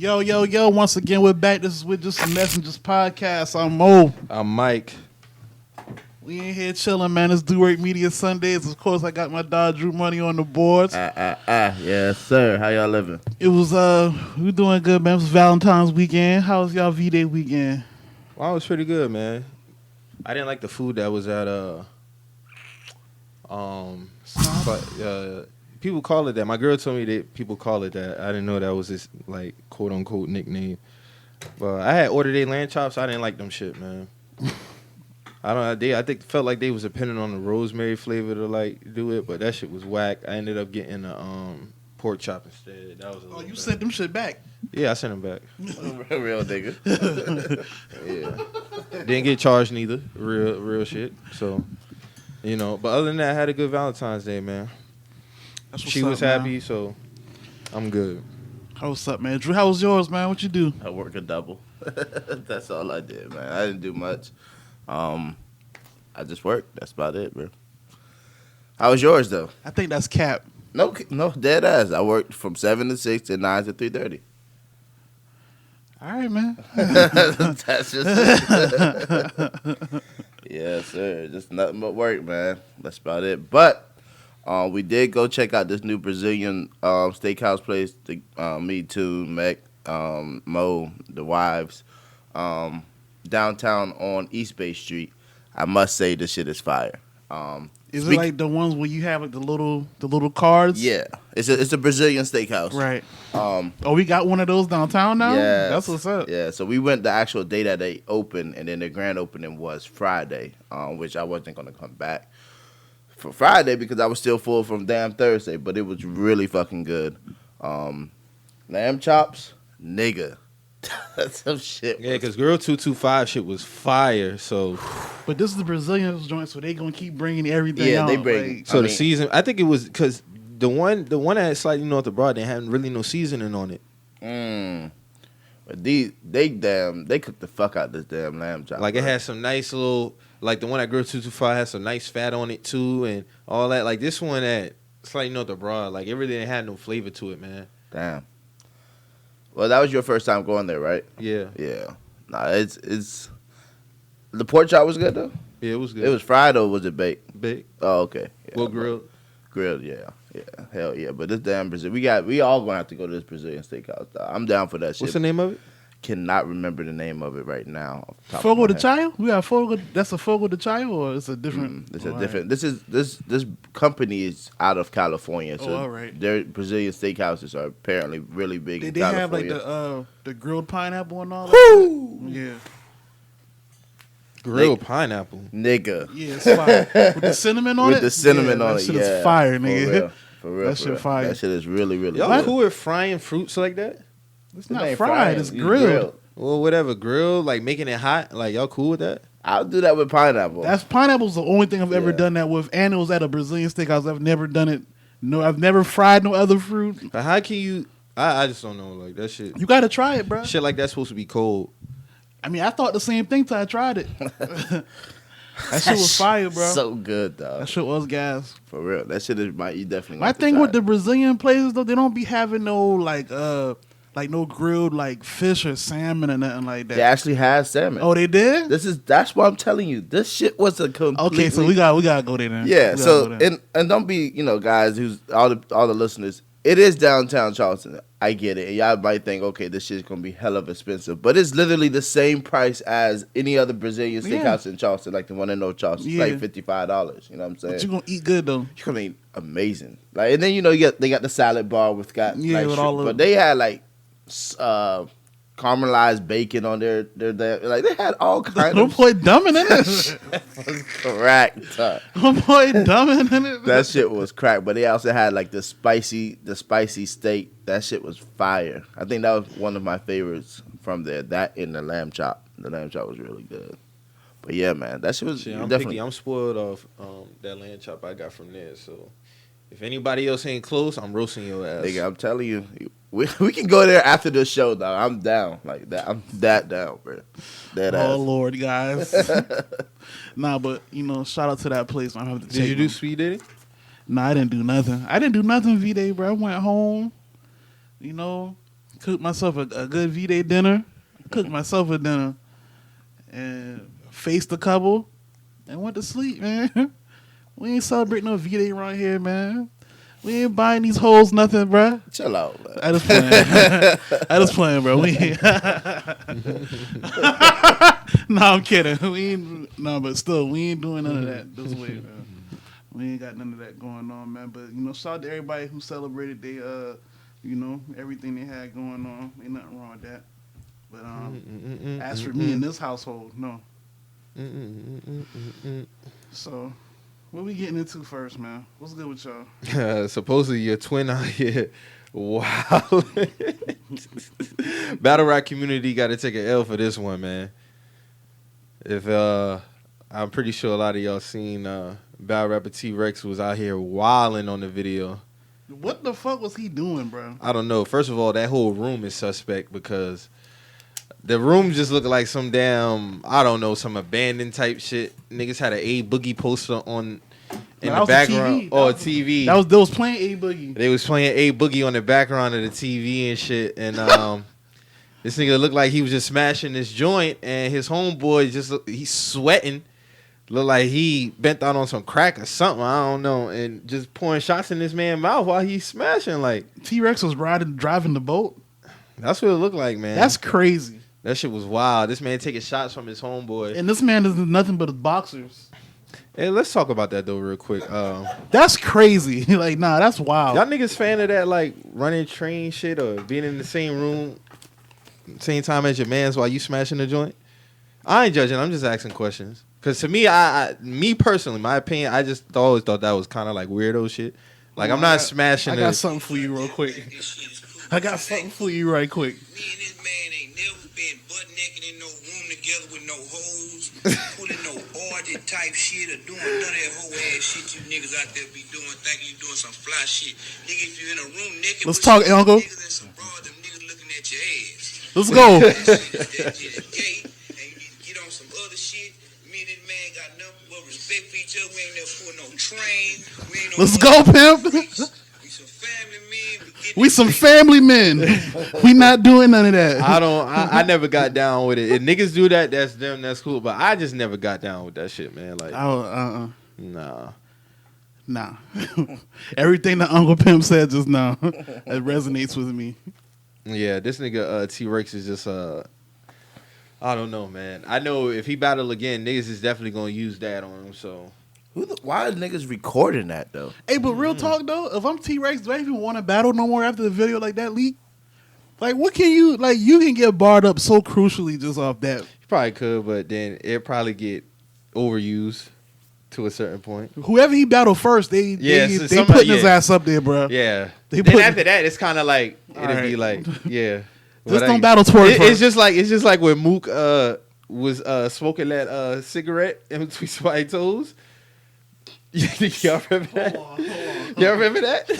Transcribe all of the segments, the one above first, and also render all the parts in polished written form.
Yo. Once again, we're back. This is with Just Some Messengers podcast. I'm Mo. I'm Mike. We in here chilling, man. It's Do Work Media Sundays. Of course, I got my dog Drew Money on the boards. Yes, sir. How y'all living? It was, we doing good, man. It was Valentine's weekend. How was y'all V-Day weekend? Well, it was pretty good, man. I didn't like the food that was at, people call it that. My girl told me that people call it that. I didn't know that was this, like, quote-unquote nickname. But I had ordered their lamb chops. I didn't like them shit, man. I think felt like they was depending on the rosemary flavor to like do it, but that shit was whack. I ended up getting a pork chop instead. That was you sent them shit back? Yeah, I sent them back. Real nigga. Yeah, didn't get charged neither. Real shit. So, but other than that, I had a good Valentine's Day, man. She was happy, man. So I'm good. What's up, man? Drew, how was yours, man? What you do? I work a double. That's all I did, man. I didn't do much. I just worked. That's about it, bro. How was yours, though? I think that's cap. No, dead ass. I worked from 7 to 6 and 9 to 3:30. All right, man. That's just it. Yes, sir. Just nothing but work, man. That's about it. But we did go check out this new Brazilian steakhouse place. Me too, Mike, Moe, the wives. Downtown on East Bay Street. I must say this shit is fire. Is it like the ones where you have like the little cards? Yeah, it's a Brazilian steakhouse. Right. We got one of those downtown now. Yeah, that's what's up. Yeah, so we went the actual day that they opened, and then the grand opening was Friday, which I wasn't gonna come back for Friday because I was still full from damn Thursday. But it was really fucking good. Lamb chops, nigga. That's some shit. Yeah, because Girl 225 shit was fire. So, but this is the Brazilian joint, so they gonna keep bringing everything. Yeah, out. they bring. Like, the season. I think it was because the one that slightly north of Broad, they had really no seasoning on it. But they cooked the fuck out this damn lamb chop. Like, it had some nice little, like the one at Girl 225 had some nice fat on it too, and all that. Like this one at slightly north of Broad, like it really didn't have no flavor to it, man. Damn. Well, that was your first time going there, right? Yeah. Yeah. Nah, it's the pork chop was good though. Yeah, it was good. It was fried or was it baked? Baked. Oh, okay. Yeah, well, grilled. Grilled, yeah, hell yeah. But this damn Brazil, we all gonna have to go to this Brazilian steakhouse. I'm down for that shit. What's the name of it? Cannot remember the name of it right now. Fogo de Chao? We got Fogo. That's a Fogo de Chao, or it's a different. It's a different. Right. This company is out of California, so all right. Their Brazilian steakhouses are apparently really big. Did in they have California. like the grilled pineapple and all that? Woo! Yeah. Grilled pineapple, nigga. Yeah, it's fire with the cinnamon on it. With the cinnamon on that it, shit is fire, nigga. For real. That shit fire. That shit is really, really. y'all good. cool with frying fruits like that? It's not fried. It's grilled. Well, whatever, grilled, like making it hot. Like y'all cool with that? I'll do that with pineapple. Pineapple's the only thing I've ever done that with, and it was at a Brazilian steakhouse. I've never done it. No, I've never fried no other fruit. But how can you? I just don't know. Like that shit. You got to try it, bro. Shit like that's supposed to be cold. I mean, I thought the same thing till I tried it. That shit was fire, bro. So good, though. That shit was gas. For real. That shit is you definitely. My thing with the Brazilian places though, they don't be having no like no grilled like fish or salmon or nothing like that. They actually had salmon. Oh, they did? That's what I'm telling you. This shit was a complete. Okay, so we gotta go there then. Yeah. So and don't be guys who's all the listeners. It is downtown Charleston. I get it. And y'all might think, okay, this shit's gonna be hell of expensive, but it's literally the same price as any other Brazilian steakhouse in Charleston, like the one in North Charleston. It's like $55. You know what I'm saying? But you gonna eat good though. You're gonna eat amazing. Like, and then they got the salad bar with with all of. But they had like caramelized bacon on their like they had all kinds. No boy dumbing in it. Correct. No boy dumbing in it. That shit was crack. But they also had like the spicy steak. That shit was fire. I think that was one of my favorites from there. That and the lamb chop. The lamb chop was really good. But yeah, man, that shit was I'm definitely. picky. I'm spoiled off that lamb chop I got from there. So if anybody else ain't close, I'm roasting your ass. Nigga, I'm telling you, we can go there after the show, dog. I'm down like that. I'm that down, bro. That ass. Lord, guys. Nah, but shout out to that place. I have to Did you do speed dating? Nah, I didn't do nothing. V-Day, bro. I went home. Cooked myself a good V-Day dinner. Cooked myself a dinner. And faced a couple. And went to sleep, man. We ain't celebrating no V-Day around here, man. We ain't buying these hoes nothing, bruh. Chill out, man. I just playing, bro. We ain't. No, I'm kidding. But still, we ain't doing none of that this way, man. We ain't got none of that going on, man. But shout out to everybody who celebrated they everything they had going on. Ain't nothing wrong with that. But as for me in this household, no. So, what we getting into first, man? What's good with y'all? Supposedly your twin out here. Wow. Battle rap community got to take an L for this one, man. If I'm pretty sure a lot of y'all seen Battle Rapper Trex was out here wilding on the video. What the fuck was he doing, bro? I don't know. First of all, that whole room is suspect because the room just looked like some damn, I don't know, some abandoned type shit. Niggas had an A Boogie poster on in the background. A TV. They was playing A Boogie. They was playing A Boogie on the background of the TV and shit. And this nigga looked like he was just smashing this joint, and his homeboy he's sweating. Looked like he bent out on some crack or something. I don't know. And just pouring shots in this man's mouth while he's smashing. Like Trex was driving the boat. That's what it looked like, man. That's crazy. That shit was wild. This man taking shots from his homeboy. And this man doesn't nothing but his boxers. Hey, let's talk about that though real quick. That's crazy. Like, nah, that's wild. Y'all niggas fan of that, like running train shit or being in the same room, same time as your mans while you smashing the joint? I ain't judging. I'm just asking questions. Cause to me, me personally, my opinion, I just always thought that was kind of like weirdo shit. Like I'm not smashing. I got something for you real quick. I got something for you right quick. Me and this man ain't never been butt naked in no room together with no hoes, pulling no orgy type shit or doing none of that whole ass shit you niggas out there be doing, thinking you doing some fly shit. Nigga, if you in a room naked Let's with talk, some Uncle. niggas and some broad, them niggas looking at your ass. Let's go. That shit is gay, and you need to get on some other shit. Me and this man got nothing but respect for each other. We ain't never put no train. We ain't no Let's go, pimp. We some family men. We some family men. We not doing none of that. I never got down with it. If niggas do that, that's them, that's cool. But I just never got down with that shit, man. Like, Nah. Everything that Uncle Pimp said just now, it resonates with me. Yeah, this nigga Trex is just I don't know, man. I know if he battle again, niggas is definitely gonna use that on him. So Why are niggas recording that though? Hey, but real talk though, if I'm Trex, do I even want to battle no more after the video like that leak? Like, what can you like? You can get barred up so crucially just off that. you probably could, but then it probably get overused to a certain point. Whoever he battled first, they putting his ass up there, bro. Yeah. They Then after that, it's kind of like it'll All be right. like, yeah. Just don't battle twerk first. It's just like when Mook was smoking that cigarette in between somebody's toes. Y'all remember that? Y'all remember that?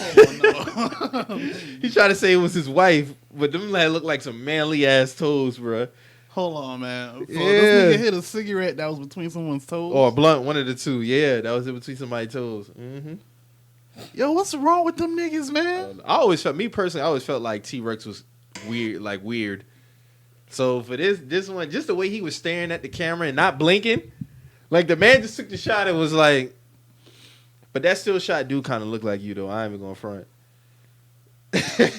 He tried to say it was his wife, but them like look like some manly ass toes, bro. Hold on, man. So Yeah. this nigga hit a cigarette that was between someone's toes. Or a blunt, one of the two. Yeah, that was in between somebody's toes. Mm-hmm. Yo, what's wrong with them niggas, man? I always felt like Trex was weird. So for this one, just the way he was staring at the camera and not blinking, like the man just took the shot and was like, but that still shot do kind of look like you though. I ain't even gonna front. Hey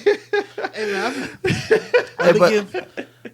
man,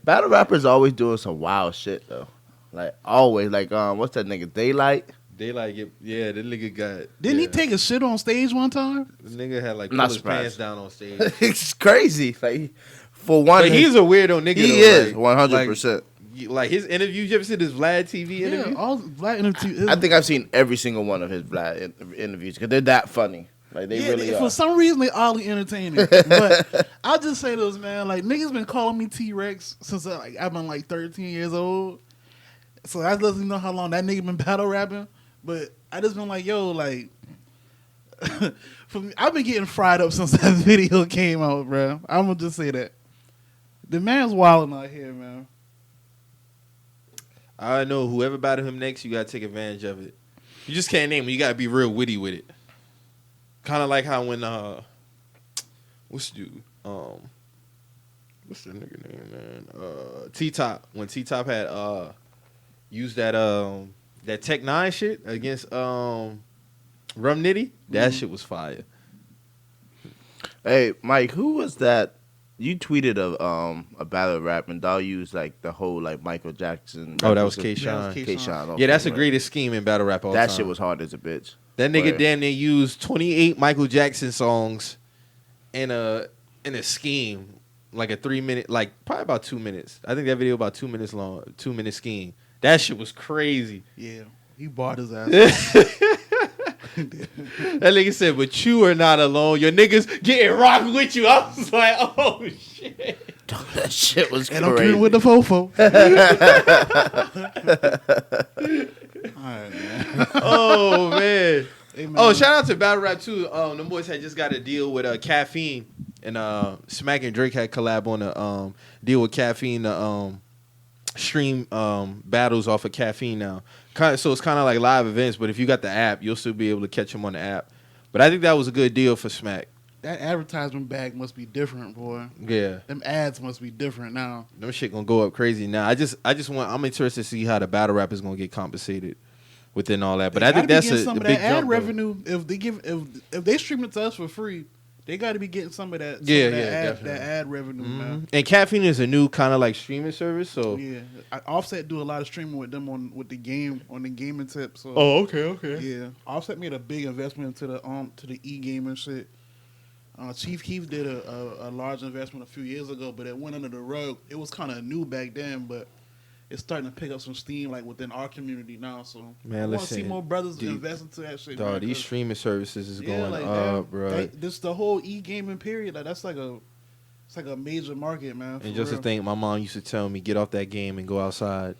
Battle rappers always doing some wild shit though. Like always, like what's that nigga Daylight? They like it. Yeah, the nigga got. Didn't he take a shit on stage one time? The nigga had like Not pull his surprised. pants down on stage. It's crazy. Like for one, But he's a weirdo nigga. he though. is 100%. Like his interview. You ever see this Vlad TV interview? Yeah, all black interviews. I think I've seen every single one of his Vlad interviews because they're that funny. Like they really for are. some reason they oddly entertaining. But I'll just say this, man. Like niggas been calling me Trex since I've been like 13 years old. So that doesn't know how long that nigga been battle rapping. But I just been like, yo, like, for me, I've been getting fried up since that video came out, bro. I'm gonna just say that the man's wilding out here, man. I know whoever battle him next, you gotta take advantage of it. You just can't name him. You gotta be real witty with it. Kind of like how when what's the dude? what's the nigga name, man? T-Top. When T-Top had used that Tech 9 shit against Rum Nitty, that shit was fire. Hey, Mike, who was that? You tweeted a battle rap and Dawg used like the whole like Michael Jackson. Oh, that was K-Shine. K-Shine. Yeah, that's the greatest scheme in battle rap all time. That shit was hard as a bitch. That nigga Word. damn near used 28 Michael Jackson songs in a scheme, like a 3 minute, like probably about 2 minutes. I think that video about 2 minutes long, 2 minute scheme. That shit was crazy. Yeah, he bought his ass. That nigga said, "But you are not alone. Your niggas getting rocked with you." I was like, "Oh shit." That shit was And crazy. I'm coming with the fofo. All right, man. Oh man. Hey, man. Oh, shout out to Battle Rap too. Them boys had just got a deal with Caffeine, and Smack and Drake had collab on a deal with Caffeine to stream battles off of Caffeine now. So it's kind of like live events, but if you got the app, you'll still be able to catch them on the app. But I think that was a good deal for Smack. That advertisement bag must be different, boy. Yeah, Them ads must be different now. them shit gonna go up crazy now. I'm interested to see how the battle rap is gonna get compensated within all that. But I think that's some a of big that ad jump, though. revenue. If they stream it to us for free, they got to be getting some of that. Definitely. That ad revenue, man. And Caffeine is a new kind of like streaming service, so. Yeah, Offset do a lot of streaming with them on the gaming tip. So Okay. yeah, Offset made a big investment into the e-gaming shit. Chief Keef did a large investment a few years ago, but it went under the rug. It was kind of new back then, but it's starting to pick up some steam like within our community now. So Man, I want to listen, see more brothers dude, invest into that shit. Dog, man, these 'cause- streaming services is going like up, bro. this the whole e-gaming period. Like that's like a major market, man. And just to think, my mom used to tell me, get off that game and go outside.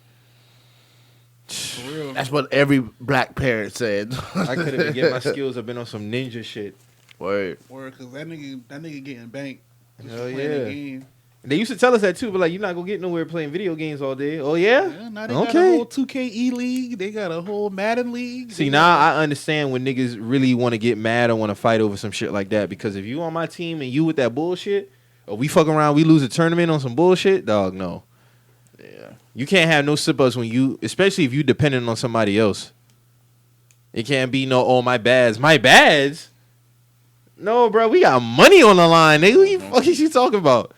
For real. That's what every black parent said. I could have been getting my skills. I've been on some ninja shit. Word. Word, cause that nigga getting banked. Just Hell playing yeah. the game. They used to tell us that too, but like, you're not gonna get nowhere playing video games all day. Oh yeah? Yeah, now they got a whole 2K league. They got a whole Madden league. See, now I understand when niggas really want to get mad or want to fight over some shit like that. Because if you on my team and you with that bullshit, or we fuck around, we lose a tournament on some bullshit, dog, no. Yeah. You can't have no sip-ups when you, especially if you dependent on somebody else. It can't be no, oh, my bads. My bads? No, bro, we got money on the line, nigga. What the fuck is you talking about?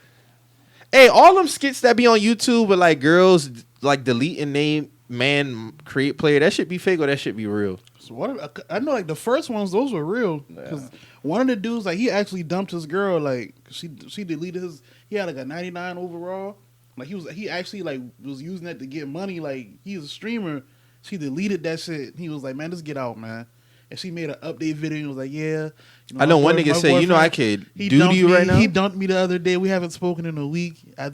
Hey, all them skits that be on YouTube with like girls like deleting name man create player, that shit be fake or that shit be real? So what? I know, like the first ones, those were real. Because one of the dudes, like he actually dumped his girl. Like she deleted his. He had like a 99 overall. Like he actually like was using that to get money. Like he's a streamer. She deleted that shit. He was like, man, just get out, man. And she made an update video and was like, yeah. You know, I know one nigga say, you know, I could do to you right now. He dumped me the other day. We haven't spoken in a week. I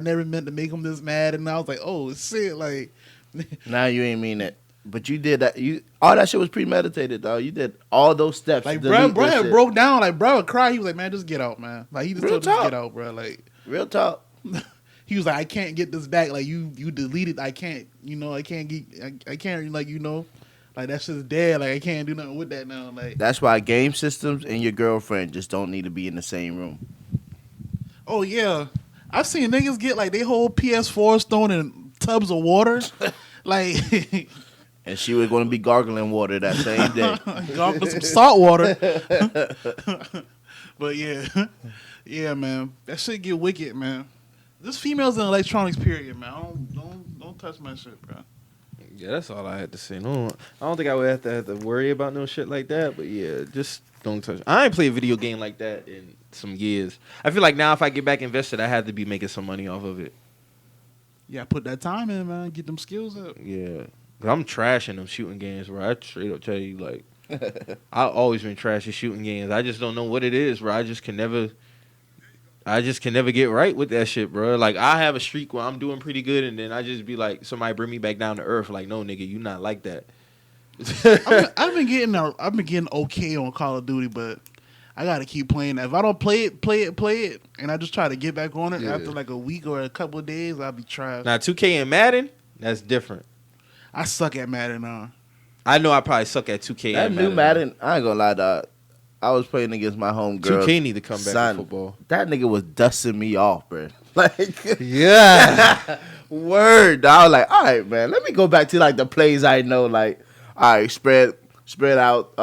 never meant to make him this mad. And I was like, oh, shit. Like, Now you ain't mean it. But you did that. All that shit was premeditated, dog. You did all those steps. like to bro delete this had shit. broke down. Like, bro would cry. He was like, man, just get out, man. Like, he just Real told him, just talk. get out, bro. Like, Real talk. he was like, I can't get this back. Like, you deleted. I can't, I can't get, I can't, like, like, that shit's dead. Like, I can't do nothing with that now. Like, That's why game systems and your girlfriend just don't need to be in the same room. oh, yeah. I've seen niggas get, like, they whole PS4s thrown in tubs of water. Like, And she was going to be gargling water that same day. gone for some salt water. But, yeah. Yeah, man. That shit get wicked, man. This females in electronics, period, man. Don't touch my shit, bro. Yeah, that's all I had to say. No, I don't think I would have to worry about no shit like that. But yeah, just don't touch. I ain't played a video game like that in some years. I feel like now if I get back invested, I have to be making some money off of it. Yeah, put that time in, man. Get them skills up. Yeah, 'cause I'm trashing them shooting games, bro. I straight up tell you, like, I've always been trashing shooting games. I just don't know what it is, bro. I just can never get right with that shit, bro. Like, I have a streak where I'm doing pretty good, and then I just be like, somebody bring me back down to earth. Like, no, nigga, you not like that. I've been getting okay on Call of Duty, but I gotta keep playing. If I don't play it, and I just try to get back on it after like a week or a couple of days, I'll be trash. Now, 2K and Madden, that's different. I suck at Madden now. I know I probably suck at 2K That and new Madden, I ain't going to lie, dog. I was playing against my homegirl. 2K need to come back son, to football. That nigga was dusting me off, bro. Like, Yeah. word. I was like, all right, man. Let me go back to like the plays I know. Like, all right, spread out.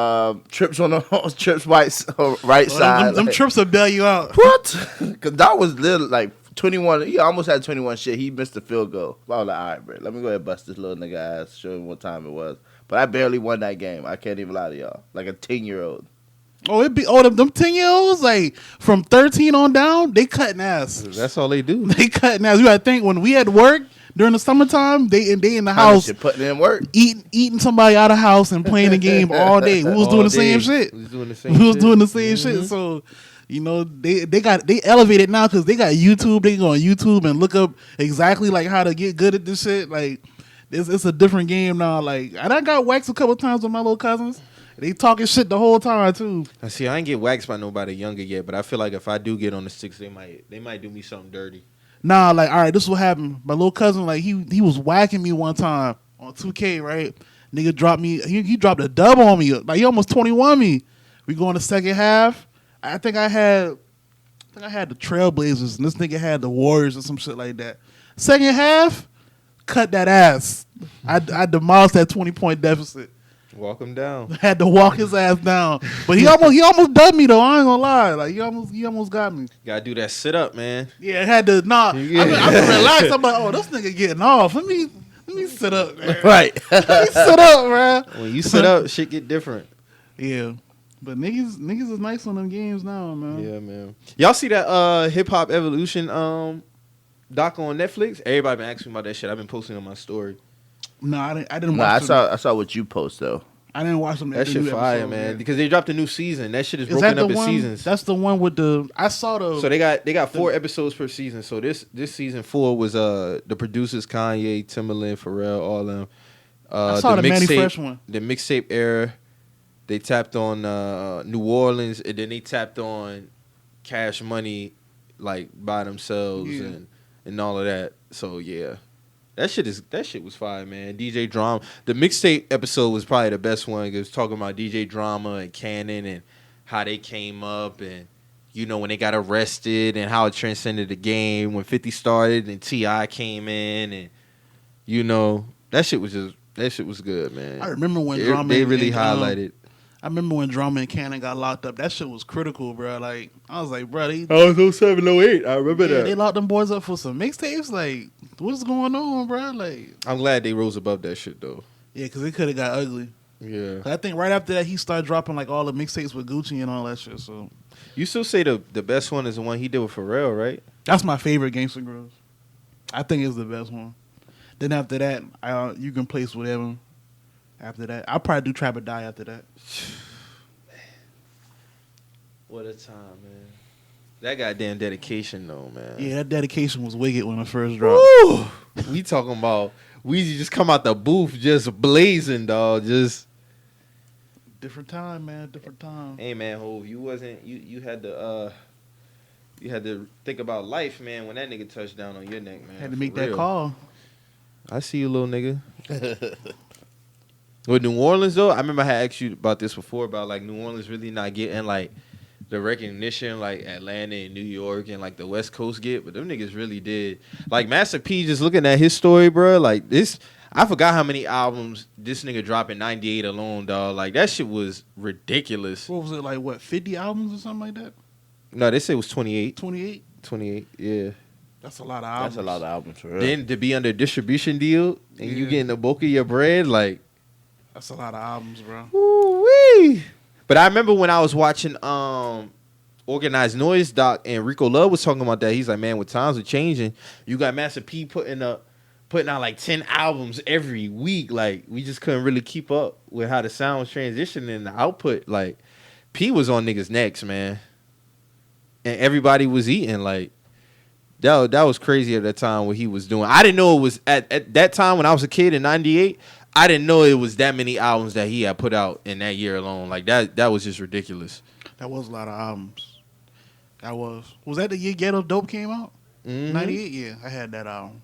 Trips on the trips right side. Them like, trips will bail you out. What? Because that was little like 21. He almost had 21 shit. He missed the field goal. I was like, all right, bro. Let me go ahead and bust this little nigga ass. Show him what time it was. But I barely won that game. I can't even lie to y'all. Like a 10-year-old. Oh, them 10-year-olds, like from 13 on down, they cutting ass. That's all they do. They cutting ass. You gotta think when we had work during the summertime, they in the house Putting in work. eating somebody out of the house and playing the game all day. We was doing the same shit. We was doing the same shit. So, you know, they elevated now because they got YouTube. They go on YouTube and look up exactly like how to get good at this shit. Like it's a different game now. Like, and I got waxed a couple times with my little cousins. They talking shit the whole time too. I see. I ain't get waxed by nobody younger yet, but I feel like if I do get on the sticks, they might do me something dirty. Nah, like, all right, this is what happened. My little cousin, like, he was whacking me one time on 2K, right? Nigga dropped me. He dropped a dub on me. Like, he almost 21 me. We go in the second half. I think I had the Trailblazers, and this nigga had the Warriors or some shit like that. Second half, cut that ass. I demolished that 20-point deficit. Walk him down. Had to walk his ass down, but he almost dubbed me though. I ain't gonna lie, like he almost got me. Gotta do that sit up, man. Yeah, had to I relaxed. I'm like, oh, this nigga getting off. Let me sit up, man. Right. Let me sit up, man. When you sit up, shit get different. Yeah, but niggas is nice on them games now, man. Yeah, man. Y'all see that Hip Hop Evolution doc on Netflix? Everybody been asking me about that shit. I've been posting on my story. No, I didn't. No, watch I saw what you post though. I didn't watch them. That shit fire, man. Because they dropped a new season. That shit is broken up in seasons. That's the one with the. I saw the. So they got 4 episodes per season. So this season 4 was the producers Kanye, Timbaland, Pharrell, all them. I saw the Manny Fresh one. The mixtape era. They tapped on New Orleans, and then they tapped on Cash Money, like by themselves and all of that. So yeah. That shit was fire, man. DJ Drama. The mixtape episode was probably the best one. It was talking about DJ Drama and Cannon and how they came up and, you know, when they got arrested and how it transcended the game when 50 started and T.I. came in and, you know, that shit was good, man. I remember when they really highlighted. I remember when Drama and Cannon got locked up. That shit was critical, bro. Like, I was like, bro, I was 07, 08. I remember that. They locked them boys up for some mixtapes. Like, what's going on, bro? Like, I'm glad they rose above that shit, though. Yeah, because it could have got ugly. Yeah. I think right after that, he started dropping, like, all the mixtapes with Gucci and all that shit, so. You still say the best one is the one he did with Pharrell, right? That's my favorite Gangsta Grills. I think it's the best one. Then after that, You Can Place Whatever. After that, I'll probably do Trap or Die after that. What a time, man. That goddamn dedication, though, man. Yeah, that dedication was wicked when it first dropped. Woo! We talking about Weezy just come out the booth just blazing, dog. Just different time, man. Different time. Hey, man, Hov, you had to think about life, man. When that nigga touched down on your neck, man. Had to make that call. I see you, little nigga. With New Orleans, though, I remember I had asked you about this before, about, like, New Orleans really not getting, like, the recognition, like, Atlanta and New York and, like, the West Coast get, but them niggas really did. Like, Master P, just looking at his story, bro, like, this, I forgot how many albums this nigga dropped in 98 alone, dog. Like, that shit was ridiculous. What was it, like, 50 albums or something like that? No, they say it was 28. 28? 28, yeah. That's a lot of albums. That's a lot of albums, for real. Then to be under a distribution deal and you getting the bulk of your bread, like, that's a lot of albums, bro. Woo-wee. But I remember when I was watching Organized Noise doc and Rico Love was talking about that. He's like, man, with times are changing, you got Master P putting out like 10 albums every week. Like, we just couldn't really keep up with how the sound was transitioning and the output. Like, P was on niggas' necks, man. And everybody was eating. Like, that was crazy at that time what he was doing. I didn't know it was at that time when I was a kid in 98. I didn't know it was that many albums that he had put out in that year alone. Like, that was just ridiculous. That was a lot of albums. That was. Was that the year Ghetto Dope came out? 98? Yeah, I had that album.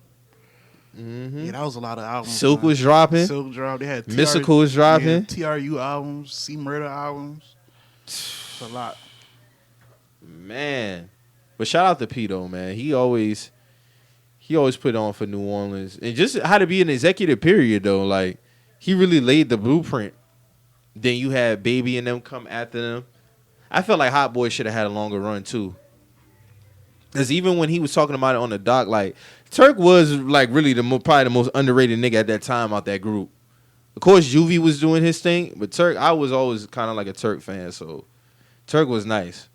Yeah, that was a lot of albums. Silk was dropping. Silk dropped. They had Mystical was dropping. TRU albums, C Murder albums. It's a lot. Man. But shout out to P though, man. He always put on for New Orleans. And just how to be an executive period though. Like, he really laid the blueprint. Then you had Baby and them come after them. I felt like Hot Boy should have had a longer run too. Because even when he was talking about it on the doc, like, Turk was like really probably the most underrated nigga at that time out that group. Of course, Juvie was doing his thing, but Turk, I was always kind of like a Turk fan, so Turk was nice.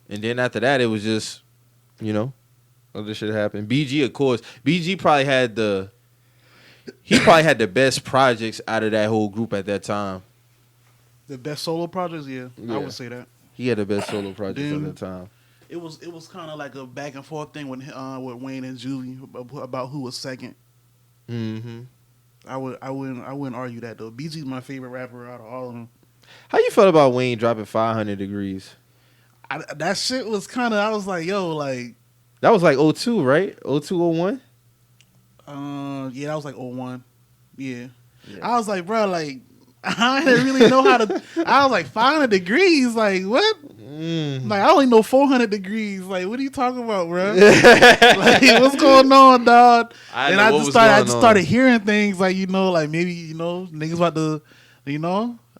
And then after that, it was just, other shit happened. BG, of course, BG probably had the best projects out of that whole group at that time. The best solo projects, yeah. I would say that. He had the best solo projects at that time. It was kind of like a back and forth thing with Wayne and Julie about who was second. Mm-hmm. I wouldn't argue that though. BG's my favorite rapper out of all of them. How you felt about Wayne dropping 500 Degrees? That shit was kind of. I was like, yo, like that was like 02, right? 02, 01? Yeah, that was like 01. Yeah. I was like, bro, like I didn't really know how to. I was like 500 degrees, like what? Like I only know 400 degrees. Like what are you talking about, bro? Like what's going on, dog? I just started hearing things like like maybe niggas about to,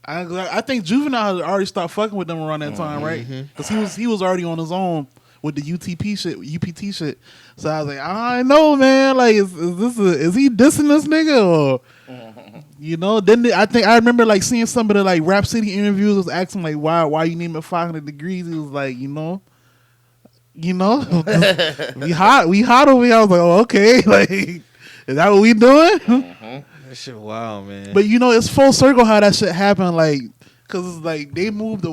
I think Juvenile had already stopped fucking with them around that time, right? Because he was already on his own with the UPT shit. So I was like, I know, man. Like, is he dissing this nigga or? Then I remember like seeing some of the like Rap City interviews was asking like why you name it 500 degrees. He was like, we hot over here. I was like, oh okay, like is that what we doing? That shit wild, man. But it's full circle how that shit happened, like because it's like they moved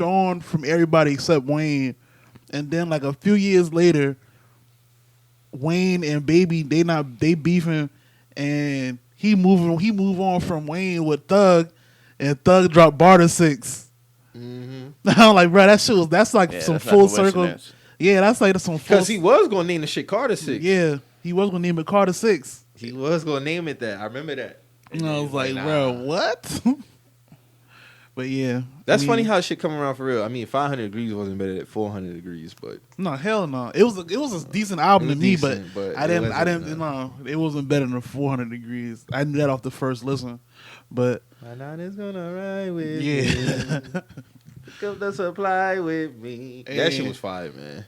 on from everybody except Wayne, and then like a few years later, Wayne and Baby they beefing and. He move on from Wayne with Thug, and Thug dropped Barter 6. I'm like, bro, that's like some full circle. Yeah, that's like some full. Because he was gonna name the shit Carter 6. Yeah, he was gonna name it Carter 6. He was gonna name it that. I remember that. And I was like, bro, what? But yeah, that's funny how shit come around for real. I mean, 500 Degrees wasn't better than 400 Degrees, but no, hell no. It was a decent album to me, but I didn't. No, it wasn't better than 400 Degrees. I knew that off the first listen, but my nine is gonna ride with me. Pick up the supply with me. And that shit was fire, man.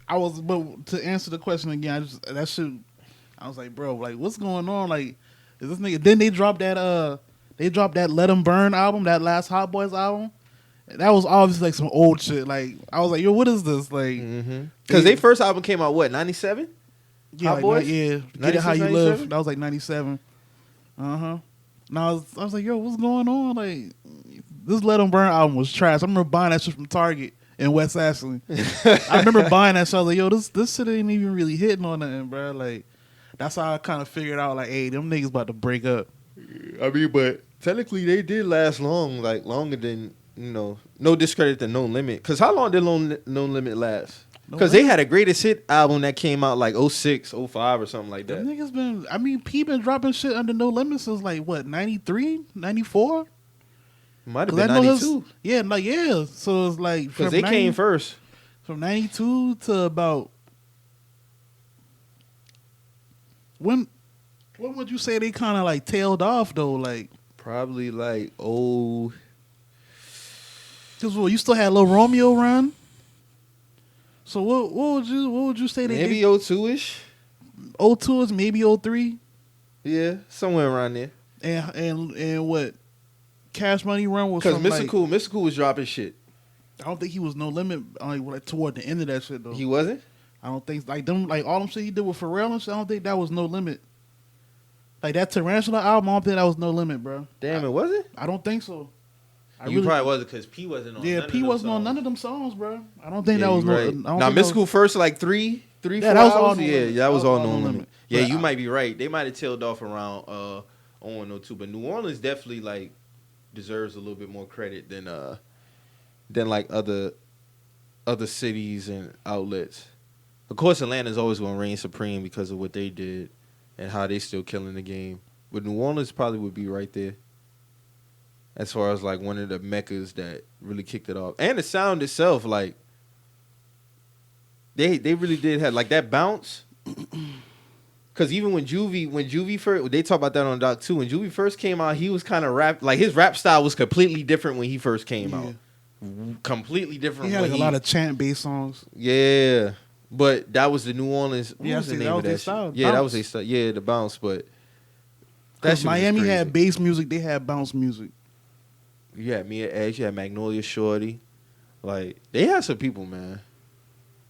But to answer the question again, I was like, bro, like what's going on? Like, is this nigga? Then they dropped that Let 'Em Burn album, that last Hot Boys album. That was obviously like some old shit. Like I was like, yo, what is this? Like, because their first album came out what 97? Yeah, Hot Boys? Yeah. Get It How You 97? Live. That was like 97. And I was like, yo, what's going on? Like this Let 'Em Burn album was trash. I remember buying that shit from Target in West Ashley. I remember buying that shit. I was like, yo, this shit ain't even really hitting on nothing, bro. Like that's how I kind of figured out like, hey, them niggas about to break up. I mean, but technically they did last long, like longer than, no discredit to No Limit. Because how long did No Limit last? Because they had a greatest hit album that came out like 06, 05 or something like that. Them niggas P been dropping shit under No Limit since like what, 93, 94? Might have been 92. Yeah. So it's like because they came first. From 92 to about when would you say they kind of like tailed off though? Like probably like because you still had Lil Romeo run. So what would you say they maybe 02-ish? 02 is maybe 03? Yeah, somewhere around there. And what Cash Money run was because Mystical was dropping shit. I don't think he was No Limit like toward the end of that shit though. He wasn't? I don't think all them shit he did with Pharrell and shit. I don't think that was No Limit. Like that Tarantula album, I don't think that was NoLimit, bro. Damn, it wasn't? I don't think so. Probably wasn't because P wasn't on. Yeah, P wasn't on none of them songs, bro. I don't think that was right. Now Mystical first like 3, 4 that was all hours. That was all No Limit. Yeah, you might be right. They might have tailed off around 0102, but New Orleans definitely like deserves a little bit more credit than like other cities and outlets. Of course, Atlanta's always going to reign supreme because of what they did and how they still killing the game. But New Orleans probably would be right there. as far as like one of the meccas that really kicked it off. And the sound itself, like they really did have like that bounce. Cause even when Juvie first, they talk about that on Doc too. When Juvie first came out, he was kind of rap, like his rap style was completely different when he first came out. Completely different. He had like a lot of chant bass songs. Yeah, but that was the New Orleans. What Yeah, was the that name was of their that style, shit? Yeah, that was bounce. a style. Yeah, the bounce. But Because Miami crazy. had bass music, they had bounce music. You had Mia X, you had Magnolia Shorty. Like they had some people, man.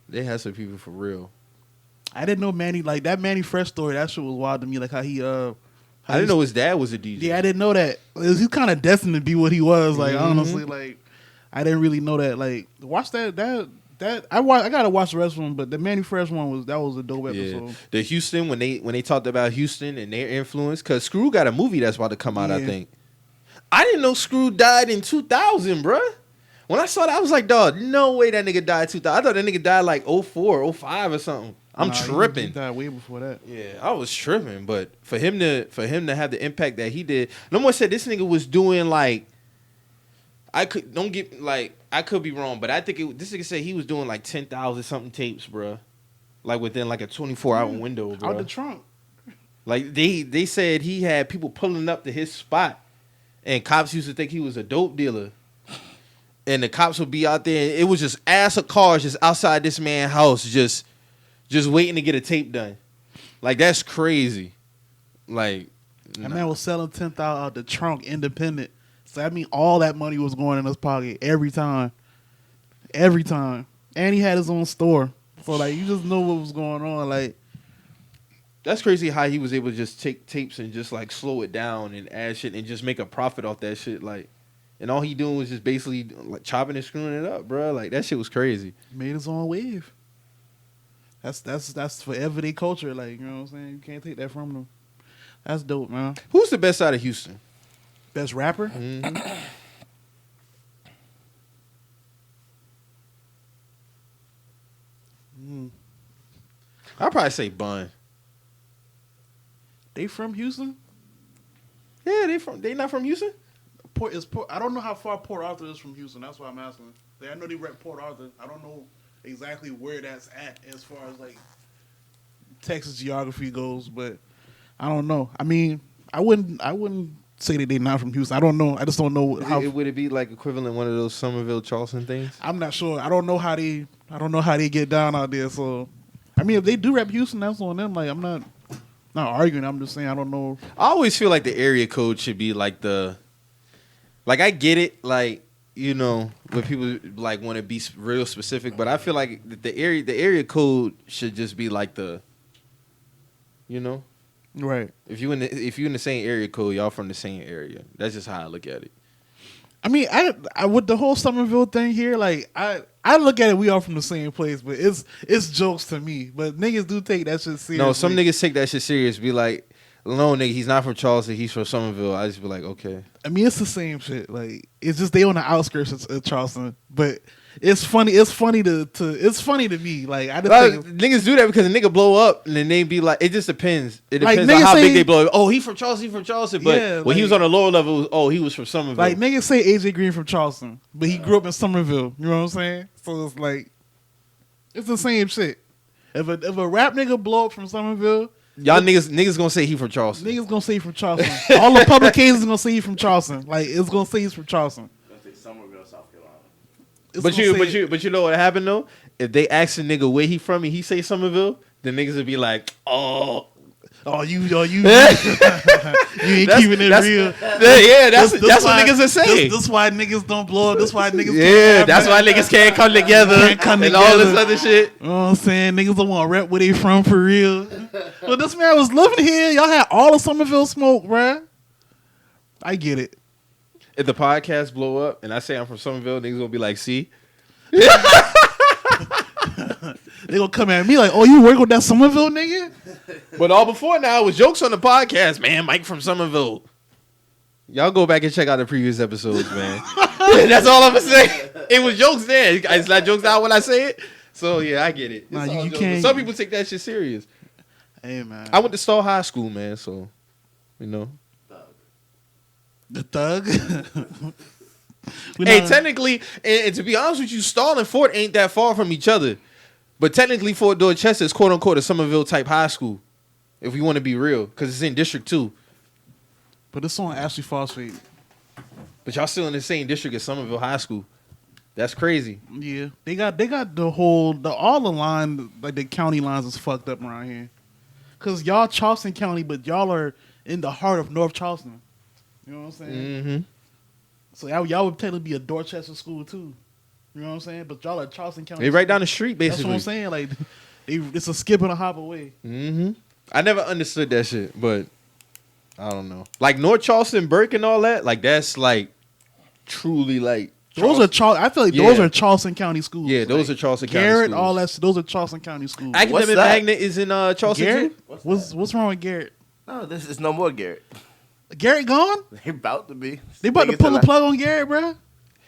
They had some people for real. I didn't know Manny, like that Manny Fresh story. That shit was wild to me. Like how he, I didn't know his dad was a DJ. Yeah, I didn't know that. He's kind of destined to be what he was. Like honestly, like I didn't really know that. Like watch that. I gotta watch the rest of them, but the Manny Fresh one was a dope episode. Yeah. The Houston when they talked about Houston and their influence, because Screw got a movie that's about to come out. I Yeah. think. I didn't know Screw died in 2000, bruh. When I saw that, I was like, dog, no way that nigga died 2000. I thought that nigga died like 04, 05 or something. I'm tripping. He died way before that. Yeah, I was tripping, but for him to have the impact that he did, no more said this nigga was doing like I could be wrong, but I think this nigga said he was doing like 10,000 something tapes, bro. Like within like a 24-hour window, bro. Out the trunk. Like they said he had people pulling up to his spot, and cops used to think he was a dope dealer. And the cops would be out there, and it was just ass of cars just outside this man's house, just waiting to get a tape done. Like that's crazy. Like That man was selling 10,000 out the trunk, independent. So that mean all that money was going in his pocket every time. Every time. And he had his own store. So like you just know what was going on. Like that's crazy how he was able to just take tapes and just like slow it down and add shit and just make a profit off that shit. Like, and all he doing was just basically like chopping and screwing it up, bro. Like that shit was crazy. made his own wave. That's for everyday culture. Like, you know what I'm saying? You can't take that from them. That's dope, man. Who's the best out of Houston? Best rapper? Mm-hmm. I'd probably say Bun. They from Houston? Yeah, they not from Houston? I don't know how far Port Arthur is from Houston. That's why I'm asking. I know they rep Port Arthur. I don't know exactly where that's at as far as like Texas geography goes, but I don't know. I mean, I wouldn't say that they're not from Houston. I don't know. I just don't know how. Would it be like equivalent one of those Somerville Charleston things? I'm not sure. I don't know how they get down out there. So, I mean, if they do rep Houston, that's on them. Like, I'm not arguing. I'm just saying I don't know. I always feel like the area code should be like I get it, like, you know, when people like want to be real specific, but I feel like the area code should just be like the, you know, Right. if you in the same area code, y'all from the same area. That's just how I look at it. I mean, I with the whole Somerville thing here, like I look at it, we all from the same place, but it's jokes to me. But niggas do take that shit seriously. No, some niggas take that shit serious. Be like, no, nigga, he's not from Charleston. He's from Somerville. I just be like, okay. I mean, it's the same shit. Like, it's just they on the outskirts of Charleston, but it's funny. It's funny to me. Like, I just think niggas do that because a nigga blow up and then they be like, it just depends. It Like, depends on niggas how say- big they blow up. Oh, he from Charleston. He from Charleston. But Yeah, when he was like- on the lower level, oh, he was from Somerville. like niggas say AJ Green from Charleston, but he grew up in Somerville. You know what I'm saying? So it's like it's the same shit. If a rap nigga blow up from Somerville, Y'all niggas gonna say he from Charleston. niggas gonna say he from Charleston. All the publications gonna say he from Charleston. Like, it's gonna say he's from Charleston. Somerville, South Carolina. It's But gonna say- you know what happened though? If they ask a nigga where he from and he say Somerville, then niggas would be like, oh, you ain't keeping it real. Yeah, that's what niggas are saying. This why niggas don't blow up. This why niggas Yeah, that's why niggas can't come together and all this other shit. You know what I'm saying? Niggas don't want to rep where they from for real. But this man was living here. Y'all had all of Somerville smoke, bruh. I get it. If the podcast blow up and I say I'm from Somerville, niggas gonna be like, see? They gonna come at me like, oh, you work with that Somerville nigga? But all before now, it was jokes on the podcast. Man, Mike from Somerville. Y'all go back and check out the previous episodes, man. That's all I'm gonna say. It was jokes there. It's not jokes out when I say it. So, yeah, I get it. Nah, It's all you jokes. can't- Some people take that shit serious. Hey, man. I went to Starr High School, man, so, you know. The thug. Hey, technically, and to be honest with you, Stall and Fort ain't that far from each other. But technically, Fort Dorchester is quote unquote a Somerville type high school, if we want to be real, because it's in District 2. But it's on Ashley Phosphate. But y'all still in the same district as Somerville High School. That's crazy. Yeah, they got all the line, like the county lines is fucked up around here. Cause y'all Charleston County, but y'all are in the heart of North Charleston. You know what I'm saying? Mm-hmm. So y'all would technically be a Dorchester school too. You know what I'm saying? But y'all are Charleston County. They right down the street, That's basically. what I'm saying. Like, it's a skip and a hop away. Mm-hmm. I never understood that shit, but I don't know. Like North Charleston, Burke, and all that. Like that's like truly like. Those are I feel like those are Charleston County schools. Yeah, those are Charleston County Garrett, schools. all that. Those are Charleston County schools. Academic Magnet is in Charleston Garrett? too? What's wrong with Garrett? No, this is no more Garrett. Garrett gone? They about to be. They about to pull the plug on Garrett, bro.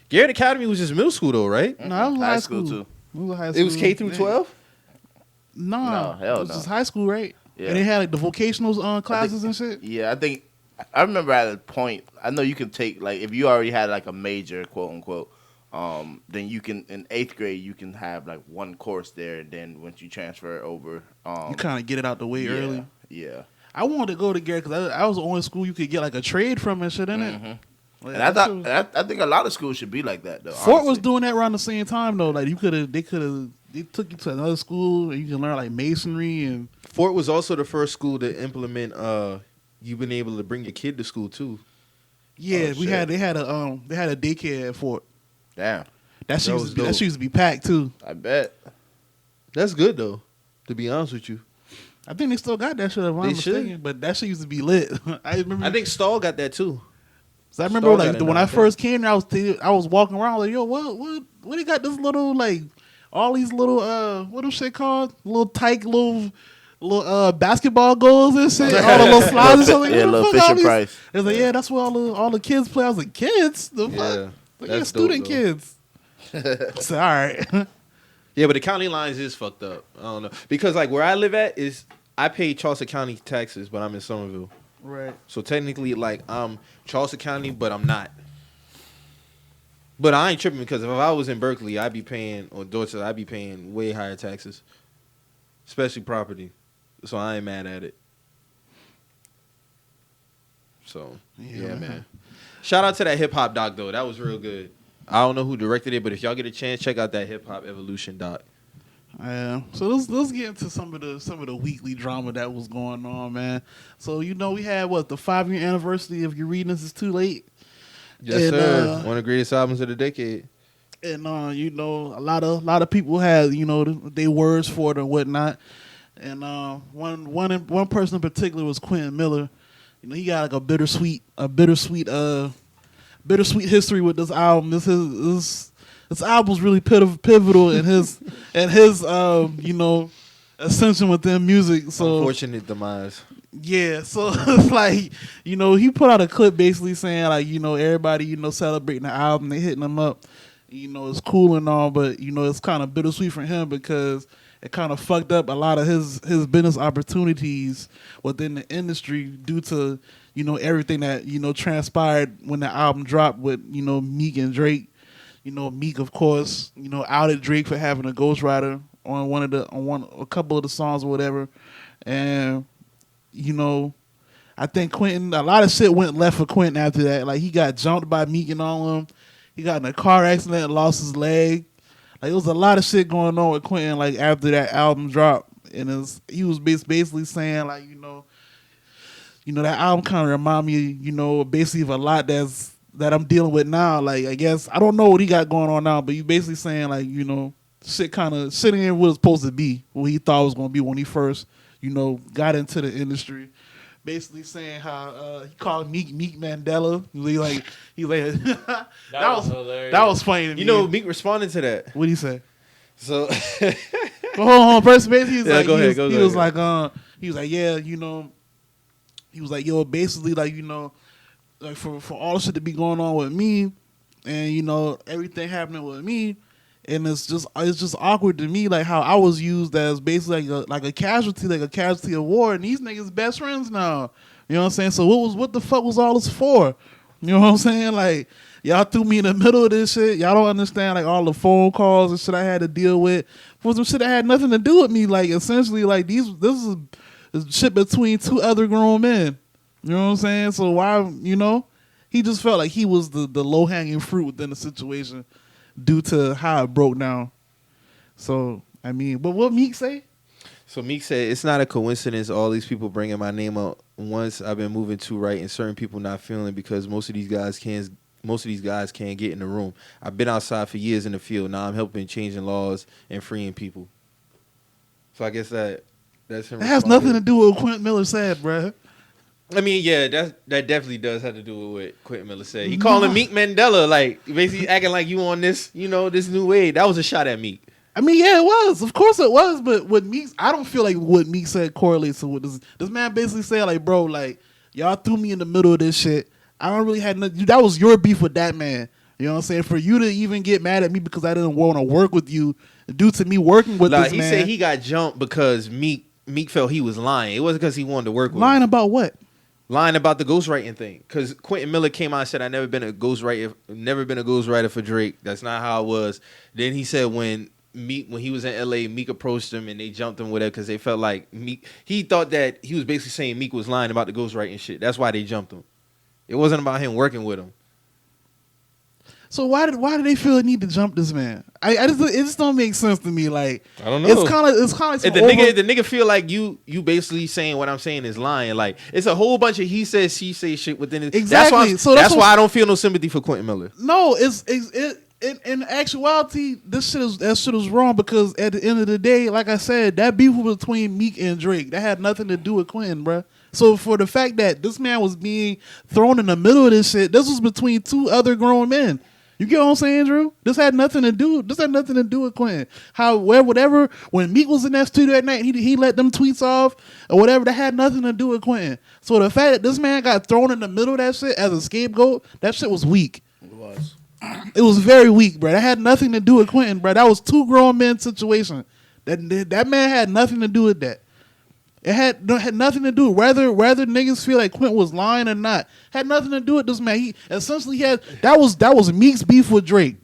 Garrett Academy was just middle school though, right? No, it was high school too. It was high school. It was K through 12? No, hell it was no. just high school, right? Yeah. And they had like the vocational classes and shit. Yeah, I remember at a point. I know you can take like if you already had like a major, quote unquote. Then you can in 8th grade you can have like one course there. And then once you transfer over, You kind of get it out the way early. Yeah. I wanted to go to Garrett because I was the only school you could get like a trade from and shit in it. Mm-hmm. And I think a lot of schools should be like that though. Fort was honestly. doing that around the same time though. Like they took you to another school and you can learn like masonry and. Fort was also the first school to implement you been able to bring your kid to school too. Yeah, Oh, they had a daycare at Fort. Damn. That shit used to be packed too. I bet. That's good though, to be honest with you. I think they still got that shit if I'm They mistaken, should. but that shit used to be lit. I think Stall got that too. So I remember Stall like got it when now, I I first came there, I was walking around like, yo, what they got this little like all these little what them shit called? Little tight little basketball goals and shit, all the little slides and shit. Like, Yeah, what the little fuck all Fisher these? Price. It was like, yeah, that's where all the kids play. I was like, kids? The fuck? Yeah, Like, that's student dope, though. kids. So, all right. Yeah, but the county lines is fucked up. I don't know because like where I live at is I pay Charleston County taxes, but I'm in Somerville. Right. So technically, like I'm Charleston County, but I'm not. But I ain't tripping because if I was in Berkeley, I'd be paying or Dorchester, I'd be paying way higher taxes, especially property. So I ain't mad at it. So yeah, man. Shout out to that hip hop doc though. That was real good. I don't know who directed it, but if y'all get a chance, check out that Hip Hop Evolution doc. So let's get into some of the weekly drama that was going on, man. So we had the 5-year anniversary of Your Reading This Is Too Late. Yes, And, sir. One of the greatest albums of the decade. And a lot of people had their words for it or whatnot. And one person in particular was Quentin Miller. He got like a bittersweet history with this album. This album's really pivotal in his ascension within music. So Unfortunate demise. yeah, so it's like he put out a clip basically saying like everybody celebrating the album, they hitting him up. It's cool and all, but it's kind of bittersweet for him because it kind of fucked up a lot of his business opportunities within the industry due to everything that transpired when the album dropped with Meek and Drake. Meek of course outed Drake for having a ghostwriter on a couple of the songs or whatever, and I think Quentin, a lot of shit went left for Quentin after that. Like he got jumped by Meek and all of them. He got in a car accident and lost his leg. Like, it was a lot of shit going on with Quentin, like, after that album dropped. And he was basically saying, like, that album kind of remind me, basically of a lot that I'm dealing with now. Like, I guess, I don't know what he got going on now, but he basically saying, like, shit kind of sitting in what it's supposed to be, what he thought it was going to be when he first, got into the industry. Basically saying how he called Meek Mandela. He like that was funny to me. Meek responded to that. What'd he say? So Hold on, first base. He was like, go ahead. he was like, yeah, he was like, yo, basically, like, like for all the shit to be going on with me, and everything happening with me, and it's just awkward to me, like how I was used as basically like a casualty of war, and these niggas best friends now. You know what I'm saying? So what the fuck was all this for? You know what I'm saying? Like, y'all threw me in the middle of this shit. Y'all don't understand, like, all the phone calls and shit I had to deal with for some shit that had nothing to do with me. Like, essentially, like, this is shit between two other grown men. You know what I'm saying? So why, he just felt like he was the low-hanging fruit within the situation due to how it broke down. So, I mean, but what Meek say? So Meek said, it's not a coincidence all these people bringing my name up once I've been moving too right and certain people not feeling because most of these guys can't get in the room. I've been outside for years in the field. Now I'm helping changing laws and freeing people. So I guess that's him. It has nothing to do with what Quentin Miller said, bruh. I mean, yeah, that definitely does have to do with what Quentin Miller said. He calling Meek Mandela, like basically acting like you on this, this new wave. That was a shot at Meek. I mean, yeah, it was. Of course it was. But what Meek, I don't feel like what Meek said correlates to what this man basically said, like, bro, like, y'all threw me in the middle of this shit. I don't really have nothing. That was your beef with that man. You know what I'm saying? For you to even get mad at me because I didn't want to work with you due to me working with this man. He said he got jumped because Meek felt he was lying. It wasn't because he wanted to work with him. Lying about what? Lying about the ghostwriting thing. Because Quentin Miller came out and said, I never been a ghostwriter for Drake. That's not how it was. Then he said when he was in LA, Meek approached him and they jumped him with it because they felt like he thought that he was basically saying Meek was lying about the ghostwriting shit. That's why they jumped him. It wasn't about him working with him. So why did they feel the need to jump this man? It just don't make sense to me. Like, I don't know. It's kind of like if the nigga feel like you basically saying what I'm saying is lying. Like, it's a whole bunch of he says she say shit within it. Exactly. That's why I don't feel no sympathy for Quentin Miller. No, in actuality, that shit is wrong because at the end of the day, like I said, that beef was between Meek and Drake. That had nothing to do with Quentin, bruh. So for the fact that this man was being thrown in the middle of this shit, this was between two other grown men. You get what I'm saying, Drew? This had nothing to do with Quentin. Whatever, when Meek was in that studio at night, he let them tweets off or whatever, that had nothing to do with Quentin. So the fact that this man got thrown in the middle of that shit as a scapegoat, that shit was weak. It was. It was very weak, bro. That had nothing to do with Quentin, bro. That was two grown men situation. That man had nothing to do with that. It had nothing to do whether niggas feel like Quentin was lying or not. Had nothing to do with this man. He essentially that was Meek's beef with Drake.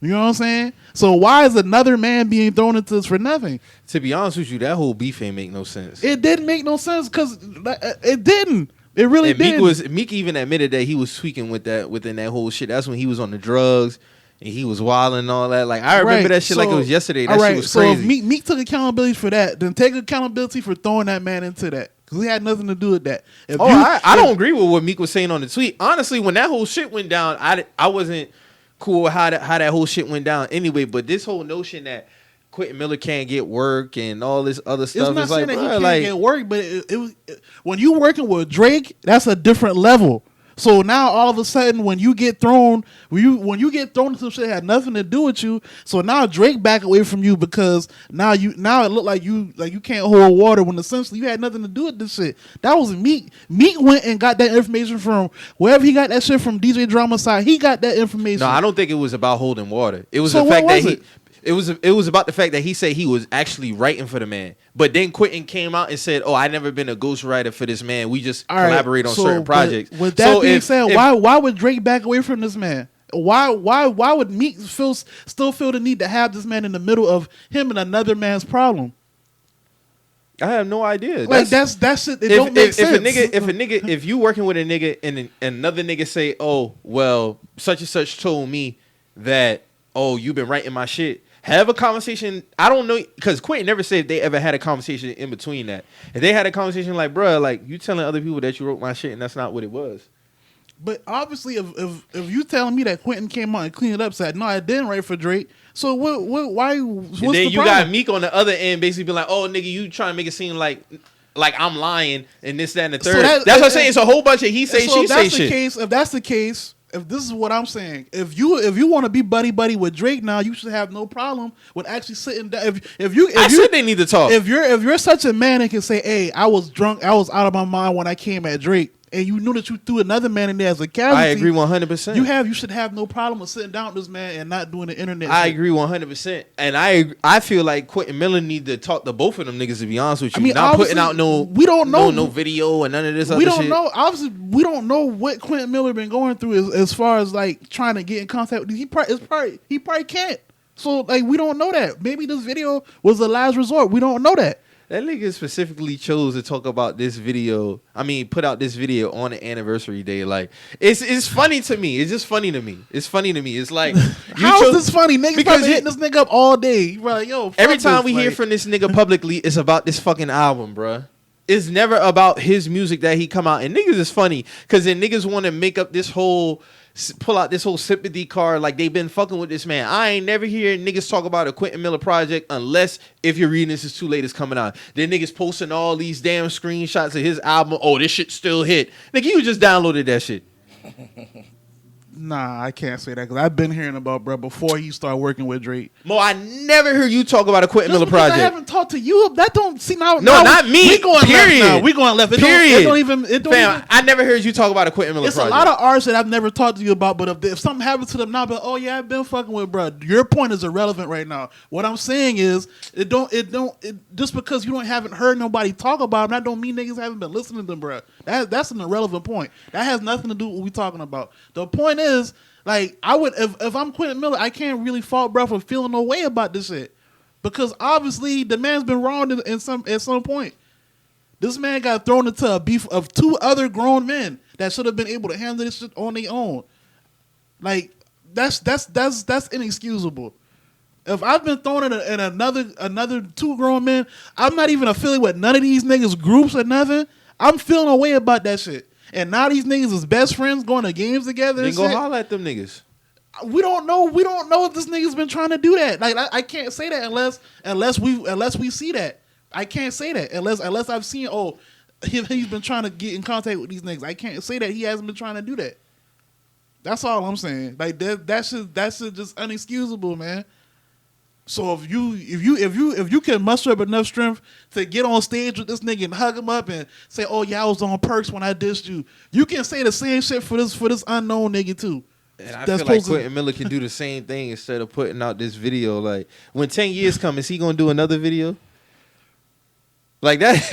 You know what I'm saying? So why is another man being thrown into this for nothing? To be honest with you, that whole beef ain't make no sense. It didn't make no sense because it didn't. It really didn't. Meek even admitted that he was tweaking within that whole shit. That's when he was on the drugs. And he was wilding and all that. Like, I remember that shit like it was yesterday. That shit was crazy. So if Meek took accountability for that, then take accountability for throwing that man into that. Because he had nothing to do with that. I don't agree with what Meek was saying on the tweet. Honestly, when that whole shit went down, I wasn't cool with how that whole shit went down anyway. But this whole notion that Quentin Miller can't get work and all this other stuff. It's not is saying like, that he can't get work, but when you working with Drake, that's a different level. So now all of a sudden, when you get thrown into some shit that had nothing to do with you, so now Drake back away from you because now it looked like you can't hold water when essentially you had nothing to do with this shit. That was Meek. Meek went and got that information from wherever he got that shit from. DJ Drama's side, he got that information. No, I don't think it was about holding water. It was the fact that it was about the fact that he said he was actually writing for the man. But then Quentin came out and said, "Oh, I never been a ghostwriter for this man. We just collaborate on certain projects." With that being said, why would Drake back away from this man? Why would Meek still feel the need to have this man in the middle of him and another man's problem? I have no idea. Like that's it. It don't make sense. If you working with a nigga and another nigga say, "Oh, well, such and such told me that, oh, you've been writing my shit." Have a conversation. I don't know, because Quentin never said if they ever had a conversation in between that. If they had a conversation like, bruh, like, you telling other people that you wrote my shit and that's not what it was. But obviously, if you telling me that Quentin came out and cleaned it up, said, no, I didn't write for Drake. So why? What's and then the you problem? got Meek on the other end basically being like, oh, nigga, you trying to make it seem like I'm lying and this, that, and the third. So that's what I'm saying. It's a whole bunch of he say, she say shit. If that's the case, if this is what I'm saying, if you want to be buddy with Drake now, you should have no problem with actually sitting down. I said they need to talk. If you're such a man and can say, "Hey, I was drunk, I was out of my mind when I came at Drake," and you knew that you threw another man in there as a casualty, I agree 100%. You should have no problem with sitting down with this man and not doing the internet. I shit. agree 100%, and I feel like Quentin Miller need to talk to both of them niggas. To be honest with you, I mean, not putting obviously, out we don't know no video and none of this. We other don't shit. know. Obviously, we don't know what Quentin Miller been going through as far as like trying to get in contact with. He probably can't. So like we don't know that. Maybe this video was the last resort. We don't know that. That nigga specifically chose to talk about this video. I mean, put out this video on the anniversary day. Like, it's funny to me. It's just funny to me. It's funny to me. It's like, how is this funny? Niggas probably hitting this nigga up all day. You probably, yo, every time this, we hear from this nigga publicly, it's about this fucking album, bruh. It's never about his music that he come out. And niggas is funny because then niggas want to make up this whole, pull out this whole sympathy card like they been fucking with this man. I ain't never hear niggas talk about a Quentin Miller project unless if you're reading this is too late it's coming out. Then niggas posting all these damn screenshots of his album. Oh, this shit still hit. Nigga, you just downloaded that shit. Nah, I can't say that because I've been hearing about bro before he started working with Drake. Mo, I never heard you talk about a Quentin Just Miller because project. I haven't talked to you. That don't see now. No, now not me. We going Period. left now. We going left. It Period. Don't even. It don't Fam, even. I never heard you talk about a Quentin Miller It's project. a lot of artists that I've never talked to you about, but if something happens to them now, but oh yeah, I've been fucking with bro. Your point is irrelevant right now. What I'm saying is, it just because you haven't heard nobody talk about them, that don't mean niggas haven't been listening to them, bro. That's an irrelevant point. That has nothing to do with what we talking about. The point is, like, I would if I'm Quentin Miller, I can't really fault bro for feeling no way about this shit because obviously the man's been wronged at some point. This man got thrown into a beef of two other grown men that should have been able to handle this shit on their own. Like that's inexcusable. If I've been thrown in another two grown men, I'm not even affiliated with none of these niggas groups or nothing. I'm feeling a way about that shit. And now these niggas is best friends going to games together. Then and go shit. holler at them niggas. We don't know. We don't know if this nigga's been trying to do that. Like I can't say that unless we see that. I can't say that unless I've seen he's been trying to get in contact with these niggas. I can't say that he hasn't been trying to do that. That's all I'm saying. Like that's just inexcusable, man. So if you can muster up enough strength to get on stage with this nigga and hug him up and say, "Oh yeah, I was on perks when I dissed you," you can say the same shit for this unknown nigga too. And I feel like Quentin Miller can do the same thing instead of putting out this video. Like when 10 years come, is he gonna do another video? Like that's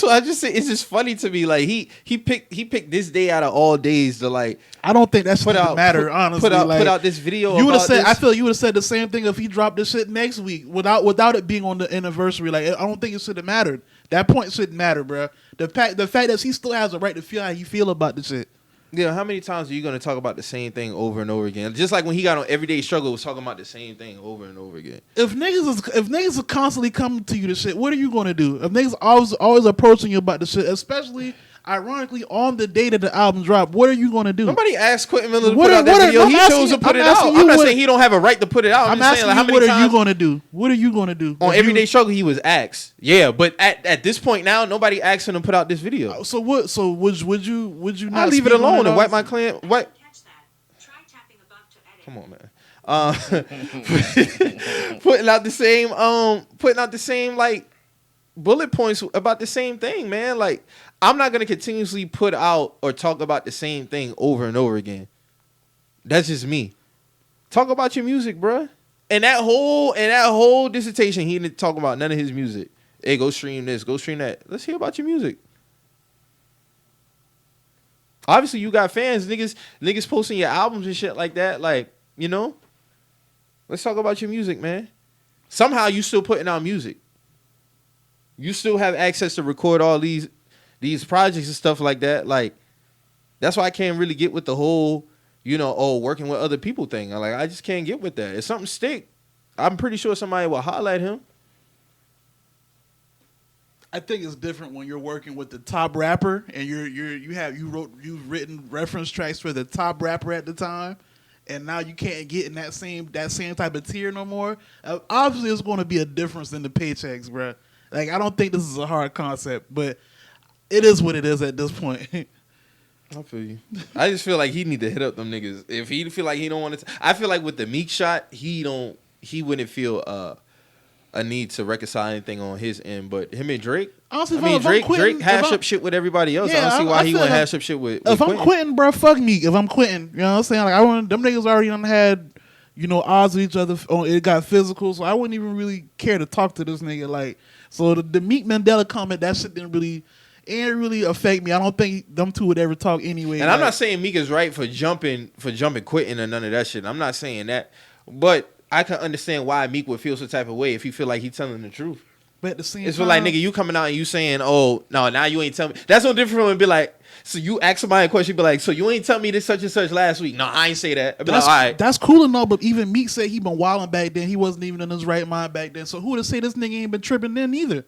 what I just say. It's just funny to me. Like he picked this day out of all days to like. I don't think that should matter. Honestly, put out this video. You would have said. I feel you would have said the same thing if he dropped this shit next week without it being on the anniversary. Like I don't think it should have mattered. That point shouldn't matter, bro. The fact that he still has a right to feel how he feel about this shit. Yeah, how many times are you going to talk about the same thing over and over again? Just like when he got on Everyday Struggle, was talking about the same thing over and over again. If niggas are constantly coming to you to shit, what are you going to do? If niggas always approaching you about the shit, especially ironically on the day that the album dropped, what are you going to do? Nobody asked Quentin Miller to put out that video. He chose to put it out. I'm not saying he don't have a right to put it out. I'm just saying, like, how many times? What are you going to do? What are you going to do? On Everyday Struggle, he was asked. Yeah, but at this point now, nobody asked him to put out this video. So what? So would you not? I leave it alone and wipe my clan. Wipe. Come on, man. Putting out the same like bullet points about the same thing, man. Like I'm not gonna continuously put out or talk about the same thing over and over again. That's just me. Talk about your music, bruh. And that whole dissertation, he didn't talk about none of his music. Hey, go stream this, go stream that. Let's hear about your music. Obviously, you got fans, niggas posting your albums and shit like that. Like, you know, let's talk about your music, man. Somehow you still putting out music. You still have access to record all these projects and stuff like that. Like, that's why I can't really get with the whole, you know, working with other people thing. Like, I just can't get with that. If something stick, I'm pretty sure somebody will holler at him. I think it's different when you're working with the top rapper and you've written reference tracks for the top rapper at the time, and now you can't get in that same type of tier no more. Obviously, it's going to be a difference in the paychecks, bro. Like, I don't think this is a hard concept, but it is what it is at this point. I feel you. I just feel like he need to hit up them niggas. If he feel like he don't want to, I feel like with the Meek shot, he wouldn't feel a need to reconcile anything on his end. But him and Drake, Honestly, I mean, if I'm Quentin- Drake hash if I'm- up shit with everybody else. Yeah, I don't see why I he feel wouldn't like hash up shit with If I'm Quentin. Quentin, bro, fuck me. If I'm Quentin, you know what I'm saying? Like I want them niggas already done had, odds with each other. It got physical, so I wouldn't even really care to talk to this nigga. Like, so the Meek Mandela comment, that shit ain't really affect me. I don't think them two would ever talk anyway. And I'm not saying Meek is right for jumping Quentin or none of that shit. I'm not saying that, but I can understand why Meek would feel some type of way if he feel like he's telling the truth. But at the same It's time, for like, nigga, you coming out and you saying, oh, no, now you ain't telling me. That's no different from be like, so you ask somebody a question, be like, so you ain't tell me this such and such last week. No, I ain't say that. I'd be like, all right. That's cool enough, but even Meek said he been wilding back then. He wasn't even in his right mind back then. So who to say this nigga ain't been tripping then either?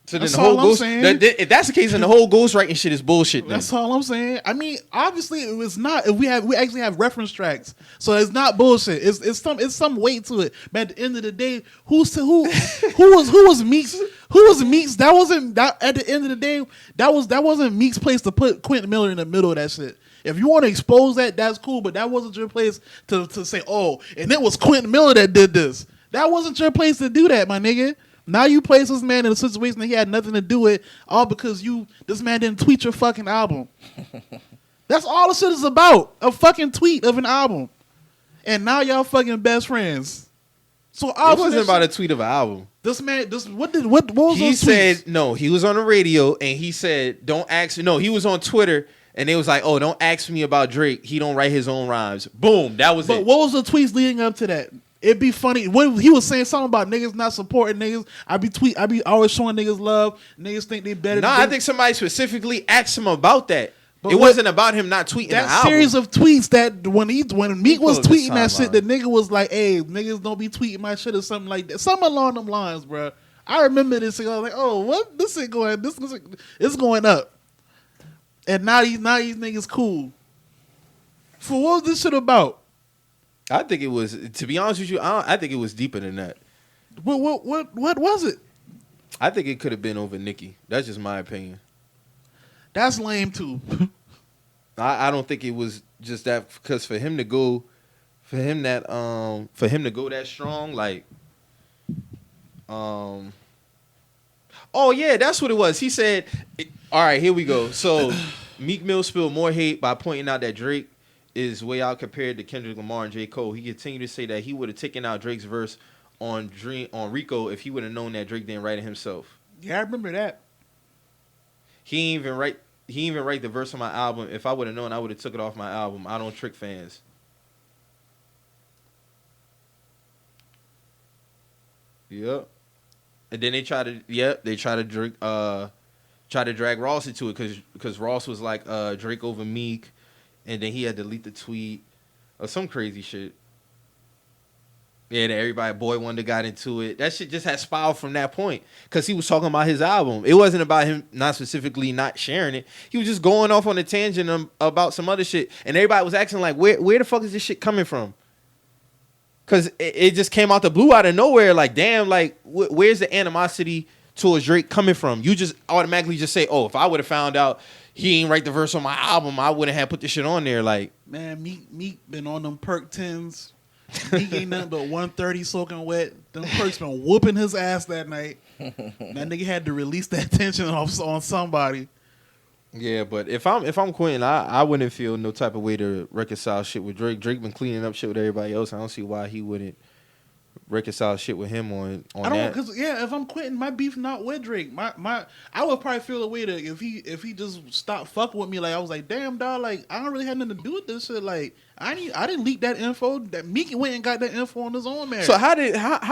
So then That's the whole all I'm ghost, saying. if that's the case, then the whole ghostwriting shit is bullshit. Then. That's all I'm saying. I mean, obviously it was not. If we actually have reference tracks, so it's not bullshit. It's some weight to it. But at the end of the day, who was Meek's? Who was Meek's? That wasn't that. At the end of the day, that wasn't Meek's place to put Quentin Miller in the middle of that shit. If you want to expose that, that's cool. But that wasn't your place to say, oh, and it was Quentin Miller that did this. That wasn't your place to do that, my nigga. Now you place this man in a situation that he had nothing to do with, all because this man didn't tweet your fucking album. That's all the shit is about. A fucking tweet of an album. And now y'all fucking best friends. So It wasn't about a tweet of an album. This man, what was He those said, tweets? no, he was on the radio and he said, don't ask, no, he was on Twitter and they was like, oh, don't ask me about Drake. He don't write his own rhymes. Boom, that was But it. what was the tweets leading up to that? It'd be funny. When he was saying something about niggas not supporting niggas, I be always showing niggas love. Niggas think they better. I think somebody specifically asked him about that. But it what- wasn't about him not tweeting the that album. series of tweets that when Meek was pull up the tweeting that shit, the timeline. nigga was like, "Hey, niggas don't be tweeting my shit" or something like that, something along them lines, bro. I remember this thing. I was like, "Oh, what? This is going. It's going up." And now these niggas cool. For what was this shit about? I think it was, to be honest with you, I think it was deeper than that. What was it? I think it could have been over Nicki. That's just my opinion. That's lame too. I don't think it was just that, because for him to go that strong, like, oh yeah, that's what it was. He said, all right, here we go. So Meek Mill spilled more hate by pointing out that Drake is way out compared to Kendrick Lamar and J. Cole. He continued to say that he would have taken out Drake's verse on Rico if he would have known that Drake didn't write it himself. Yeah, I remember that. He didn't even write the verse on my album. If I would have known, I would have took it off my album. I don't trick fans. Yep. And then they try to drag Ross into it because Ross was like Drake over Meek, and then he had to delete the tweet or some crazy shit. Yeah, that everybody, Boy Wonder got into it. That shit just had spiraled from that point because he was talking about his album. It wasn't about him not specifically not sharing it. He was just going off on a tangent about some other shit, and everybody was asking like, where the fuck is this shit coming from? Because it just came out the blue out of nowhere. Like, damn, like, where's the animosity towards Drake coming from? You just automatically just say, oh, if I would have found out he ain't write the verse on my album, I wouldn't have put this shit on there. Like, Man, Meek been on them perk 10s. Meek ain't nothing but 130 soaking wet. Them perks been whooping his ass that night. That nigga had to release that tension on somebody. yeah, but if I'm Quentin, I wouldn't feel no type of way to reconcile shit with Drake. Drake been cleaning up shit with everybody else. I don't see why he wouldn't reconcile shit with him on I don't, that. cause if I'm Quentin, my beef not with Drake. I would probably feel a way to if he just stopped fucking with me. Like I was like, damn dog, like I don't really have nothing to do with this shit. Like I didn't leak that info. That Meek went and got that info on his own, man. So how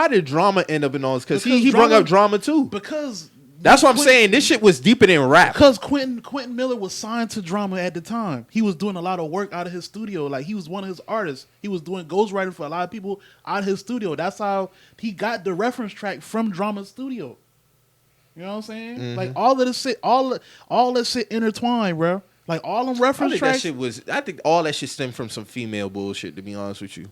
did Drama end up in all this? Because he Drama- brought up Drama too. Because That's what I'm saying. This shit was deeper than rap. Because Quentin Miller was signed to Drama at the time. He was doing a lot of work out of his studio. Like he was one of his artists. He was doing ghostwriting for a lot of people out of his studio. That's how he got the reference track from Drama's studio. You know what I'm saying? Mm-hmm. Like all of this shit, all that shit intertwined, bro. Like all them I reference think that tracks. shit was. I think all that shit stemmed from some female bullshit. To be honest with you,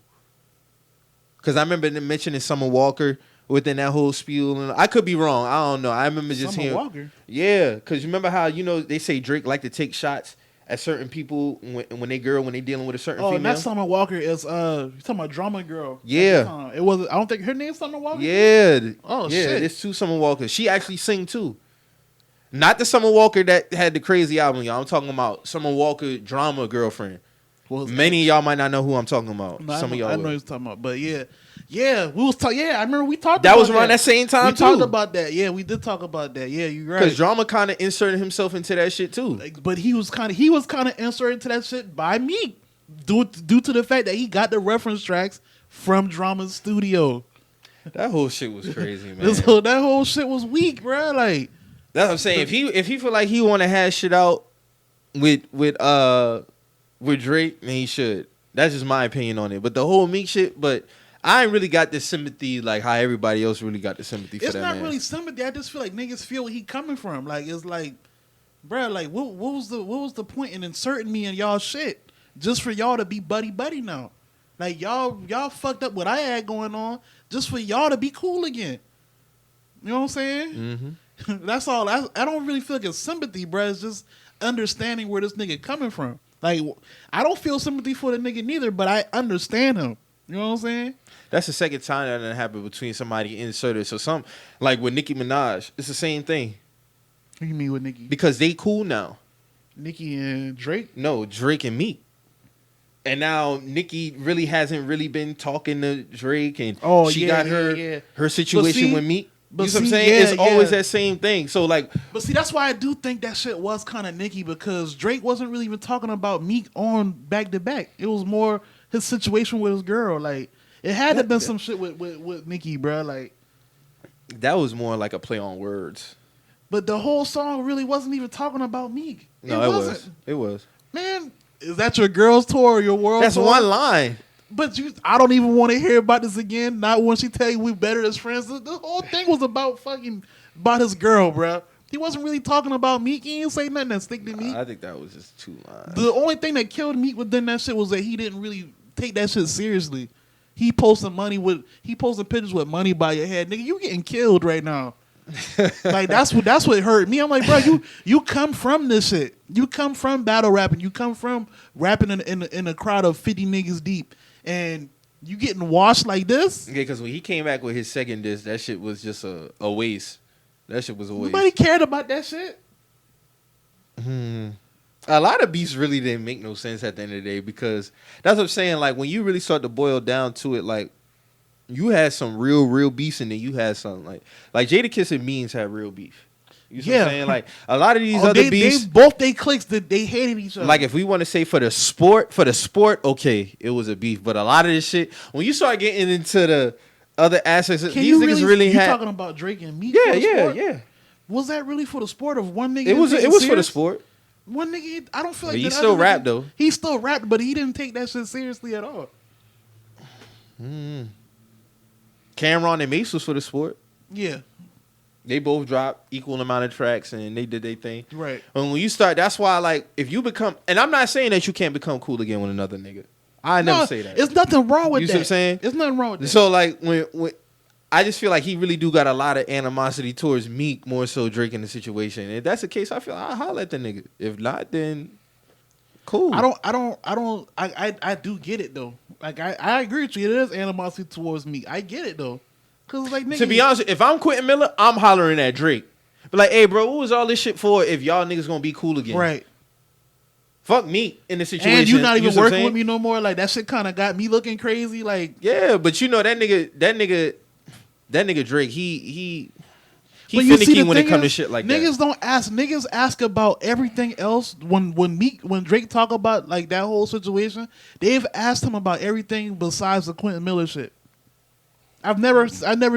because I remember them mentioning Summer Walker within that whole spiel, and I could be wrong. I don't know. I remember just Summer hearing. Walker. Yeah, because you remember how they say Drake like to take shots at certain people when they dealing with a certain Oh, female. and that Summer Walker is you talking about Drama Girl. at the Yeah. time. It was. I don't think her name's Summer Walker. Yeah. Oh, yeah, shit. there's 2 Summer Walkers. She actually sing too. Not the Summer Walker that had the crazy album, y'all. I'm talking about Summer Walker Drama Girlfriend. Was Many of y'all might not know who I'm talking about. No, Some of y'all I know will. what you're talking about, but yeah, we was talking. Yeah, I remember we talked. That about was around that same time we too. talked about that. Yeah, we did talk about that. Yeah, you're right. Because Drama kind of inserted himself into that shit too. But he was kind of inserted to that shit by me, due to the fact that he got the reference tracks from Drama's studio. That whole shit was crazy, man. That whole shit was weak, bro. Like That's what I'm saying. If he feel like he want to hash shit out with Drake, then he should. That's just my opinion on it. But the whole Meek shit, but I ain't really got the sympathy like how everybody else really got the sympathy for it's that not man. really sympathy. I just feel like niggas feel where he coming from. Like it's like, bro, like what was the point in inserting me in y'all shit just for y'all to be buddy now? Like y'all fucked up what I had going on just for y'all to be cool again. You know what I'm saying? Mm-hmm. That's all. I don't really feel like it's sympathy, bro. It's just understanding where this nigga coming from. Like, I don't feel sympathy for the nigga neither, but I understand him. You know what I'm saying? That's the second time that done happened between somebody inserted. So like with Nicki Minaj, it's the same thing. What do you mean with Nicki? Because they cool now. Nicki and Drake? No, Drake and Meek. And now Nicki really hasn't really been talking to Drake, and she got her situation with Meek. You know what I'm saying? It's always that same thing. So like, but see, that's why I do think that shit was kind of Nicki, because Drake wasn't really even talking about Meek on back to back. It was more his situation with his girl. Like it had to have been some shit with Nicki, bro. Like that was more like a play on words. But the whole song really wasn't even talking about Meek. No, it was. It was. Man, is that your girl's tour or your world That's tour? one line. But I don't even want to hear about this again. Not when she tell you we better as friends. The whole thing was about his girl, bro. He wasn't really talking about Meek. He didn't say nothing that stick to Meek. I think that was just 2 lines. The only thing that killed Meek within that shit was that he didn't really take that shit seriously. He posting pictures with money by your head. Nigga, you getting killed right now. Like that's what hurt me. I'm like, bro, you come from this shit. You come from battle rapping. You come from rapping in a crowd of 50 niggas deep, and you getting washed like this. Yeah, because when he came back with his second disc, that shit was just a waste. That shit was a waste. Nobody cared about that shit. A lot of beats really didn't make no sense at the end of the day, because that's what I'm saying. Like when you really start to boil down to it, like you had some real beefs, and then you had some like Jadakiss and Means had real beef. You know what I'm saying? Like a lot of these other beefs, they cliques that they hated each other. Like if we want to say for the sport, okay, it was a beef. But a lot of this shit, when you start getting into the other aspects, these niggas really had. You talking about Drake and Meek? Yeah. Was that really for the sport of one nigga? It was for the sport. One nigga, I don't feel like he still rapped though. He still rapped, but he didn't take that shit seriously at all. Cameron and Mace was for the sport. Yeah. They both dropped equal amount of tracks, and they did their thing. Right. And when you start, that's why, like, if you become, and I'm not saying that you can't become cool again with another nigga. I never say that. It's nothing wrong with that. You see what I'm saying? There's nothing wrong with that. So, like, when I just feel like he really do got a lot of animosity towards Meek, more so Drake in the situation. And if that's the case, I feel I'll holler at the nigga. If not, then cool. I do get it though. Like I agree with you. It is animosity towards Meek. I get it though. Cause like nigga, to be honest, if I'm Quentin Miller, I'm hollering at Drake. But like, hey, bro, what was all this shit for? If y'all niggas gonna be cool again, right? Fuck Meek in the situation. And you not even working with me no more. Like that shit kind of got me looking crazy. Like yeah, but you know that nigga Drake, he finicky when it comes to shit like niggas that. Don't ask. Niggas ask about everything else. When Drake talk about like that whole situation, they've asked him about everything besides the Quentin Miller shit. I've never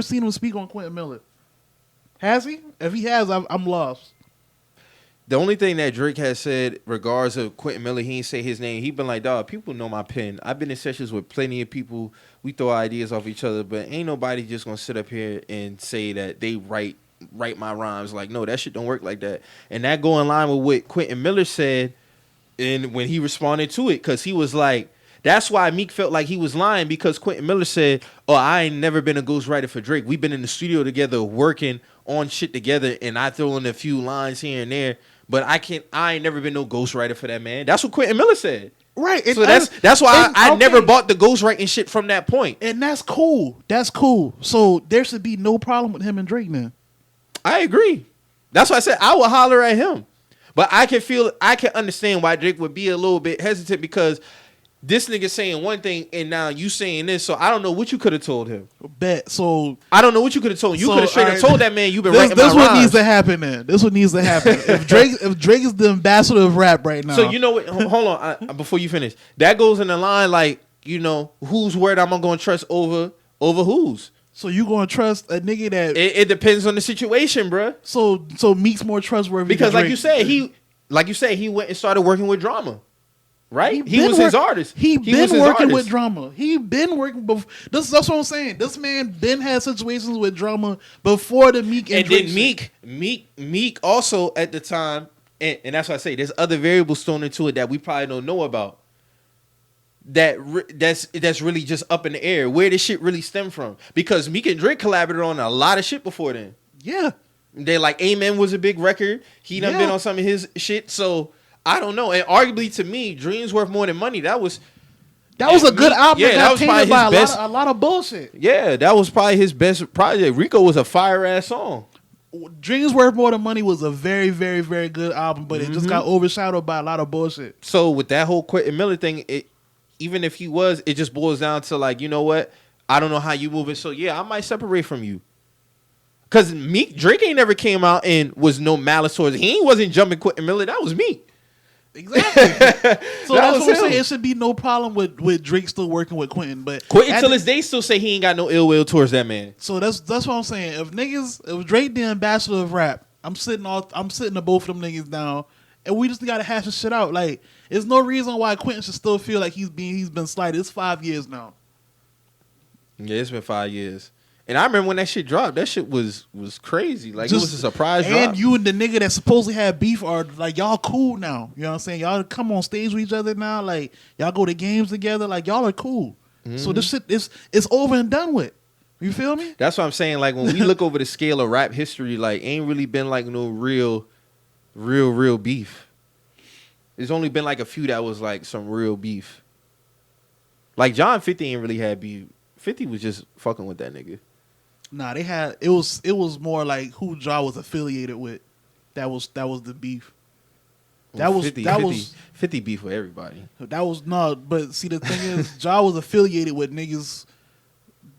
seen him speak on Quentin Miller. Has he? If he has, I'm lost. The only thing that Drake has said regards of Quentin Miller, he ain't say his name. He been like, dog, people know my pen. I've been in sessions with plenty of people. We throw ideas off each other, but ain't nobody just gonna sit up here and say that they write my rhymes. Like, no, that shit don't work like that. And that go in line with what Quentin Miller said, and when he responded to it, because he was like, that's why Meek felt like he was lying, because Quentin Miller said, oh, I ain't never been a ghostwriter for Drake. We've been in the studio together working on shit together, and I throw in a few lines here and there, but I ain't never been no ghostwriter for that man. That's what Quentin Miller said. Right. So that's why I never bought the ghostwriting shit from that point. And that's cool. That's cool. So there should be no problem with him and Drake now. I agree. That's why I said I would holler at him. But I can understand why Drake would be a little bit hesitant because this nigga saying one thing and now you saying this. So I don't know what you could have told him. Bet. So I don't know what you could have told him. You So, could have straight up alright, told that man you've been writing this my what rhymes. needs to happen then. This what needs to happen. if Drake is the ambassador of rap right now. So you know what? Hold on, before you finish. That goes in the line like whose word I'm going to trust over whose. So you gonna trust a nigga that? It depends on the situation, bruh. So Meek's more trustworthy Because than like you said, he went and started working with Drama. Right? He was his artist. He was been his working artist. with Drama. He been working before. That's what I'm saying. This man been had situations with Drama before the Meek and Drake then Meek also at the time, and that's why I say there's other variables thrown into it that we probably don't know about. That's really just up in the air. Where this shit really stem from? Because Meek and Drake collaborated on a lot of shit before then. Yeah. They like Amen was a big record. He done been on some of his shit. So I don't know. And arguably to me, Dreams Worth More Than Money. That was a good album. Yeah, that was probably his best. A lot of bullshit. Yeah, that was probably his best project. Rico was a fire ass song. Dreams Worth More Than Money was a very, very, very good album, but it just got overshadowed by a lot of bullshit. So with that whole Quentin Miller thing, even if he was, it just boils down to like, you know what? I don't know how you moving. So yeah, I might separate from you. Cause Drake ain't never came out and was no malice towards. He wasn't jumping Quentin Miller. That was Meek. Exactly. So that's what I'm him. saying. It should be no problem with Drake still working with Quentin, but Quentin till this day still say he ain't got no ill will towards that man. So that's what I'm saying. If Drake the ambassador of rap, I'm sitting to both of them niggas down, and we just gotta hash this shit out. Like, there's no reason why Quentin should still feel like he's been slighted. It's 5 years now. Yeah, it's been 5 years. And I remember when that shit dropped, that shit was crazy. Like, it was a surprise drop. And you and the nigga that supposedly had beef are like, y'all cool now. You know what I'm saying? Y'all come on stage with each other now. Like, y'all go to games together. Like, y'all are cool. Mm-hmm. So this shit it's over and done with. You feel me? That's what I'm saying. Like, when we look over the scale of rap history, like, ain't really been like no real beef. There's only been like a few that was like some real beef. Like, John 50 ain't really had beef. 50 was just fucking with that nigga. Nah, they had it was more like who Ja was affiliated with. That was the beef. That was 50 beef with everybody. That was no, but see the thing is, Ja was affiliated with niggas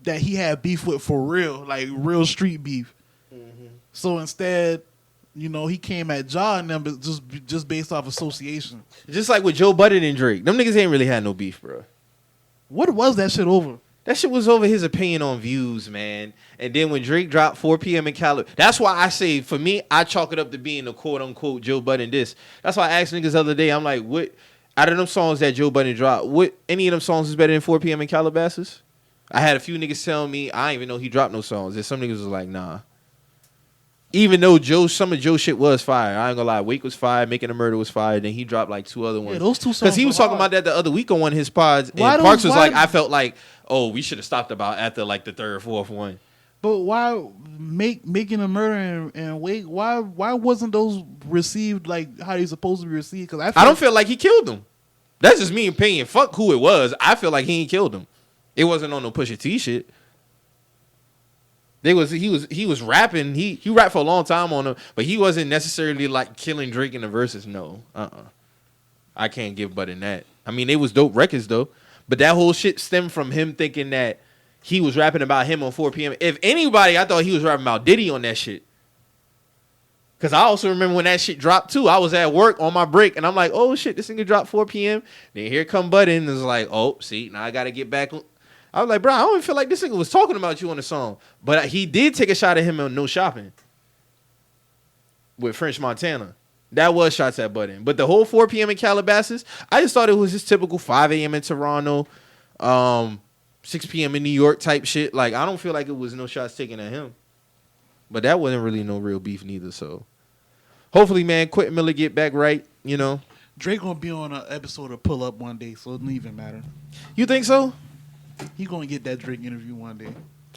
that he had beef with for real, like real street beef. Mm-hmm. So instead, he came at Ja and them just based off association. Just like with Joe Budden and Drake, them niggas ain't really had no beef, bro. What was that shit over? That shit was over his opinion on views, man. And then when Drake dropped 4 p.m. in Cali, that's why I say, for me, I chalk it up to being the quote-unquote Joe Budden diss. That's why I asked niggas the other day, I'm like, what, out of them songs that Joe Budden dropped, what, any of them songs is better than 4 p.m. in Calabasas? I had a few niggas tell me, I didn't even know he dropped no songs. And some niggas was like, nah. Even though some of Joe's shit was fire. I ain't gonna lie. Wake was fire. Making a Murder was fire. Then he dropped like 2 other ones. Yeah, those 2 songs. Because he was talking about that the other week on one of his pods. And Parks was like, I felt like, oh, we should have stopped about after like the 3rd or 4th one. But why Making a Murder and Wake? Why wasn't those received like how they supposed to be received? Because I don't feel like he killed them. That's just me opinion. Fuck who it was. I feel like he ain't killed them. It wasn't on no Pusha T shit. He was rapping. He rapped for a long time on them, but he wasn't necessarily like killing Drake in the verses. No, I can't give Budden that. I mean, they was dope records though, but that whole shit stemmed from him thinking that he was rapping about him on 4 p.m. If anybody, I thought he was rapping about Diddy on that shit. Cause I also remember when that shit dropped too. I was at work on my break, and I'm like, "Oh shit, this nigga dropped 4 p.m." Then here come Budden, and it's like, "Oh, see, now I gotta get back." I was like, bro, I don't even feel like this nigga was talking about you on the song. But he did take a shot at him on No Shopping with French Montana. That was shots at Budden. But the whole 4 p.m. in Calabasas, I just thought it was just typical 5 a.m. in Toronto, 6 p.m. in New York type shit. Like, I don't feel like it was no shots taken at him. But that wasn't really no real beef neither. So hopefully, man, Quentin Miller get back right, Drake gonna be on an episode of Pull Up one day, so it doesn't even matter. You think so? He gonna get that Drake interview one day.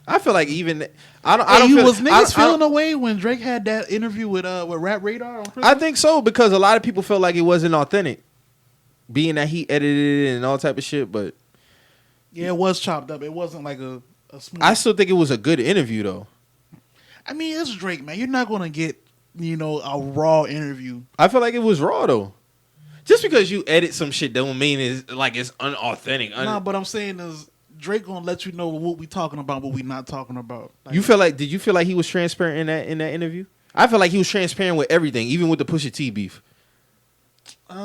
I feel like even I Hey, don't you feel, was niggas I don't- feeling away when Drake had that interview with Rap Radar on Christmas? I think so because a lot of people felt like it wasn't authentic, being that he edited it and all type of shit. But Yeah, it was chopped up. It wasn't like a smooth. I still think it was a good interview though. I mean, it's Drake, man. You're not gonna get a raw interview. I feel like it was raw though. Just because you edit some shit don't mean it's like it's unauthentic. Nah, but I'm saying is Drake gonna let you know what we talking about, what we not talking about. Like, Did you feel like he was transparent in that interview? I feel like he was transparent with everything, even with the Pusha T beef. He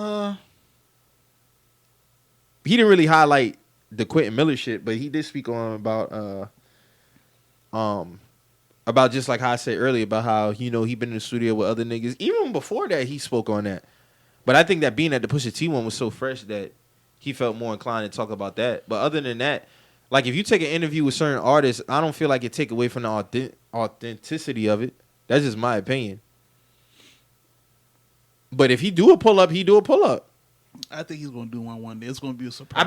didn't really highlight the Quentin Miller shit, but he did speak on about just like how I said earlier about how he been in the studio with other niggas. Even before that, he spoke on that. But I think that being at the Pusha T one was so fresh that he felt more inclined to talk about that. But other than that, like if you take an interview with certain artists, I don't feel like it take away from the authenticity of it. That's just my opinion. But if he do a pull up, he do a pull up. I think he's gonna do one day. It's gonna be a surprise.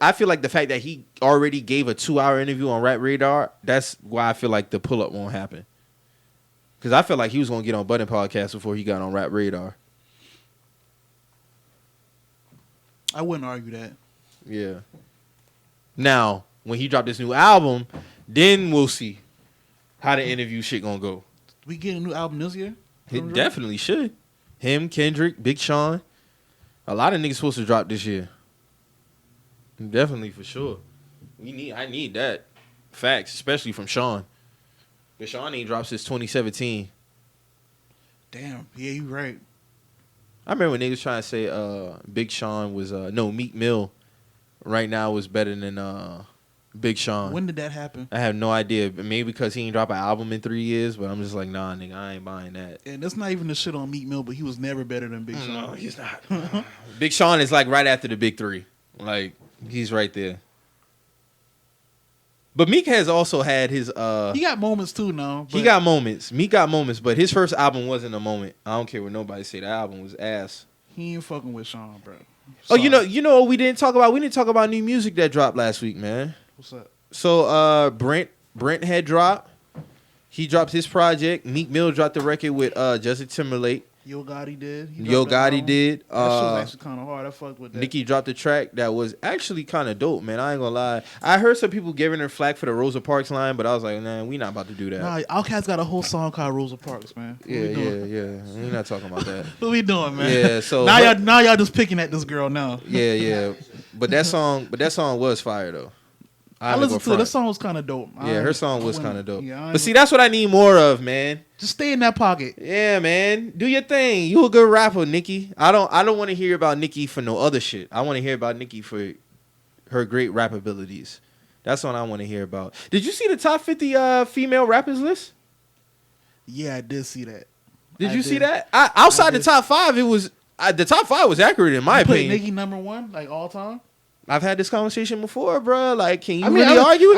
I feel like the fact that he already gave a 2-hour interview on Rap Radar, that's why I feel like the pull up won't happen. Because I feel like he was gonna get on Button Podcast before he got on Rap Radar. I wouldn't argue that. Yeah. Now, when he dropped this new album, then we'll see how the interview shit gonna go. We get a new album this year? It definitely should. Him, Kendrick, Big Sean. A lot of niggas supposed to drop this year. Definitely, for sure. I need that. Facts, especially from Sean. But Sean ain't dropped since 2017. Damn. Yeah, you right. I remember when niggas trying to say Big Sean was Meek Mill right now was better than Big Sean. When did that happen? I have no idea. Maybe because he ain't drop an album in 3 years, but I'm just like, nah, nigga, I ain't buying that. And that's not even the shit on Meek Mill, but he was never better than Big Sean. No, he's not. Big Sean is like right after the big three. Like, he's right there. But Meek has also had his he got moments too now. He got moments. Meek got moments, but his first album wasn't a moment. I don't care what nobody say. The album was ass. He ain't fucking with Sean, bro. Sorry. Oh, you know what we didn't talk about? We didn't talk about new music that dropped last week, man. What's up? So Brent had dropped. He dropped his project. Meek Mill dropped the record with Justin Timberlake. Yo Gotti did. Yo Gotti did. That shit was actually kind of hard. I fucked with that. Nicki dropped a track that was actually kind of dope, man. I ain't gonna lie. I heard some people giving her flack for the Rosa Parks line, but I was like, nah, we not about to do that. Nah, Outkast got a whole song called Rosa Parks, man. Yeah. We're not talking about that. What we doing, man? Yeah, so now y'all just picking at this girl now. Yeah. But that song was fire though. I listened to it. That song was kind of dope. Yeah, her song was kind of dope. Yeah, but see, that's what I need more of, man. Just stay in that pocket. Yeah, man. Do your thing. You a good rapper, Nicki. I don't want to hear about Nicki for no other shit. I want to hear about Nicki for her great rap abilities. That's what I want to hear about. Did you see the top 50 female rappers list? Yeah, I did see that. Did you see that? Outside the top 5, it was the top 5 was accurate in my opinion. Nicki number 1, like all time. I've had this conversation before, bro. Like, can you really argue it?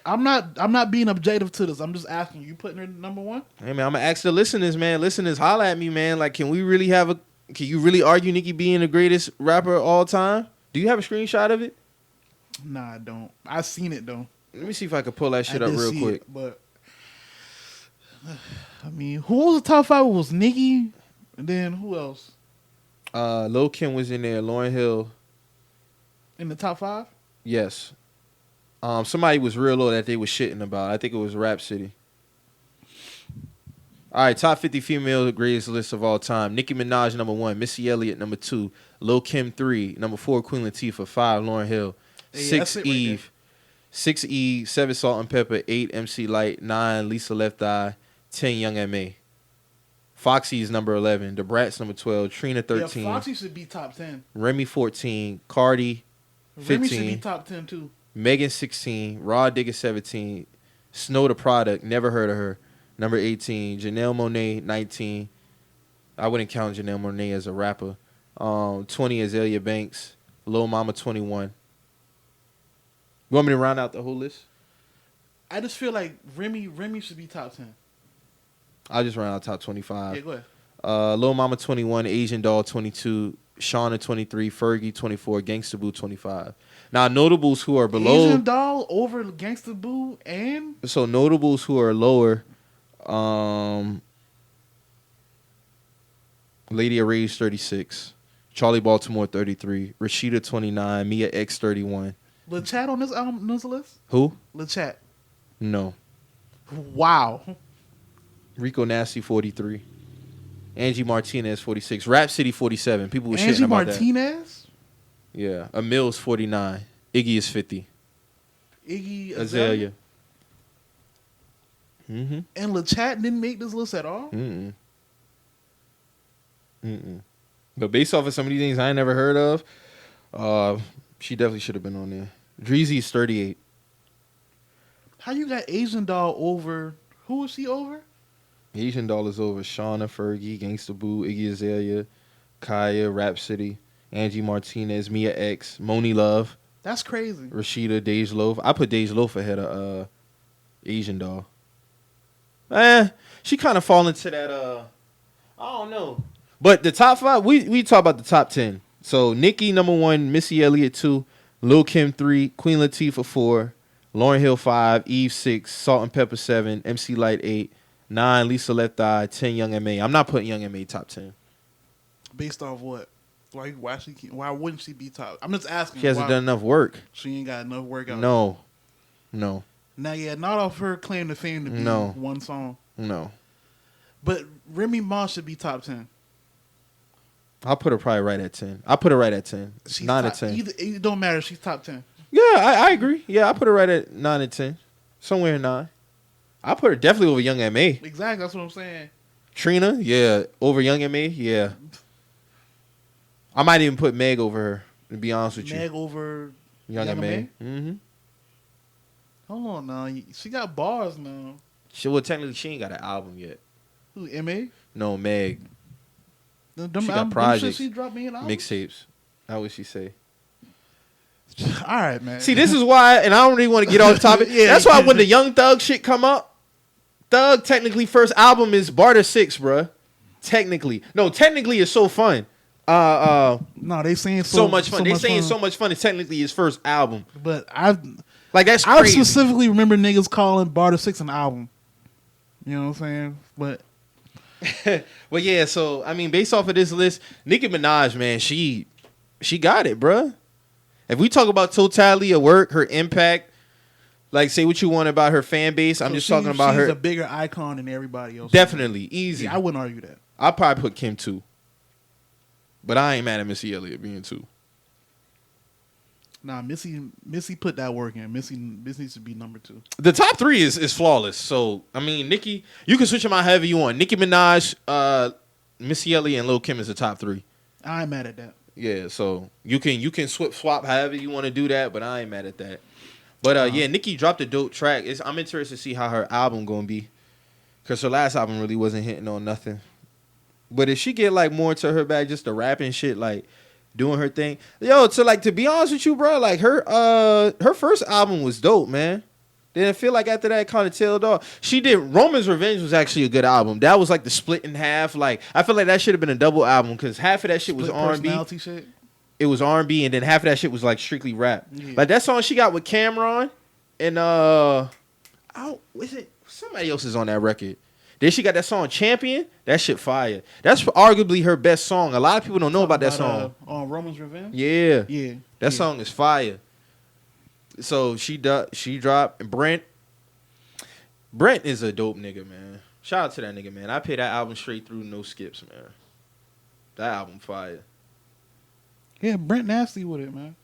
I'm not being objective to this. I'm just asking you. Putting her number 1? Hey man, I'm gonna ask the listeners, man. Listeners, holla at me, man. Like, can you really argue Nicki being the greatest rapper of all time? Do you have a screenshot of it? Nah, I don't. I seen it though. Let me see if I can pull that shit up real quick. But I mean, who was the top 5? It was Nicki, and then who else? Lil' Kim was in there. Lauryn Hill. In the top 5? Yes. Somebody was real low that they was shitting about. I think it was Rhapsody. All right, top 50 female greatest list of all time. Nicki Minaj, number 1. Missy Elliott, number 2. Lil' Kim, 3. Number 4, Queen Latifah. 5, Lauryn Hill. 6, Eve. Right 6, E. 7, Salt and Pepper. 8, MC Lyte. 9, Lisa Left Eye. 10, Young M.A. Foxy is number 11. The Bratz, number 12. Trina, 13. Yeah, Foxy should be top 10. Remy, 14. Cardi, 15. Remy should be top 10 too. Megan, 16. Raw Digger, 17. Snow the Product, never heard of her. Number 18. Janelle Monáe, 19. I wouldn't count Janelle Monáe as a rapper. 20, Azalea Banks. Lil Mama, 21. You want me to round out the whole list? I just feel like Remy should be top 10. I'll just round out top 25. Yeah, go ahead. Lil Mama, 21. Asian Doll, 22. Shauna 23, Fergie 24, Gangsta Boo 25. Now notables who are below Asian Doll over Gangsta Boo and so notables who are lower, Lady of Rage 36, Charlie Baltimore 33, Rashida 29, Mia X 31. Lil Chat on this album, this list? Who? Lil Chat. No. Wow. Rico Nasty 43. Angie Martinez 46. Rhapsody 47. People were shitting Angie about Martinez? that. Yeah. Emil's 49. Iggy is 50. Iggy Azalea. And Lil Chat didn't make this list at all? But based off of some of these things I ain't never heard of, she definitely should have been on there. Dreezy's 38. How you got Asian Doll over? Who was she over? Asian Doll is over Shauna, Fergie, Gangsta Boo, Iggy Azalea, Kaya, Rhapsody, Angie Martinez, Mia X, Moni Love, That's crazy. Rashida, Dej Loaf. I put Dej Loaf ahead of Asian Doll. She kind of fall into that. I don't know. But the top 5, we talk about the top 10. So Nicki number 1, Missy Elliott 2, Lil Kim 3, Queen Latifah 4, Lauryn Hill 5, Eve 6, Salt and Pepper 7, MC Lyte 8, 9, Lisa Left Eye, 10, Young M.A. I'm not putting Young M.A. top 10. Based off what? Why wouldn't she be top? I'm just asking. She hasn't done enough work. She ain't got enough work out. No. Now, not off her claim to fame to be one song. No. But Remy Ma should be top 10. I'll put her probably right at 10. I'll put her right at 10. She's 9 top, to 10. It don't matter. She's top 10. Yeah, I agree. Yeah, I put her right at 9 and 10. Somewhere in 9. I put her definitely over Young M.A. Exactly. That's what I'm saying. Trina, yeah. Over Young M.A., yeah. I might even put Meg over her, to be honest with you. Meg over Young M.A. Mm-hmm. Hold on now. She got bars now. Well, technically, she ain't got an album yet. Who, M.A.? No, Meg. She got projects, she dropped me an album? mixtapes. How would she say? All right, man. See, this is why, and I don't really want to get off topic. That's why when the Young Thug shit come up, Thug technically first album is Barter 6, bruh. Technically. No, technically it's So Fun. No, they saying so much fun. They saying So Much Fun is technically his first album. But that's I crazy. specifically remember niggas calling Barter 6 an album. You know what I'm saying? But Well, yeah, so, I mean, based off of this list, Nicki Minaj, man, she got it, bruh. If we talk about totality of work, her impact, like, say what you want about her fan base, I'm just talking about her. She's a bigger icon than everybody else. Definitely, easy. Yeah, I wouldn't argue that. I'll probably put Kim 2. But I ain't mad at Missy Elliott being 2. Nah, Missy put that work in. Missy needs to be number 2. The top 3 is flawless. So, I mean, Nicki, you can switch them out however you want. Nicki Minaj, Missy Elliott, and Lil Kim is the top 3. I ain't mad at that. Yeah, so you can swap however you want to do that, but I ain't mad at that. But yeah, Nicki dropped a dope track. I'm interested to see how her album gonna be, cause her last album really wasn't hitting on nothing. But if she get like more to her bag, just the rapping shit, like doing her thing, to be honest with you, bro, like her first album was dope, man. Didn't feel like after that kind of tailed off. She did Roman's Revenge was actually a good album. That was like the split in half. Like I feel like that should have been a double album because half of that shit was R&B. Shit. It was R&B, and then half of that shit was like strictly rap. Yeah. Like that song she got with Cameron and is it somebody else is on that record? Then she got that song Champion. That shit fire. That's arguably her best song. A lot of people don't know about that song. On Roman's Revenge. Yeah, yeah. That song is fire. So she dropped and Brent is a dope nigga, man. Shout out to that nigga, man. I pay that album straight through, no skips, man. That album fire. Yeah, Brent nasty with it, man.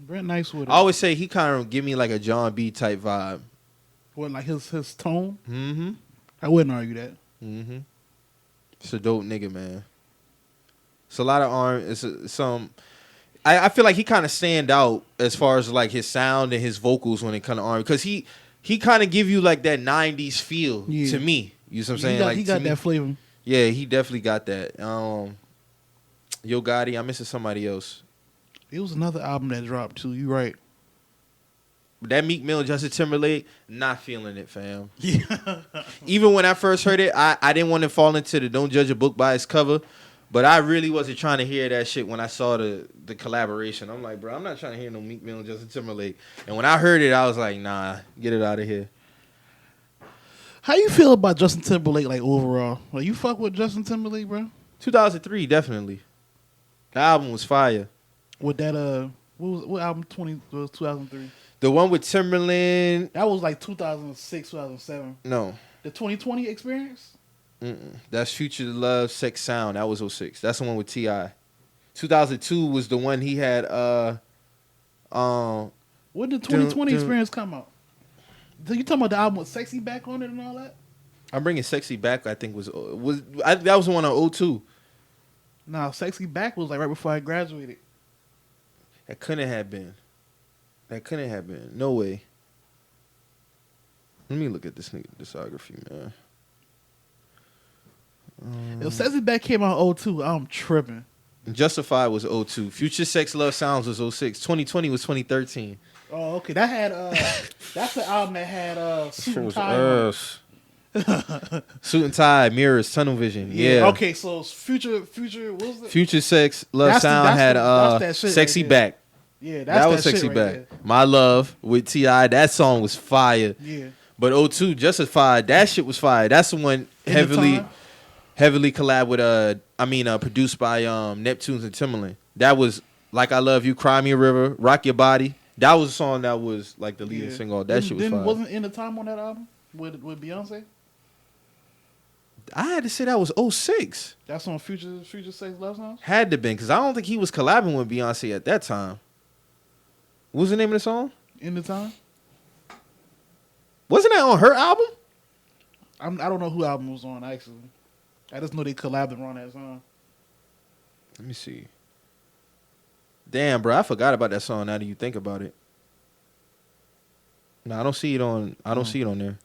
Brent nice with it. I always say he kind of give me like a John B type vibe. What, like his tone? Mm-hmm. I wouldn't argue that. Mm-hmm. It's a dope nigga, man. It's a lot of some. I feel like he kind of stand out as far as like his sound and his vocals when it kind of R&B, because he kind of give you like that 90s feel to me. You know what I'm saying? He got that flavor. Yeah, he definitely got that. Yo Gotti, I'm missing somebody else. It was another album that dropped too. You right. That Meek Mill, Justin Timberlake, not feeling it, fam. Yeah. Even when I first heard it, I didn't want to fall into the don't judge a book by its cover. But I really wasn't trying to hear that shit when I saw the collaboration. I'm like, bro, I'm not trying to hear no Meek Mill and Justin Timberlake. And when I heard it, I was like, nah, get it out of here. How you feel about Justin Timberlake, like, overall? Like, you fuck with Justin Timberlake, bro? 2003, definitely. The album was fire. With that, what album 2003? The one with Timberland. That was like 2006, 2007. No. The 2020 experience? That's Future Love, Sex Sound. That was 06. That's the one with T.I. 2002 was the one he had. When did the 2020 experience come out? You talking about the album with Sexy Back on it and all that? I'm bringing Sexy Back. I think that was the one on 02. No, Sexy Back was like right before I graduated. That couldn't have been. No way. Let me look at this nigga discography, man. If Sexy Back came out in 02, I'm tripping. Justified was 02. Future Sex Love Sounds was 06. 2020 was 2013. Oh, okay. That had that's the album that had Suit and Tie. Suit and Tie, Mirrors, Tunnel Vision. Yeah. Okay, so Future, what was it? Future Sex Love Sound had that shit Sexy right Back. Yeah, that was Sexy right Back. there. My Love with T.I. That song was fire. Yeah. But 02, Justified, that shit was fire. That's the one heavily collab with produced by Neptunes and Timberland. That was Like I Love You, Cry Me a River, Rock Your Body. That was a song that was like the leading single. That shit was fire. Wasn't In the Time on that album with Beyonce? I had to say that was 06. That's on Future Sex Love Songs? Had to been, because I don't think he was collabing with Beyonce at that time. What was the name of the song? In the Time? Wasn't that on her album? I don't know who album was on, actually. I just know they collabed on that song. Let me see. Damn, bro, I forgot about that song now that you think about it. No, I don't see it on there.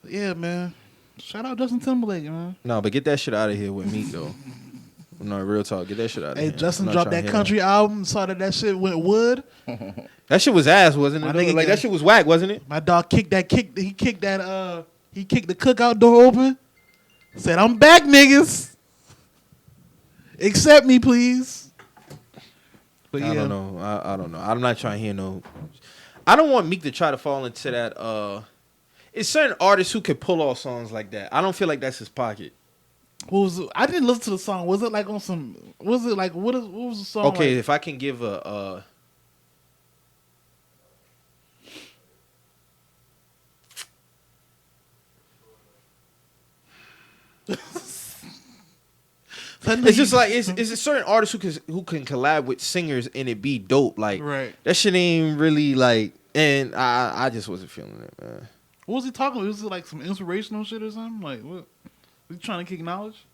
Yeah, man. Shout out Justin Timberlake, man. No, but get that shit out of here with Meek, though. No, real talk. Get that shit out of here. Hey, Justin dropped that country album, saw that shit went wood. That shit was ass, wasn't it? Like, that shit was whack, wasn't it? My dog he kicked the cookout door open. Said, I'm back, niggas. Accept me, please. But yeah. I don't know. I don't know. I'm not trying to hear no. I don't want Meek to try to fall into that. It's certain artists who can pull off songs like that. I don't feel like that's his pocket. I didn't listen to the song. Was it like on some? Was it like what was the song? Okay, like? if I can give a. It's just like it's a certain artist who can collab with singers and it be dope. Like that shit ain't really like, and I just wasn't feeling it, man. What was he talking about? Was it like some inspirational shit or something? Like what? Was he trying to kick knowledge?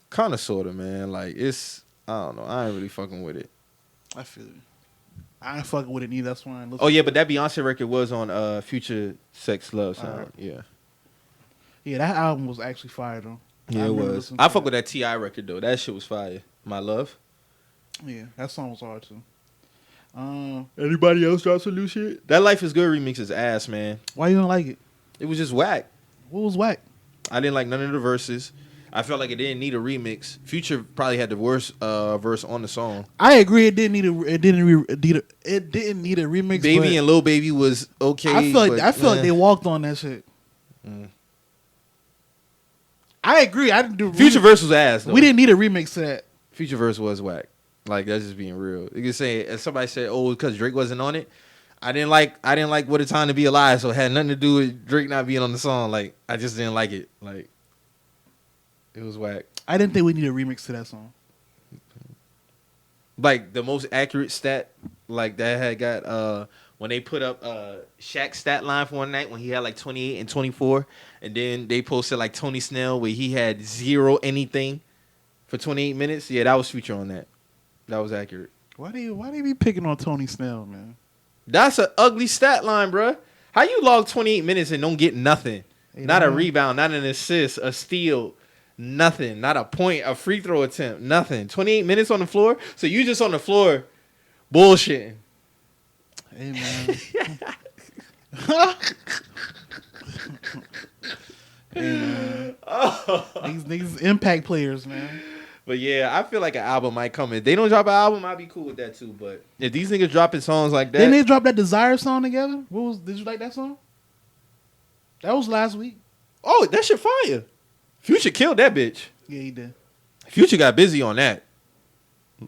Kind of, sort of, man. Like I don't know. I ain't really fucking with it. I feel it. I ain't fucking with it neither. That's why I ain't listening. Oh yeah, but that Beyonce record was on Future Sex Love Sound. Right. Yeah. Yeah, that album was actually fire though. Yeah, it was. I fuck with that T.I. record though. That shit was fire. My Love. Yeah, that song was hard too. Anybody else drop some new shit? That Life Is Good remix is ass, man. Why you don't like it? It was just whack. What was whack? I didn't like none of the verses. I felt like it didn't need a remix. Future probably had the worst verse on the song. I agree. It didn't need a remix. Baby and Lil Baby was okay. I feel like they walked on that shit. I agree. I didn't do Future verse was ass. Though. We didn't need a remix to that. Future verse was whack. Like that's just being real. You can say, as somebody said, "Oh, because Drake wasn't on it." I didn't like What a Time to Be Alive, so it had nothing to do with Drake not being on the song. Like I just didn't like it. Like it was whack. I didn't think we needed a remix to that song. Like the most accurate stat, like that had got when they put up Shaq's stat line for one night when he had like 28 and 24, and then they posted like Tony Snell where he had 0 anything for 28 minutes. Yeah, that was Future on that. That was accurate. Why do you be picking on Tony Snell, man? That's an ugly stat line, bro. How you log 28 minutes and don't get nothing? Not a rebound, not an assist, a steal, nothing. Not a point, a free throw attempt, nothing. 28 minutes on the floor? So you just on the floor bullshitting. Hey, man. man. These niggas impact players, man. But yeah, I feel like an album might come. If they don't drop an album, I'd be cool with that too. But if these niggas dropping songs like that, Didn't they drop that Desire song together? Did you like that song? That was last week. oh, that shit fire. Future killed that bitch. Yeah, he did. Future got busy on that.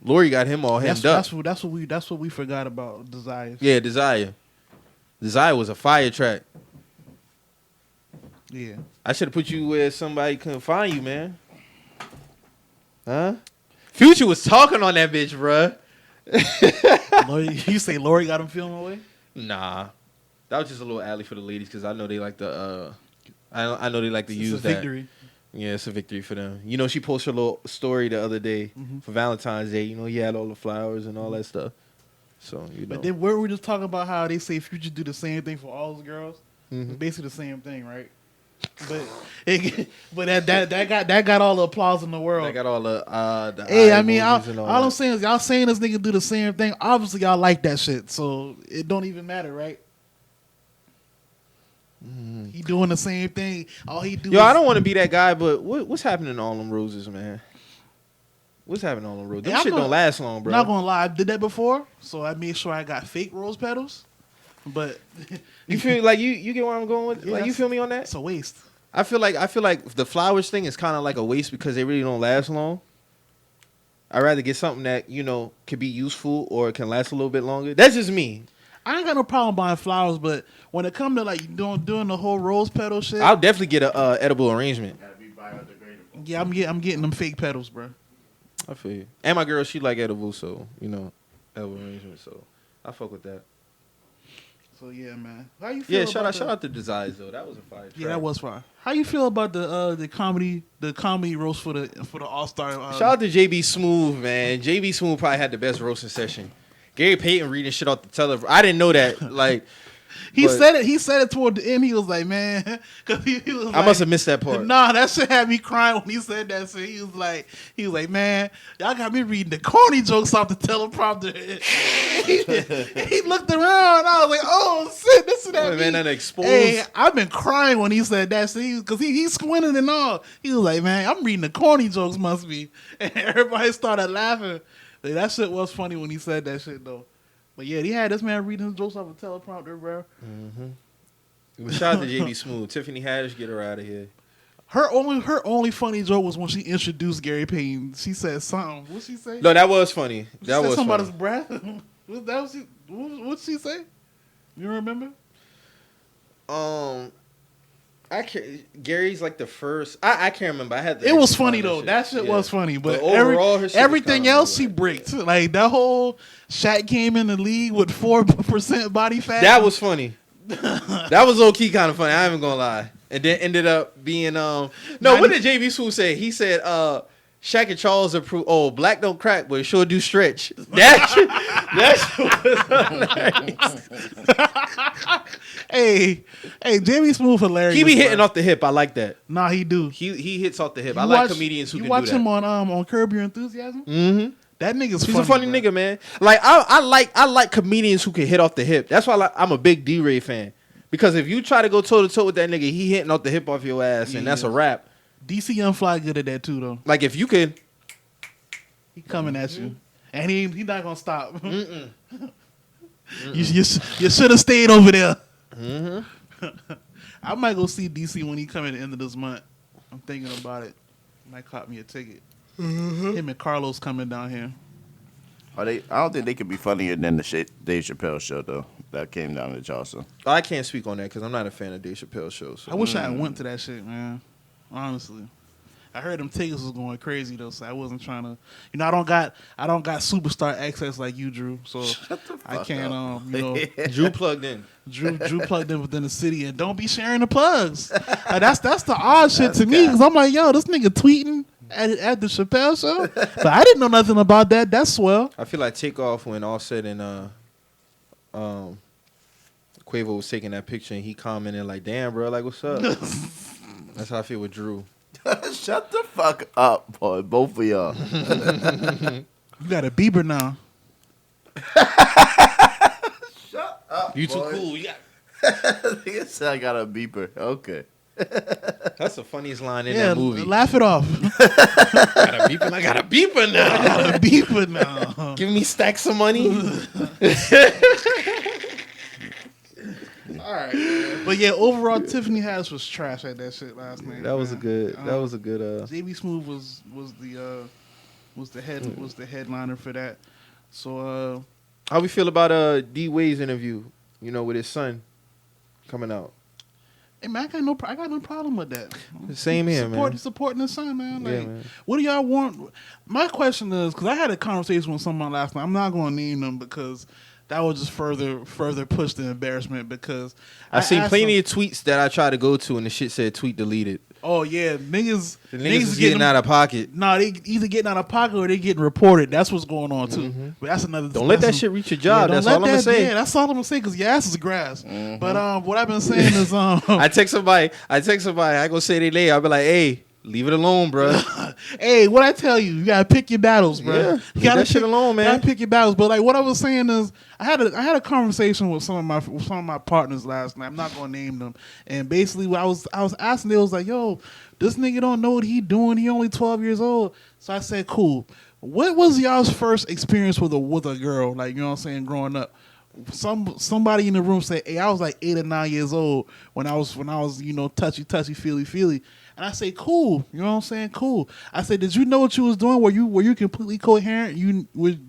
Lori got him all hemmed up. That's what we forgot about Desire. Yeah, Desire. Desire was a fire track. Yeah. I should have put you where somebody couldn't find you, man. Huh? Future was talking on that bitch, bruh. You say Lori got him feeling away? Nah, that was just a little alley for the ladies because I know they like to. I know they like to use It's a that. victory. Yeah, it's a victory for them. You know, she posted a little story the other day for Valentine's Day. You know, he had all the flowers and all that stuff. So you know. But then were we just talking about how they say Future do the same thing for all his girls? Basically the same thing, right? But that got all the applause in the world. They got all the Hey, eye I mean, all emojis and I'm that. saying is y'all saying this nigga do the same thing. Obviously, y'all like that shit, so it don't even matter, right? He doing the same thing. All he do. Yo, is, I don't want to be that guy, but what's happening to all them roses, man? What's happening to all them roses? Them I'm shit gonna- don't last long, bro. Not gonna lie, I did that before, so I made sure I got fake rose petals. But You feel like you get where I'm going with? Yeah, Like you feel me on that? it's a waste. I feel like the flowers thing is kind of like a waste because they really don't last long. I'd rather get something that, you know, could be useful or can last a little bit longer. That's just me. I ain't got no problem buying flowers, but when it come to like doing the whole rose petal shit, I'll definitely get a edible arrangement. Gotta be biodegradable. yeah, I'm getting them fake petals, bro. I feel you. And my girl, she like edible, so, you know, edible arrangement, so I fuck with that. So yeah, man. How you feel? Yeah, about shout out to Desires though. That was a fire track. Yeah, that was fire. How you feel about the comedy roast for the All Star? Shout out to JB Smooth, man. JB Smooth probably had the best roasting session. Gary Payton reading shit off the telephone. I didn't know that. Like He but said it toward the end. He was like, man, because he was. I must have missed that part. Nah, that shit had me crying when he said that. So he was like, man, y'all got me reading the corny jokes off the teleprompter. he looked around. I was like, oh shit, this is that. Wait, man, that exposed. Hey, I've been crying when he said that. So because he squinted and all. He was like, man, I'm reading the corny jokes, must be. And everybody started laughing. Like, that shit was funny when he said that shit though. But yeah, he had this man reading his jokes off a teleprompter, bro. But shout out to JB Smooth. Tiffany Haddish, get her out of here. Her only funny joke was when she introduced Gary Payton. She said something. What'd she say? No, that was funny. She That said was something about funny. his breath. What'd she say? You remember? I can't. Gary's like the first. I can't remember. I had. It was funny though. That shit was funny. But overall, her shit was everything kinda else she like- bricked. Like that whole Shaq came in the league with 4% body fat. That was funny. That was low key kind of funny. I ain't gonna lie. And then ended up being No, what did JB Smooth say? He said Shaq and Charles approve. Oh, black don't crack, but it sure do stretch. That shit was hilarious. Hey, Jamie Smooth hilarious. He be hitting bro. off the hip. I like that. Nah, he do. He hits off the hip. You I like watch- comedians who you can watch do that. him on Curb Your Enthusiasm. Mm-hmm. That nigga's He's a funny bro. nigga, man. Like I like comedians who can hit off the hip. That's why I'm a big D-Ray fan. Because if you try to go toe to toe with that nigga, he hitting off the hip off your ass, and that's a wrap. DC Young Fly good at that too, though. Like if you could, He coming at you, and he not gonna stop. Mm-mm. You should have stayed over there. Mm-hmm. I might go see DC when he come at the end of this month. I'm thinking about it. Might cop me a ticket. Him and Carlos coming down here. I don't think they could be funnier than the Dave Chappelle show though. That came down to Charleston. I can't speak on that because I'm not a fan of Dave Chappelle's shows. So. I wish I had went to that shit, man. Honestly, I heard them tickets was going crazy though, so I wasn't trying to. You know, I don't got superstar access like you, Drew. So I can't. Drew plugged in. Drew plugged in within the city, and don't be sharing the plugs. That's the odd shit to me because I'm like, yo, this nigga tweeting at the Chappelle show, but I didn't know nothing about that. That's swell. I feel like Takeoff when Offset and Quavo was taking that picture and he commented like, "Damn, bro, like what's up?" That's how I feel with Drew. Shut the fuck up, boy. Both of y'all. You got a Bieber now. Shut up. You too boy. cool. You got. Nigga said I got a beeper. Okay. That's the funniest line in Yeah, that movie. laugh it off. I got a beeper now. I got a beeper now. Give me stacks of money. All right, man. But yeah, overall, Tiffany Haddish was trash at that shit last night. That was a good. JB Smooth was the headliner for that. So how we feel about D Wade's interview? You know, with his son coming out. hey man, I got no problem with that. Same here, man. Supporting the son, man. Like, Yeah, man. what do y'all want? My question is, because I had a conversation with someone last night. I'm not going to name them because that would just further push the embarrassment. Because I've seen asked plenty them, of tweets that I try to go to, and the shit said tweet deleted. oh yeah, niggas is getting out of pocket. Nah, they either getting out of pocket or they getting reported. That's what's going on too. Mm-hmm. But that's another. Don't let that shit reach your job. That's all I'm gonna say. Yeah, that's all I'm gonna say because your ass is grass. But what I've been saying is I text somebody. I go say their name. I'll be like, hey, leave it alone, bro. hey, what I tell you, you gotta pick your battles, bro. Yeah, you gotta that shit alone, man. You gotta pick your battles. But like what I was saying is, I had a conversation with some of my partners last night. I'm not gonna name them. And basically, I was asking, they was like, yo, this nigga don't know what he doing. He only 12 years old. So I said, cool. What was y'all's first experience with a girl? Like, you know what I'm saying, growing up. Somebody in the room said, hey, I was like 8 or 9 years old when I was you know, touchy, feely. And I say, cool. You know what I'm saying? Cool. I said, did you know what you was doing? Were you completely coherent?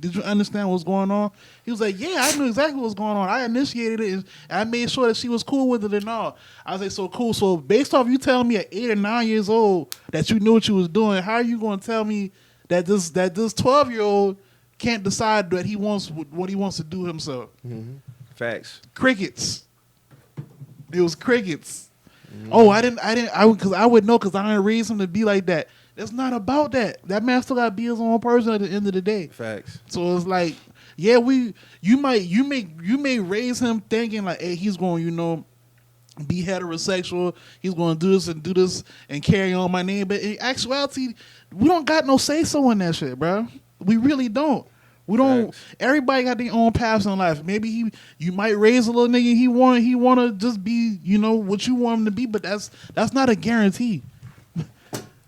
Did you understand what was going on? He was like, yeah, I knew exactly what was going on. I initiated it, and I made sure that she was cool with it and all. I was like, so cool. So based off you telling me at 8 or 9 years old that you knew what you was doing, how are you going to tell me that this 12-year-old can't decide that he wants what he wants to do himself? Mm-hmm. Facts. Crickets. It was crickets. Oh, because I would know because I didn't raise him to be like that. It's not about that. That man still got to be his own person at the end of the day. Facts. So it's like, yeah, you may raise him thinking like, hey, he's going, you know, be heterosexual. He's going to do this and carry on my name. But in actuality, we don't got no say so in that shit, bro. We really don't. We don't. Facts. Everybody got their own paths in life. Maybe you might raise a little nigga. He want to just be, you know, what you want him to be. But that's not a guarantee.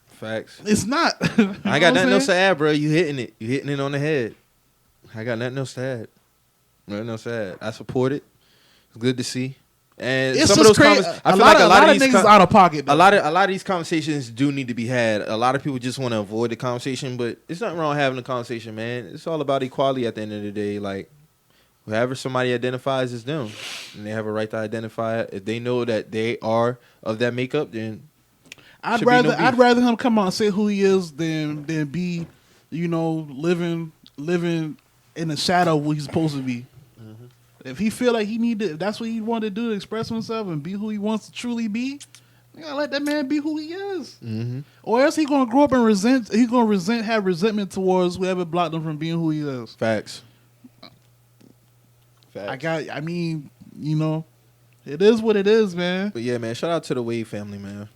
Facts. It's not. I got nothing else to add, bro. You hitting it on the head. I got nothing else to add. Nothing else to add. I support it. It's good to see. And It's some of just those crazy. comments, I feel like a lot of these niggas out of pocket. Though. a lot of these conversations do need to be had. A lot of people just want to avoid the conversation, but it's nothing wrong having a conversation, man. It's all about equality at the end of the day. Like, whoever somebody identifies as them, and they have a right to identify it. If they know that they are of that makeup, then I'd rather him come out and say who he is than be, you know, living in the shadow of what he's supposed to be. Mm-hmm. If he feel like if that's what he wanted to do to express himself and be who he wants to truly be, you gotta let that man be who he is. Mm-hmm. Or else he gonna grow up and have resentment towards whoever blocked him from being who he is. Facts. I mean, you know, it is what it is, man. But yeah, man, shout out to the Wade family, man.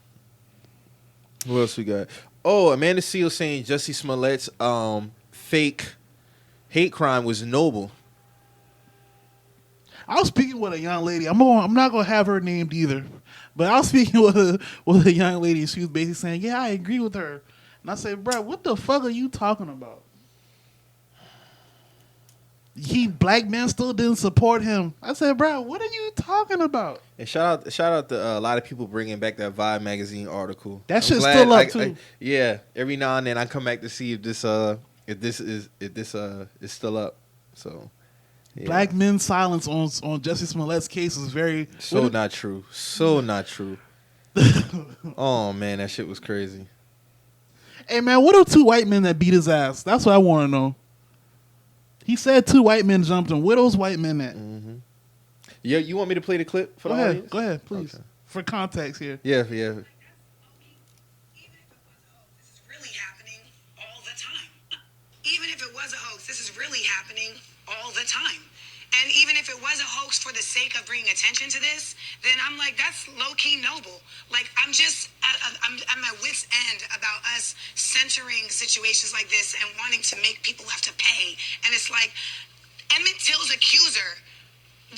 Who else we got? Oh, Amanda Seales saying Jussie Smollett's fake hate crime was noble. I was speaking with a young lady. I'm not gonna have her named either, but I was speaking with a young lady. She was basically saying, "Yeah, I agree with her," and I said, "Bro, what the fuck are you talking about? Black men still didn't support him." I said, "Bro, what are you talking about?" And shout out to a lot of people bringing back that Vibe magazine article. That I'm shit's glad still up too. Yeah, every now and then I come back to see if this is still up. So yeah. Black men's silence on Jussie Smollett's case is very not true. So not true. Oh man, that shit was crazy. Hey man, what are 2 white men that beat his ass? That's what I want to know. He said 2 white men jumped him. Where those white men at? Mm-hmm. Yeah, you want me to play the clip for the audience? Go ahead, please. Okay. For context here. Yeah. Even if it was a hoax, this is really happening all the time. Even if it was a hoax, this is really happening all the time. And even if it was a hoax for the sake of bringing attention to this, then I'm like, that's low-key noble. Like, I'm at my wit's end about us censoring situations like this and wanting to make people have to pay. And it's like, Emmett Till's accuser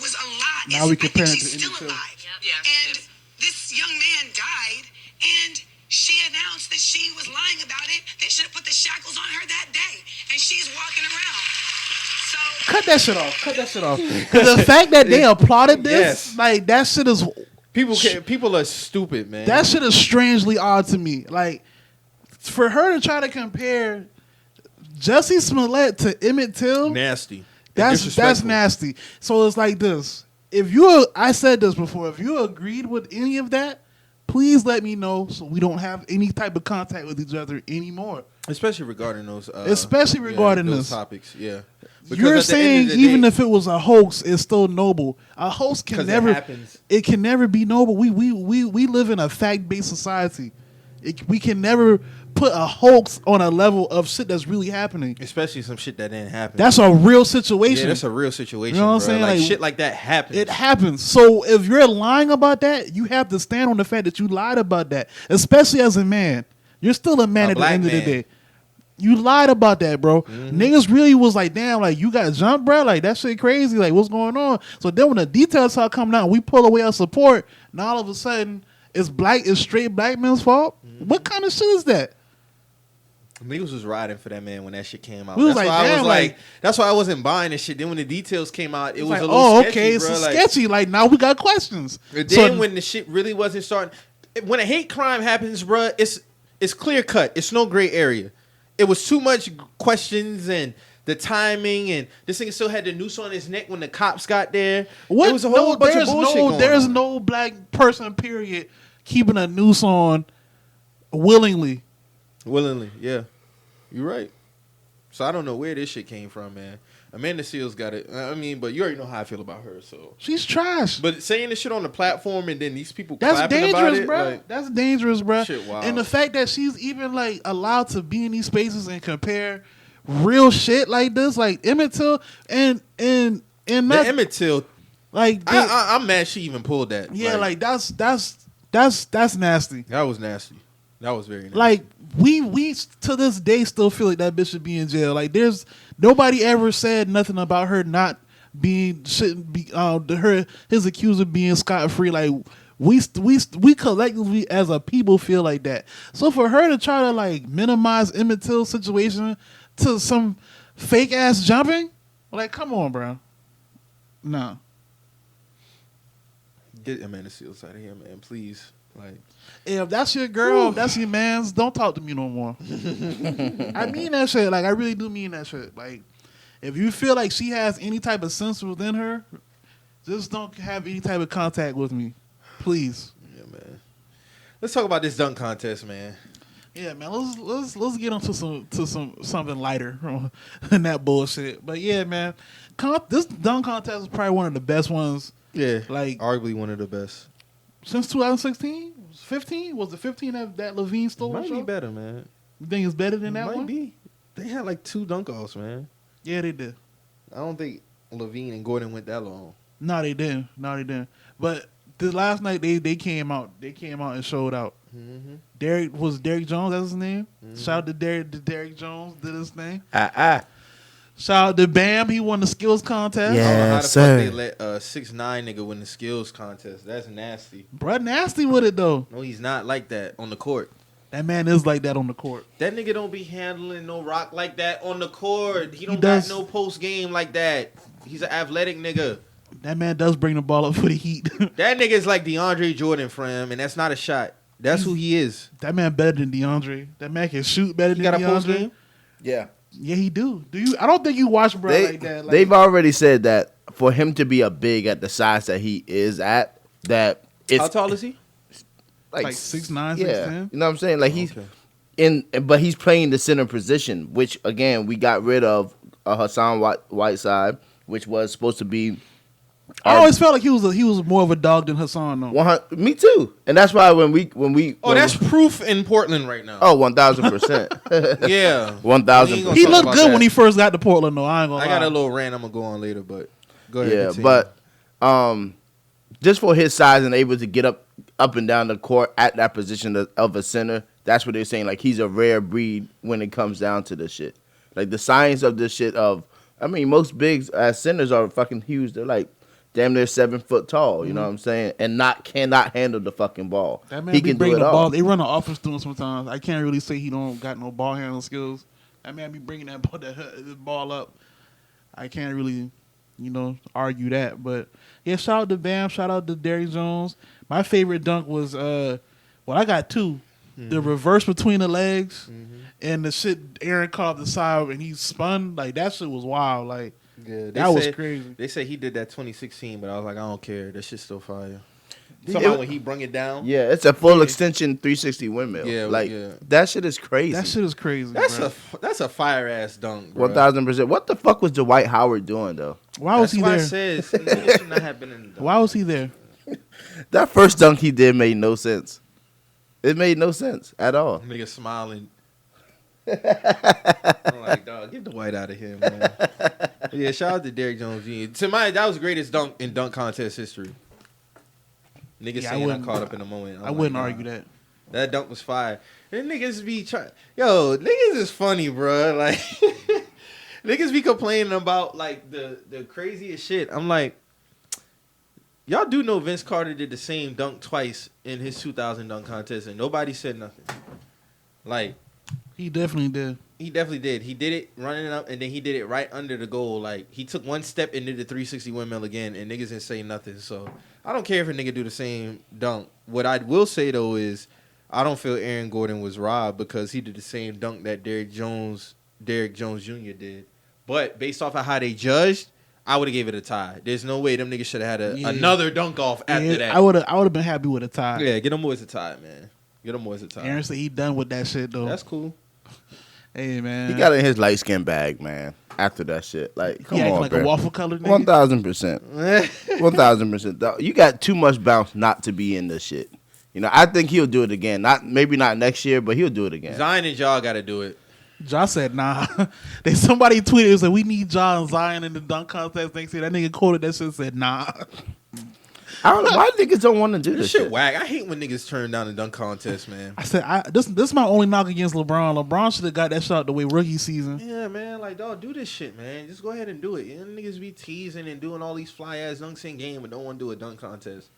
was alive. Now we compare it to she's Emmett still Till. alive. Yep. And this young man died, and she announced that she was lying about it. They should have put the shackles on her that day, and she's walking around. So Cut that shit off. Cut that shit off. Because the fact that they applauded this, Yes. like that shit is People are stupid, man. that shit is strangely odd to me. Like for her to try to compare Jussie Smollett to Emmett Till, nasty. that's Disrespectful. nasty. So it's like this. If you, I said this before, if you agreed with any of that, please let me know so we don't have any type of contact with each other anymore. Especially regarding those. Especially regarding those this. topics. Yeah. Because You're at the end saying of the even day- if it was a hoax, it's still noble. A hoax can 'Cause it never. happens. It can never be noble. We live in a fact based society. We can never put a hoax on a level of shit that's really happening. especially some shit that didn't happen. That's a real yeah, situation. that's a real situation. You know what I'm bro. saying? Like, Like, shit like that happens. It happens. So if you're lying about that, you have to stand on the fact that you lied about that. Especially as a man. You're still a man A at the black end of the man. day. You lied about that, bro. Niggas really was like, damn, like you got jumped, bro. Like that shit crazy. Like what's going on? So then when the details start coming out, we pull away our support. Now all of a sudden, it's straight black men's fault. What kind of shit is that? Niggas was riding for that man when that shit came out. We was That's like, why I was damn, like, like- that's why I wasn't buying this shit. Then when the details came out, it was Like, a little sketchy, okay, bro. it's Like, sketchy. Like now we got questions. and So- then when the shit really wasn't starting, when a hate crime happens, bro, it's clear cut. It's no gray area. It was too much questions and the timing, and this nigga still had the noose on his neck when the cops got there. What? It was a whole bunch of there's bullshit going there's on. no black person, period, keeping a noose on willingly. Willingly, yeah. You're right. So I don't know where this shit came from, man. Amanda Seals got it. I mean, but you already know how I feel about her, so. She's trash. But saying this shit on the platform and then these people That's clapping about dangerous, it, bro. like, That's dangerous, bro. Shit wild. And the fact that she's even like allowed to be in these spaces and compare real shit like this, like Emmett Till and the not Emmett Till, like I'm mad she even pulled that. yeah, like that's nasty. that was nasty. That was very nasty. Like we to this day still feel like that bitch should be in jail. Like there's nobody ever said nothing about her not being shouldn't be his accuser being scot free. Like we collectively as a people feel like that. So for her to try to like minimize Emmett Till's situation to some fake ass jumping, like come on, bro. No. Get Amanda Seals out of here, man, please. Like, If that's your girl, if that's your man's, don't talk to me no more. I mean that shit. Like, I really do mean that shit. Like, if you feel like she has any type of sense within her, just don't have any type of contact with me. Please. yeah, man. Let's talk about this dunk contest, man. Yeah, man. Let's get onto something lighter than that bullshit. But yeah, man. This dunk contest is probably one of the best ones. Yeah, Like- arguably one of the best. Since 2016? 15? Was it 15 that Levine stole the Might show? be better, man. You think it's better than that Might one? be. They had like 2 dunk offs, man. Yeah, they did. I don't think Levine and Gordon went that long. No, they didn't. But the last night they came out. They came out and showed out. Mm-hmm. Derek Jones. That's his name. Shout out to Derek Jones. Did his thing. Shout out to Bam. He won the skills contest. Yeah. I don't know how the sir. fuck they let a 6'9" nigga win the skills contest. That's nasty. Bruh, nasty with it though. No, he's not like that on the court. That man is like that on the court. That nigga don't be handling no rock like that on the court. He don't does. got no post game like that. He's an athletic nigga. That man does bring the ball up for the Heat. That nigga is like DeAndre Jordan for him, and that's not a shot. That's who he is. That man better than DeAndre. That man can shoot better He than got a post DeAndre. game. Yeah. Yeah, he do. Do you? I don't think you watch bro like that. Like, They've already said that for him to be a big at the size that he is at, that it's How tall is he? like 6'9", yeah, 6'10". you know what I'm saying? Like he's Okay. but he's playing the center position, which again we got rid of Hassan Whiteside, which was supposed to be. I always felt like he was more of a dog than Hassan though. 100, me too, and that's why when we Oh, that's proof in Portland right now. 1000%. Yeah. 1000%. He Talk looked about good that. when he first got to Portland though. I ain't gonna I got lie. a little rant I'm gonna go on later, but go ahead. Yeah, continue. but just for his size and able to get up and down the court at that position of a center, that's what they're saying. Like he's a rare breed when it comes down to this shit. Like the science of this shit of, I mean, most bigs as centers are fucking huge. They're like damn near 7 foot tall. You know what I'm saying? And cannot handle the fucking ball. That man He be can do bringing it the all. ball. They run an offense to him sometimes. I can't really say he don't got no ball handling skills. That man be bringing that ball up. I can't really, argue that. But yeah, shout out to Bam. Shout out to Derrick Jones. My favorite dunk was I got two. The reverse between the legs and the shit Aaron caught off the side and he spun. Like, that shit was wild. Like, Yeah, that was crazy. They say he did that 2016, but I was like, I don't care. That shit's still fire. Somehow when he brung it down. Yeah, it's a full extension 360 windmill. Yeah, like yeah. that shit is crazy. That shit is crazy. That's a fire ass dunk, bro. 1000%. What the fuck was Dwight Howard doing though? Why was he there? That's why I said niggas should not have been in the dunk. Why was he there? That first dunk he did made no sense. It made no sense at all. Nigga smiling. I'm like, dog, get the white out of here, man. Yeah, shout out to Derrick Jones Jr. That was the greatest dunk in dunk contest history. Niggas saying I caught up in the moment. I wouldn't argue that. That dunk was fire. And niggas be trying. Yo, niggas is funny, bro. Like, niggas be complaining about like the craziest shit. I'm like, y'all do know Vince Carter did the same dunk twice in his 2000 dunk contest, and nobody said nothing. Like, he definitely did. He definitely did. He did it running up, and then he did it right under the goal. Like, he took one step and did the 360 windmill again, and niggas didn't say nothing. So, I don't care if a nigga do the same dunk. What I will say, though, is I don't feel Aaron Gordon was robbed because he did the same dunk that Derrick Jones Jr. did. But based off of how they judged, I would have gave it a tie. There's no way them niggas should have had another dunk off after that. I would have been happy with a tie. Yeah, get them boys a tie, man. Get them boys a tie. Aaron said he done with that shit, though. That's cool. Hey, man. He got it in his light skin bag, man. After that shit, like, come on, like bro. a waffle color nigga. 1000%. 1000%. You got too much bounce not to be in this shit. I think he'll do it again. Maybe not next year, but he'll do it again. Zion and Ja got to do it. Ja said, nah. Somebody tweeted, it was like, we need Ja and Zion in the dunk contest next year. That nigga quoted that shit and said, nah. I don't know why niggas don't want to do This this shit whack. I hate when niggas turn down the dunk contest, man. I said, this is my only knock against LeBron. LeBron should have got that shot out the way rookie season. Yeah, man. Like, dog, do this shit, man. Just go ahead and do it. Niggas be teasing and doing all these fly ass dunks in game, but don't want to do a dunk contest.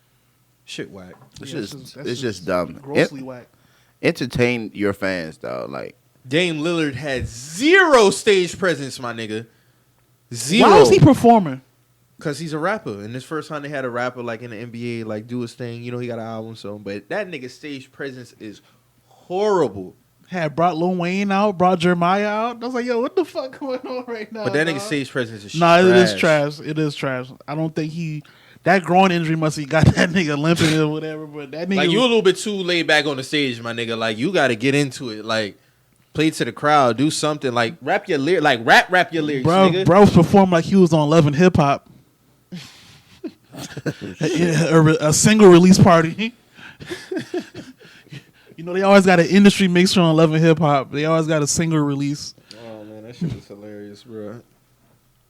Shit whack. It's just dumb. Grossly whack. Entertain your fans, though. Like, Dame Lillard had zero stage presence, my nigga. Zero. Why was he performing? Because he's a rapper. And this first time they had a rapper like in the NBA, like do his thing. He got an album, so. But that nigga's stage presence is horrible. Had brought Lil Wayne out, brought Jeremiah out. I was like, yo, what the fuck going on right now? But that nigga's stage presence is trash. It is trash. It is trash. I don't think that groin injury must have got that nigga limping or whatever. But that nigga, like, you a little bit too laid back on the stage, my nigga. Like, you got to get into it. Like, play to the crowd, do something. Like, rap your lyrics. Like, rap your lyrics, nigga. Bro was performing like he was on Love and Hip Hop. a single release party. They always got an industry mixture on Love and Hip Hop. They always got a single release. Oh man, that shit was hilarious, bro.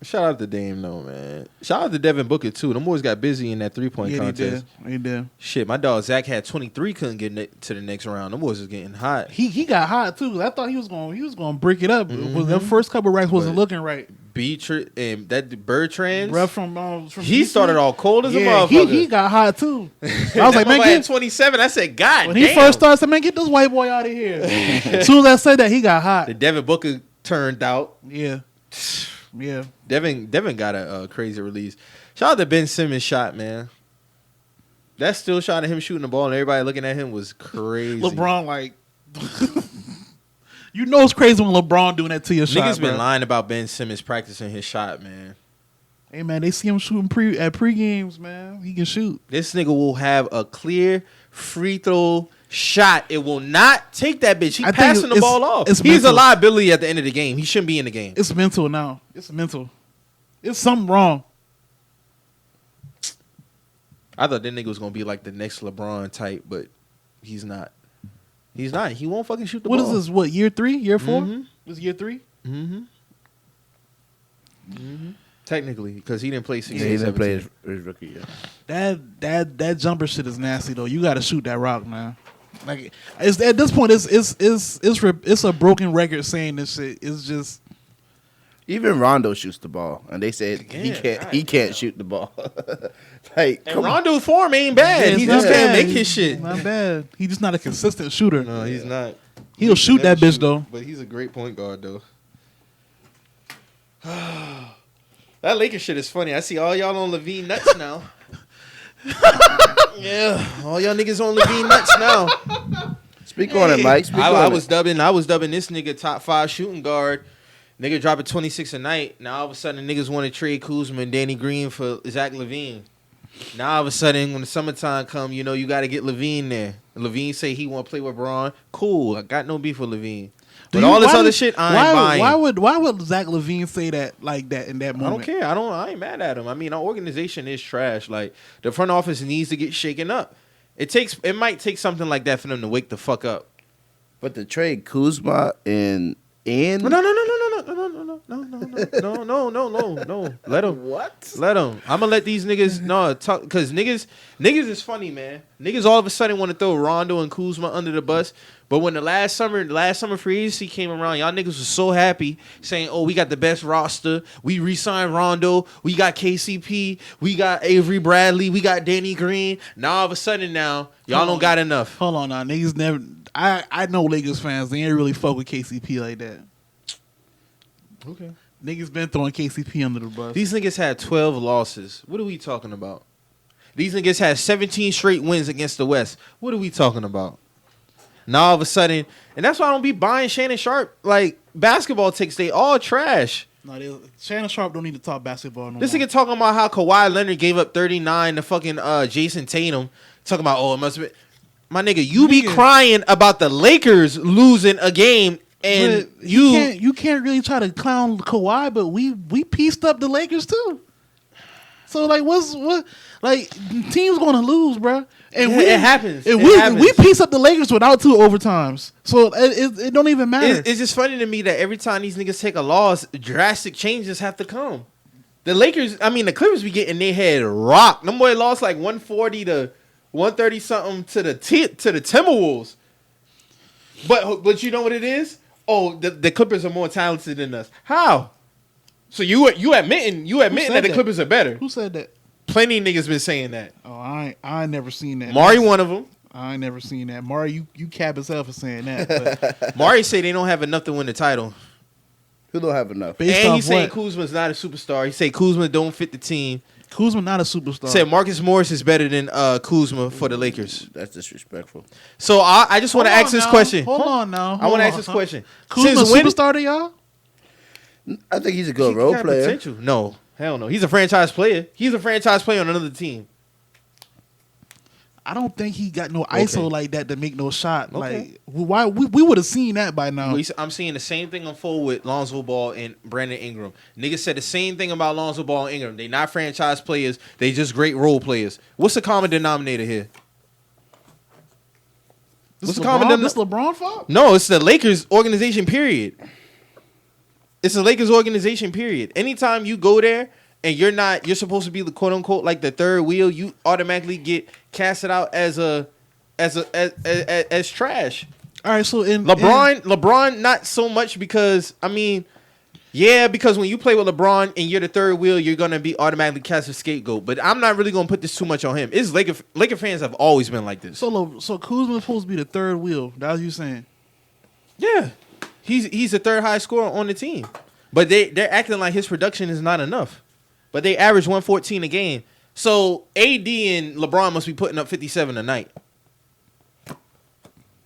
Shout out to Dame, though, man. Shout out to Devin Booker too. Them boys got busy in that 3-point contest. He did. Shit, my dog Zach had 23, couldn't get to the next round. Them boys was getting hot. He got hot too. I thought he was going to break it up. The first couple racks wasn't looking right. And that Bertrand, bro, from he DC. started all cold as a motherfucker. He got hot too. I was like, man, get 27. I said, God, when damn. he first started, I said, man, get this white boy out of here. As soon as I said that, he got hot. The Devin Booker turned out. Yeah. Devin got a crazy release. Shout out to Ben Simmons' shot, man. That still shot of him shooting the ball and everybody looking at him was crazy. LeBron, like, it's crazy when LeBron doing that to your shot. Niggas been lying about Ben Simmons practicing his shot, man. Hey, man, they see him shooting at pre-games, man. He can shoot. This nigga will have a clear free throw shot. It will not take that bitch. He passing the ball off. He's mental. a liability at the end of the game. He shouldn't be in the game. It's mental now. It's mental. It's something wrong. I thought that nigga was going to be like the next LeBron type, but he's not. He's not. He won't fucking shoot the ball. What is this? What, year 3? Year 4? Mm-hmm. This year 3? Mm-hmm. Mm-hmm. Technically, because he didn't play 16. he didn't play his rookie year. That jumper shit is nasty though. You got to shoot that rock, man. Like, at this point, it's a broken record saying this shit. It's just Even Rondo shoots the ball, and they said he can't shoot the ball. Like, and Rondo's form ain't bad. Yeah, He it's just not can't bad. make his shit. Not bad. He's just not a consistent shooter. No, he's not. He'll shoot that never bitch though. But he's a great point guard though. That Lakers shit is funny. I see all y'all on Levine nuts now. Yeah, all y'all niggas on Levine nuts now. Speak on it, Mike. Speak on I it. was dubbing this nigga top 5 shooting guard. Nigga dropping 26 a night. Now all of a sudden niggas want to trade Kuzma and Danny Green for Zach LaVine. Now all of a sudden when the summertime come, you know you got to get LaVine there. LaVine say he want to play with Braun. Cool, I got no beef with LaVine. But all this other shit, I ain't buying. Why would Zach LaVine say that like that in that moment? I don't care. I ain't mad at him. I mean, our organization is trash. Like the front office needs to get shaken up. It might take something like that for them to wake the fuck up. But the trade Kuzma and No. Let them. What? Let them. I'm gonna let these niggas talk because niggas is funny, man. Niggas all of a sudden want to throw Rondo and Kuzma under the bus. But when the last summer free agency came around, y'all niggas was so happy saying, "Oh, we got the best roster. We re-signed Rondo. We got KCP. We got Avery Bradley. We got Danny Green." Now all of a sudden y'all don't got enough. Hold on now, niggas never. I know Lakers fans. They ain't really fuck with KCP like that. Okay. Niggas been throwing KCP under the bus. These niggas had 12 losses. What are we talking about? These niggas had 17 straight wins against the West. What are we talking about? Now all of a sudden, and that's why I don't be buying Shannon Sharp like basketball takes. They all trash. No, Shannon Sharp don't need to talk basketball no This more. nigga talking about how Kawhi Leonard gave up 39 to fucking Jason Tatum. Talking about, oh, it must have been. My nigga, you be crying about the Lakers losing a game, and but you can't really try to clown Kawhi, but we pieced up the Lakers too. So like, what? Like, teams gonna lose, bro. And it happens. And It we pieced up the Lakers without 2 overtimes. So it don't even matter. It's just funny to me that every time these niggas take a loss, drastic changes have to come. The Clippers be getting their head rocked. Them boy lost like 140 to 130 something to the Timberwolves. But you know what it is? Oh, the Clippers are more talented than us. How? So you admitting that the Clippers are better? Who said that? Plenty of niggas been saying that. Oh, I ain't never seen that. Mari one of them. I ain't never seen that. Mari, you cap as hell for saying that. But Mari say they don't have enough to win the title. Who don't have enough? based And off he's saying what? Kuzma's not a superstar. He say Kuzma don't fit the team. Kuzma not a superstar. Said Marcus Morris is better than Kuzma for the Lakers. That's disrespectful. So I just want to ask this question. Hold on now. I want to ask this question. Kuzma Since when- superstar to y'all? I think he's a good He role got player. Potential. No, hell no. He's a franchise player. He's a franchise player on another team. I don't think he got no ISO like that to make no shot. Okay. Like, why we would have seen that by now. I'm seeing the same thing unfold with Lonzo Ball and Brandon Ingram. Niggas said the same thing about Lonzo Ball and Ingram. They not franchise players. They just great role players. What's the common denominator here? This What's the common This LeBron fault? No, it's the Lakers organization, period. It's the Lakers organization, period. Anytime you go there and you're supposed to be the quote unquote like the third wheel, you automatically get casted out as trash. All right, so LeBron not so much because because when you play with LeBron and you're the third wheel, you're gonna be automatically cast as scapegoat. But I'm not really gonna put this too much on him. It's Laker fans have always been like this. So Kuzma's supposed to be the third wheel. That's what you saying? Yeah, he's the third highest scorer on the team, but they're acting like his production is not enough. But they average 114 a game. So AD and LeBron must be putting up 57 a night.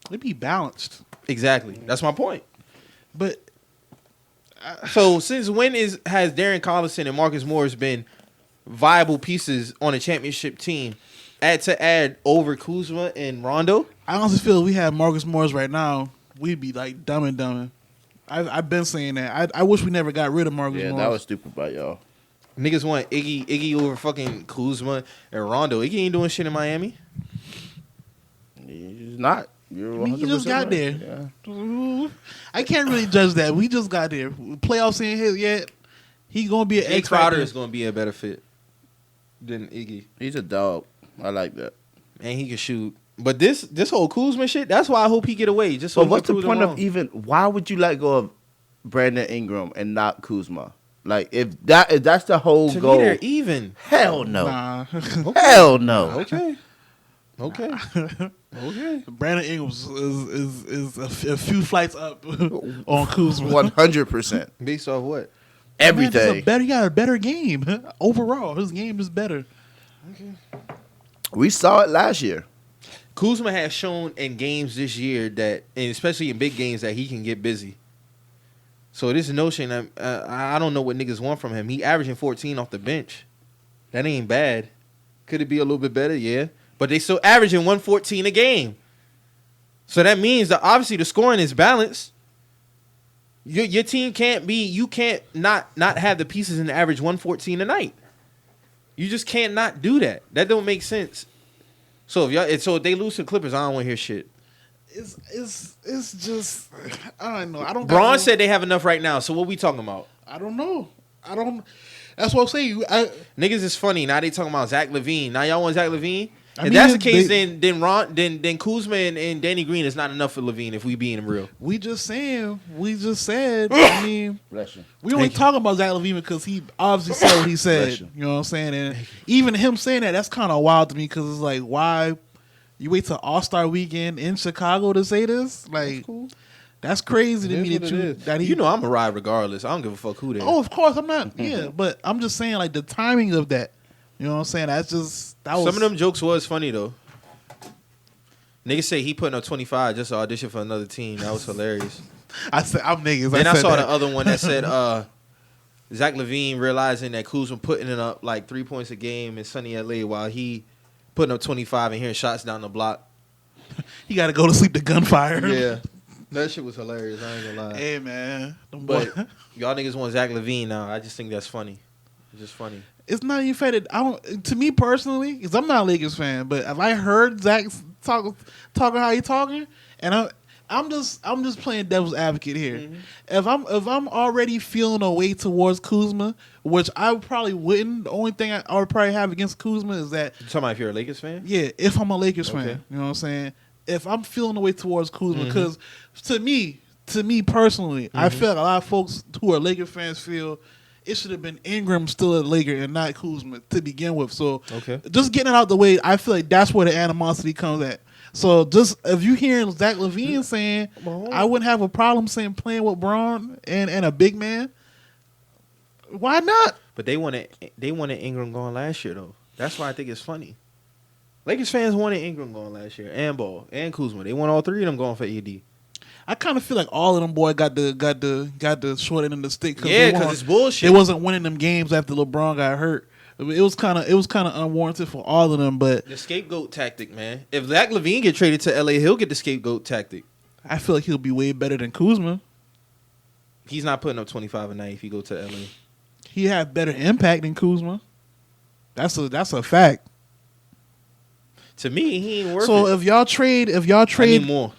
They be balanced. Exactly. That's my point. But So since when has Darren Collison and Marcus Morris been viable pieces on a championship team? Add over Kuzma and Rondo? I honestly feel if we have Marcus Morris right now, we'd be like dumb and dumb. I've been saying that. I wish we never got rid of Marcus Morris. Yeah, that was stupid by y'all. Niggas want Iggy over fucking Kuzma and Rondo. Iggy ain't doing shit in Miami. He's not. You're 100% he just got right. there. Yeah. I can't really judge that. We just got there. Playoffs ain't hit yet. He gonna be an Jay X Crowder factor. is going to be a better fit than Iggy. He's a dog. I like that. And he can shoot. But this whole Kuzma shit, that's why I hope he get away. Just so But he what's can the prove point them of wrong. even? Why would you let go of Brandon Ingram and not Kuzma. Like if that's the whole To goal, me, they're even. hell no, Nah. hell no. Okay. Okay. Brandon Ingram is a few flights up on Kuzma. 100%. Based off what? Everything. He got a better game overall. His game is better. We saw it last year. Kuzma has shown in games this year that, and especially in big games, that he can get busy. So this notion that I don't know what niggas want from him. He averaging 14 off the bench. That ain't bad. Could it be a little bit better? Yeah. But they still averaging 114 a game. So that means that obviously the scoring is balanced. Your team you can't not have the pieces and average 114 a night. You just can't not do that. That don't make sense. So if they lose to the Clippers, I don't want to hear shit. It's just I don't know. Braun said they have enough right now. So what we talking about? I don't know. That's what I'm saying. Niggas is funny. Now they talking about Zach LaVine. Now y'all want Zach LaVine? I If mean, that's the case, then Kuzma and Danny Green is not enough for LaVine if we being real. We just said. I mean, Bless you. we only talking about Zach LaVine because he obviously said what he said. Bless you. You know what I'm saying? And even him saying that's kind of wild to me because it's like, why you wait till All-Star Weekend in Chicago to say this? Like, that's crazy to me that You know I'm a ride regardless. I don't give a fuck who they. Oh, of course I'm not. Yeah, but I'm just saying like the timing of that. You know what I'm saying? That was Some of them jokes was funny though. Niggas say he putting up 25 just to audition for another team. That was hilarious. I said I'm niggas. Then I saw that. the other one that said Zach LaVine realizing that Kuzma putting it up like 3 points a game in sunny LA while he putting up 25 and hearing shots down the block. He got to go to sleep to gunfire. Yeah, that shit was hilarious. I ain't gonna lie. Hey man, But y'all niggas want Zach LaVine now. I just think that's funny. It's just funny. It's not even faded. I don't. To me personally, because I'm not a Lakers fan, but if I heard Zach talking how he talking, and I'm just playing devil's advocate here. Mm-hmm. If I'm already feeling a way towards Kuzma, which I probably wouldn't. The only thing I would probably have against Kuzma is that You talking about if you're a Lakers fan? yeah, if I'm a Lakers fan, Okay. you know what I'm saying. If I'm feeling the way towards Kuzma, because to me personally, I feel like a lot of folks who are Lakers fans feel it should have been Ingram still a Laker and not Kuzma to begin with. So just getting it out the way, I feel like that's where the animosity comes at. So just if you hearing Zach LaVine saying, I wouldn't have a problem saying playing with Braun and a big man. Why not? But they wanted Ingram going last year though. That's why I think it's funny. Lakers fans wanted Ingram going last year and Ball and Kuzma. They want all three of them going for AD. I kind of feel like all of them boys got the short end of the stick. Yeah, because it's bullshit. They wasn't winning them games after LeBron got hurt. I mean, it was kind of unwarranted for all of them. But the scapegoat tactic, man. If Zach LaVine get traded to LA, he'll get the scapegoat tactic. I feel like he'll be way better than Kuzma. He's not putting up 25 a night if he go to LA. He had better impact than Kuzma. That's a fact. To me, he ain't worth it. So if y'all trade, I need more.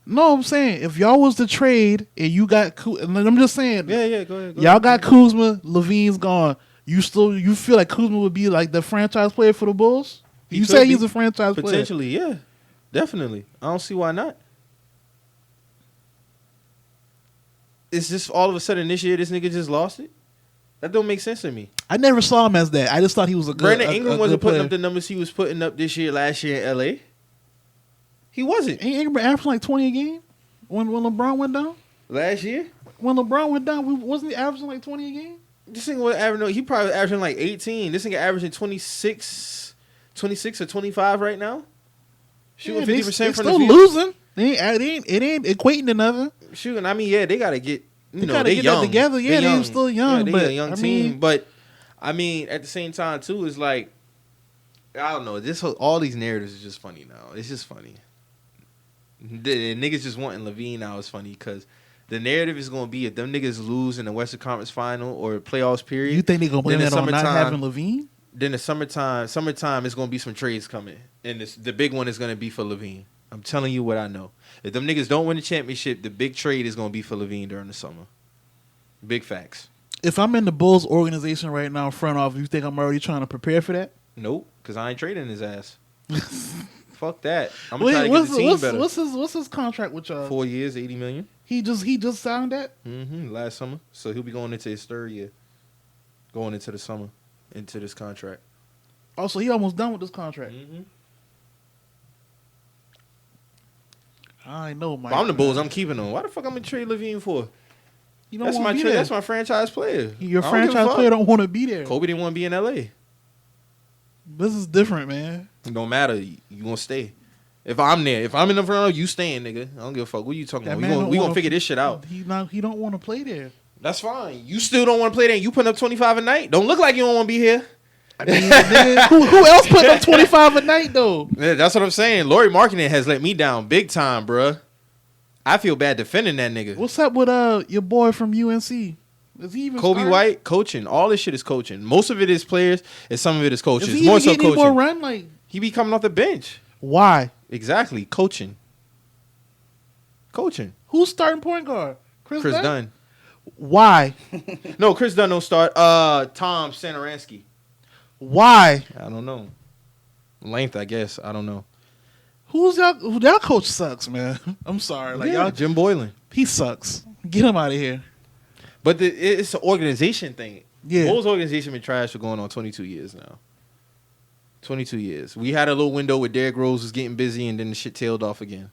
No, I'm saying if y'all was to trade and you got, and I'm just saying, Yeah, go ahead. Y'all got Kuzma, LaVine's gone. You feel like Kuzma would be like the franchise player for the Bulls? You say he's a franchise player. Potentially, yeah. Definitely. I don't see why not. It's just all of a sudden this year this nigga just lost it? That don't make sense to me. I never saw him as that. I just thought he was a good Brandon Ingram wasn't putting player. up the numbers he was putting up last year in LA. He wasn't. Ain't Ingram averaging like 20 a game when LeBron went down? Last year? When LeBron went down, wasn't he averaging like 20 a game? This nigga was averaging, he probably averaging like 18. This nigga averaging 26 or 25 right now. Shooting 50% from still the field. losing. It ain't equating to nothing. Shooting, I mean, yeah, they got to get, they get young. that together. Yeah, they're still young. Yeah, but they a young team. But, I mean, at the same time, too, it's like, I don't know. All these narratives is just funny now. It's just funny. The niggas just wanting LaVine now is funny because the narrative is going to be if them niggas lose in the Western Conference Final or playoffs period. You think they going to blame that on not having LaVine? Then the summertime is going to be some trades coming. And the big one is going to be for LaVine. I'm telling you what I know. If them niggas don't win the championship, the big trade is going to be for LaVine during the summer. Big facts. If I'm in the Bulls organization right now, front office, you think I'm already trying to prepare for that? Nope, because I ain't trading his ass. Fuck that. I'm going to try to get the team better. What's his contract with y'all? 4 years, $80 million. He just signed that. Last summer. So he'll be going into his third year, going into the summer, into this contract. Oh, so he almost done with this contract. I know, Mike. If I'm the Bulls, I'm keeping him. Why the fuck I'm gonna trade Levine for? You don't That's want my to be there. That's my franchise player. Your I don't give a franchise fuck. player don't want to be there. Kobe didn't want to be in LA. This is different, man. It don't matter. You gonna stay. If I'm there, if I'm in the front row, you staying, nigga. I don't give a fuck. What you talking That about? man We don't gonna figure this shit out. He don't want to play there. That's fine. You still don't want to play there. You putting up 25 a night. Don't look like you don't want to be here. I mean, nigga, who else putting up 25 a night though? Yeah, that's what I'm saying. Laurie Marketing has let me down big time, bruh. I feel bad defending that nigga. What's up with your boy from UNC? Is he even Kobe starting? White coaching. All this shit is coaching. Most of it is players, and some of it is coaches. Is he More even so getting any coaching. more run? Like, He be coming off the bench. why? Exactly, coaching. Coaching. Who's starting point guard? Chris Dunn. Why? No, Chris Dunn don't start. Tom Sanaransky. Why? I don't know. Length, I guess. I don't know. Who's y'all coach sucks, man. I'm sorry. Like y'all, Jim Boylan. he sucks. Get him out of here. But it's an organization thing. Yeah. Bulls organization been trash for going on 22 years now. 22 years. We had a little window where Derrick Rose was getting busy and then the shit tailed off again.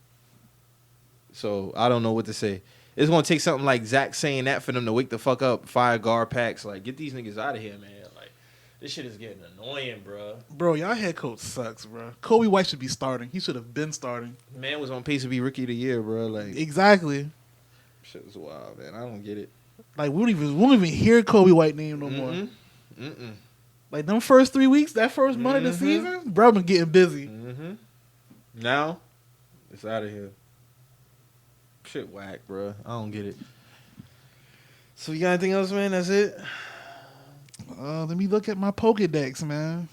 So I don't know what to say. It's going to take something like Zach saying that for them to wake the fuck up, fire guard packs. Like, get these niggas out of here, man. Like, this shit is getting annoying, bro. Bro, y'all head coach sucks, bro. Kobe White should be starting. He should have been starting. Man was on pace to be rookie of the year, bro. Like, Exactly. shit was wild, man. I don't get it. Like we don't even hear Kobe White name no more. Mm-mm. Like them first 3 weeks, that first month of the season, bro, been getting busy. Now, it's out of here. Shit whack, bro. I don't get it. So you got anything else, man? That's it? Let me look at my Pokedex, man.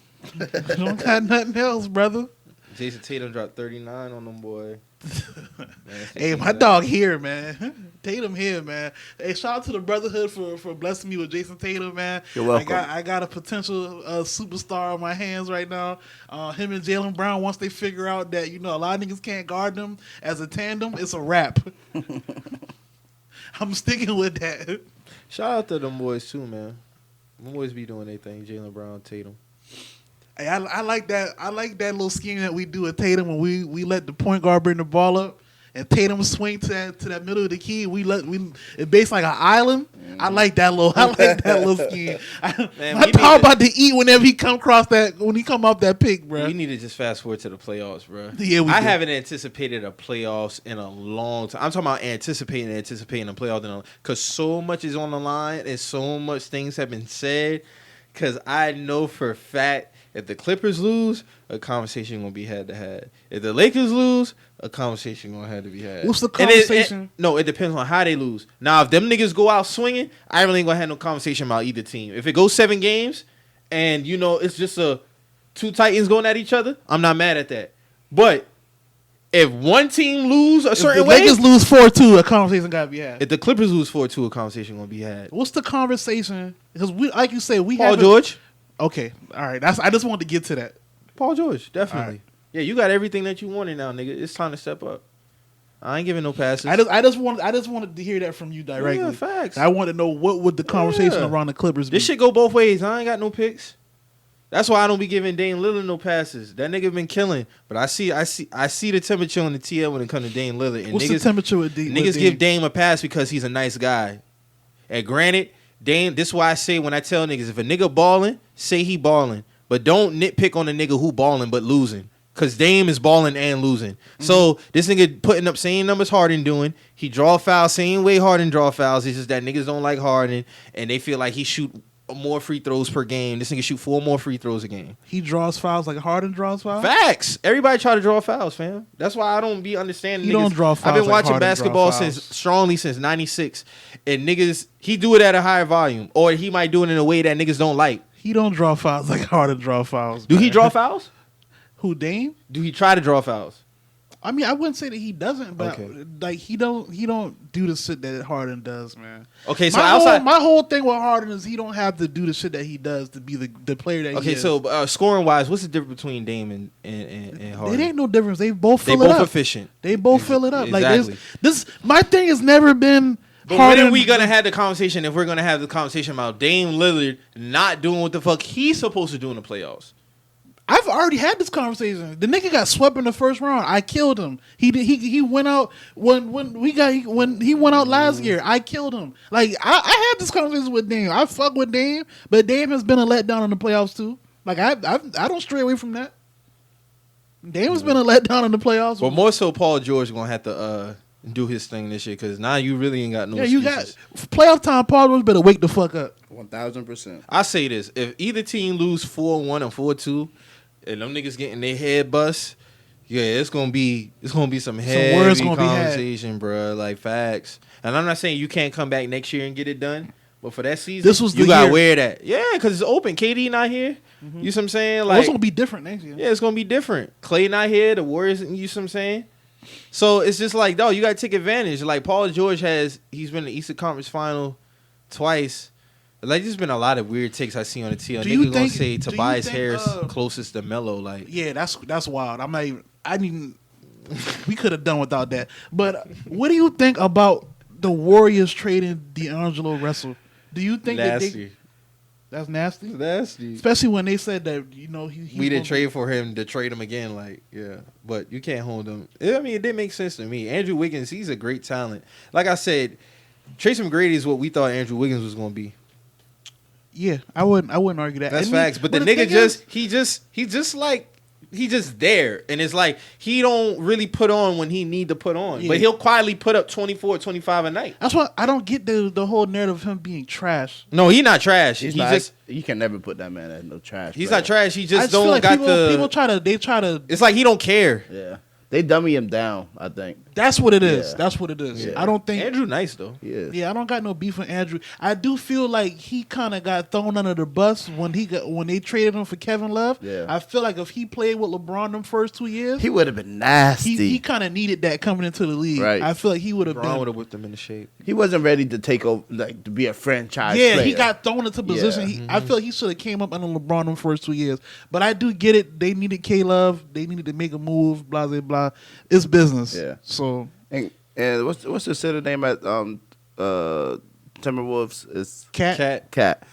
Don't got nothing else, brother. Jason Tatum dropped 39 on them, boy. Hey, my dog here, man. Tatum here, man. Hey, shout out to the Brotherhood for blessing me with Jason Tatum, man. You're welcome. I got a potential superstar on my hands right now. Him and Jaylen Brown, once they figure out that, a lot of niggas can't guard them as a tandem, it's a wrap. I'm sticking with that. Shout out to them boys, too, man. Them boys be doing their thing. Jaylen Brown, Tatum. Hey, I like that. I like that little scheme that we do at Tatum when we let the point guard bring the ball up and Tatum swing to that middle of the key. It based like an island. I like that little scheme. Man, my dog about to eat whenever he come across that when he come off that pick, bro. We need to just fast forward to the playoffs, bro. Yeah, I do. haven't anticipated a playoffs in a long time. I'm talking about anticipating a playoffs because so much is on the line and so much things have been said. Because I know for a fact if the Clippers lose, a conversation gonna be had to have. If the Lakers lose, a conversation gonna have to be had. What's the conversation? It depends on how they lose. Now, if them niggas go out swinging, I really ain't gonna have no conversation about either team. If it goes 7 games and it's just two Titans going at each other, I'm not mad at that. But if one team lose a certain way, if the Lakers lose 4-2, a conversation gotta be had. if the Clippers lose 4-2, a conversation gonna be had. What's the conversation? Because like you say, we Paul have George. Okay, all right. I just wanted to get to that. Paul George, definitely. Right. Yeah, you got everything that you wanted now, nigga. It's time to step up. I ain't giving no passes. I just wanted to hear that from you directly. Yeah, facts. I want to know what would the conversation around the Clippers be. This shit go both ways. I ain't got no picks. That's why I don't be giving Dame Lillard no passes. That nigga been killing. But I see the temperature on the TL when it comes to Dame Lillard. And What's niggas, the temperature with Dame? Niggas give Dame a pass because he's a nice guy. And granted, Dame, this is why I say when I tell niggas, if a nigga balling, say he balling. But don't nitpick on the nigga who balling but losing. Because Dame is balling and losing. So this nigga putting up same numbers Harden doing. He draw fouls same way Harden draw fouls. It's just that niggas don't like Harden. And they feel like he shoot more free throws per game. This nigga shoot 4 more free throws a game. He draws fouls like Harden draws fouls? Facts. Everybody try to draw fouls, fam. That's why I don't be understanding He niggas. don't draw fouls I've been like watching Harden basketball draw fouls. since 96. And niggas, he do it at a higher volume. Or he might do it in a way that niggas don't like. He don't draw fouls like Harden draw fouls. Do he man. draw fouls? Who, Dame? Do he try to draw fouls? I mean, I wouldn't say that he doesn't, but Okay. like he don't do the shit that Harden does, man. Okay, so my whole thing with Harden is he don't have to do the shit that he does to be the player that he is. Okay, so scoring wise, what's the difference between Dame and Harden? It ain't no difference. They both They fill it both up. efficient. They both fill it up. Exactly. Like this, my thing has never been. But Harden, when are we gonna have the conversation if we're gonna have the conversation about Dame Lillard not doing what the fuck he's supposed to do in the playoffs? I've already had this conversation. The nigga got swept in the first round. I killed him. He went out when he went out last year. I killed him. Like I had this conversation with Dame. I fuck with Dame, but Dame has been a letdown in the playoffs too. Like I don't stray away from that. Dame has been a letdown in the playoffs. But more so, Paul George gonna have to do his thing this year because now you really ain't got no. Yeah, excuses. you got playoff time. Paul George better wake the fuck up. 1000%. I say this: if either team lose 4-1 or 4-2, and them niggas getting their head bust, yeah, it's gonna be some heavy words gonna be had. conversation, bro. Like facts. And I'm not saying you can't come back next year and get it done, but for that season, This was you the gotta year. wear that. Yeah, because it's open. KD not here. You see what I'm saying? Like, it's gonna be different next year. Yeah, it's gonna be different. Clay not here. The Warriors. You see what I'm saying? So it's just like, dog, you gotta take advantage. Like Paul George he's been in the Eastern Conference Final twice. Like there's been a lot of weird takes I see on the TL. Niggas gonna say Tobias Harris closest to Melo. Like, yeah, that's wild. I'm not even. I didn't. We could have done without that. But what do you think about the Warriors trading D'Angelo Russell? Do you think nasty? That's nasty. Nasty. Especially when they said that we didn't trade for him to trade him again. Like, yeah, but you can't hold him. I mean, it didn't make sense to me. Andrew Wiggins, he's a great talent. Like I said, Tracy McGrady is what we thought Andrew Wiggins was gonna be. Yeah, I wouldn't argue that. That's facts. But the nigga he's just there. And it's like he don't really put on when he need to put on. Yeah. But he'll quietly put up 24, 25 a night. That's why I don't get the whole narrative of him being trash. No, he's not trash. He's just you can never put that man as no trash. He's not trash. He just don't like got people try to. It's like he don't care. Yeah. They dummy him down, I think. That's what it is. Yeah. That's what it is. Yeah. I don't think Andrew nice though. Yeah, I don't got no beef with Andrew. I do feel like he kind of got thrown under the bus when they traded him for Kevin Love. Yeah. I feel like if he played with LeBron them first 2 years, he would have been nasty. He kind of needed that coming into the league. Right. I feel like he would have LeBron would have whipped him into shape. He wasn't ready to take over, like to be a franchise player. He got thrown into position. Yeah. I feel like he should have came up under LeBron them first 2 years. But I do get it. They needed K-Love. They needed to make a move. Blah blah blah. It's business. Yeah. So and what's the center name at Timberwolves? Is Cat.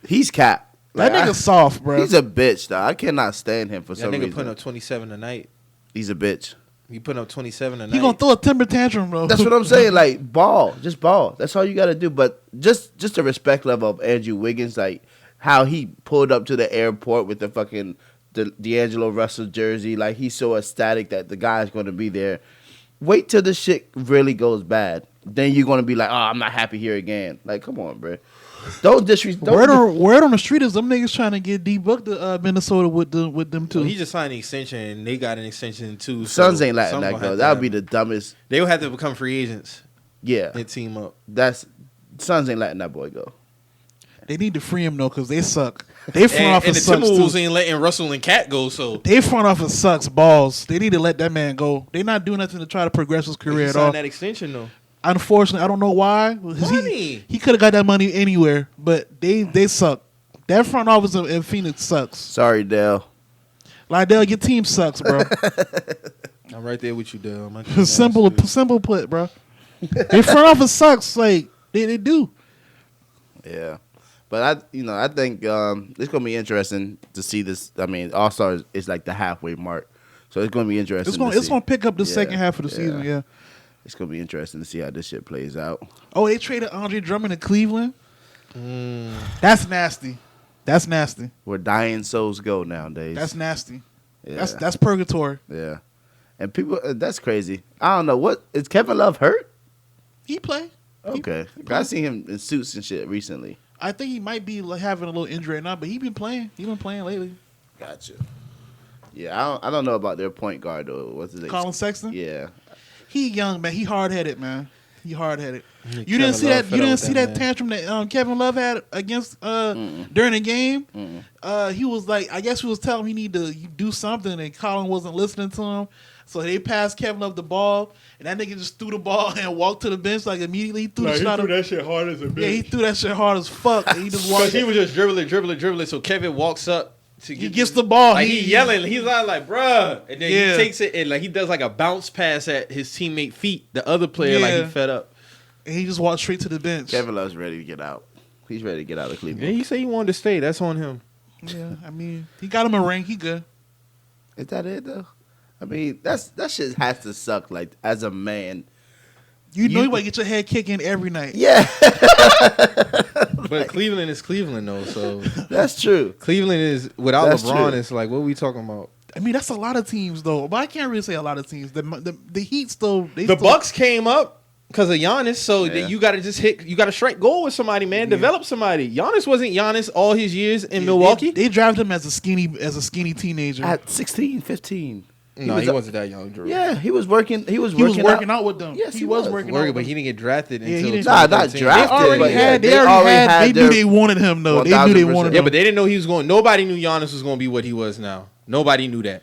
He's Cat. Like, that nigga soft, bro. He's a bitch, though. I cannot stand him for some reason. That nigga putting up 27 a night. He's a bitch. He putting up 27 a night. He gonna throw a timber tantrum, bro. That's what I'm saying. Like ball, just ball. That's all you got to do. But just the respect level of Andrew Wiggins, like how he pulled up to the airport with the fucking D'Angelo Russell jersey. Like he's so ecstatic that the guy's going to be there. Wait till the shit really goes bad. Then you're going to be like, oh, I'm not happy here again. Like, come on, bro. Don't disrespect. Word on the street is them niggas trying to get D-Book to Minnesota with them too. Well, he just signed an extension, and they got an extension too. Suns ain't letting that go. That would be the dumbest. They would have to become free agents. Yeah. And team up. Suns ain't letting that boy go. They need to free him though, because they suck. They front office sucks too. And the Timberwolves ain't letting Russell and Cat go, so they front office sucks balls. They need to let that man go. They're not doing nothing to try to progress his career at all. That extension though. Unfortunately, I don't know why. He could have got that money anywhere, but they suck. That front office in Phoenix sucks. Sorry, Dale. Lydell, your team sucks, bro. I'm right there with you, Dale. Simple put, bro. Their front office sucks. Like they do. Yeah. But I think it's gonna be interesting to see this. I mean, All Stars is like the halfway mark, so it's gonna be interesting. It's gonna pick up the second half of the season. Yeah, it's gonna be interesting to see how this shit plays out. Oh, they traded Andre Drummond to Cleveland. That's nasty. That's nasty. Where dying souls go nowadays. That's nasty. Yeah. That's purgatory. Yeah, and people, that's crazy. I don't know what is Kevin Love hurt. He play. Okay, I seen him in suits and shit recently. I think he might be like having a little injury right now, but he been playing. He been playing lately. Gotcha. Yeah, I don't know about their point guard though. What's his name? Colin Sexton. Yeah, he young man. He hard headed man. He hard headed. You didn't see that. You didn't see that tantrum that Kevin Love had against during the game. He was like, I guess he was telling him he need to do something, and Colin wasn't listening to him. So they passed Kevin Love the ball, and that nigga just threw the ball and walked to the bench like immediately. He threw the shot. that shit hard as a bitch. Yeah, he threw that shit hard as fuck. And he just walked. Because he was just dribbling. So Kevin walks up to get He gets the ball. Like he yelling. He's like, bruh. And then Yeah. he takes it and like he does like a bounce pass at his teammate feet. The other player like Yeah. he fed up. And he just walked straight to the bench. Kevin Love's ready to get out. He's ready to get out of Yeah, Cleveland. he said he wanted to stay. That's on him. Yeah, I mean, he got him a ring. He good. Is that it though? I mean, that shit has to suck. Like as a man, You know you want to get your head kicking every night. yeah, But Cleveland is Cleveland though. So that's true. Cleveland is without That's LeBron. true. It's like what are we talking about? I mean, that's a lot of teams though. But I can't really say a lot of teams. The Heat still. The Bucks came up because of Giannis, so Yeah. you got to just hit. You got to strike gold with somebody, man. Develop somebody. Giannis wasn't Giannis all his years in Milwaukee. They drafted him as a skinny teenager. At 16, 15. No, he wasn't that young, Drew. Yeah, he was working. He was he was working, working out with them. Yes, he he was was. working Working, out. but he didn't get drafted Yeah, he until didn't- Nah, not 2013. They drafted. already but had. yeah, They already had. They knew their they wanted him though. They knew they 1000%. wanted Yeah, him. but they didn't know he was going. Nobody knew Giannis was going to be what he was now. Nobody knew that.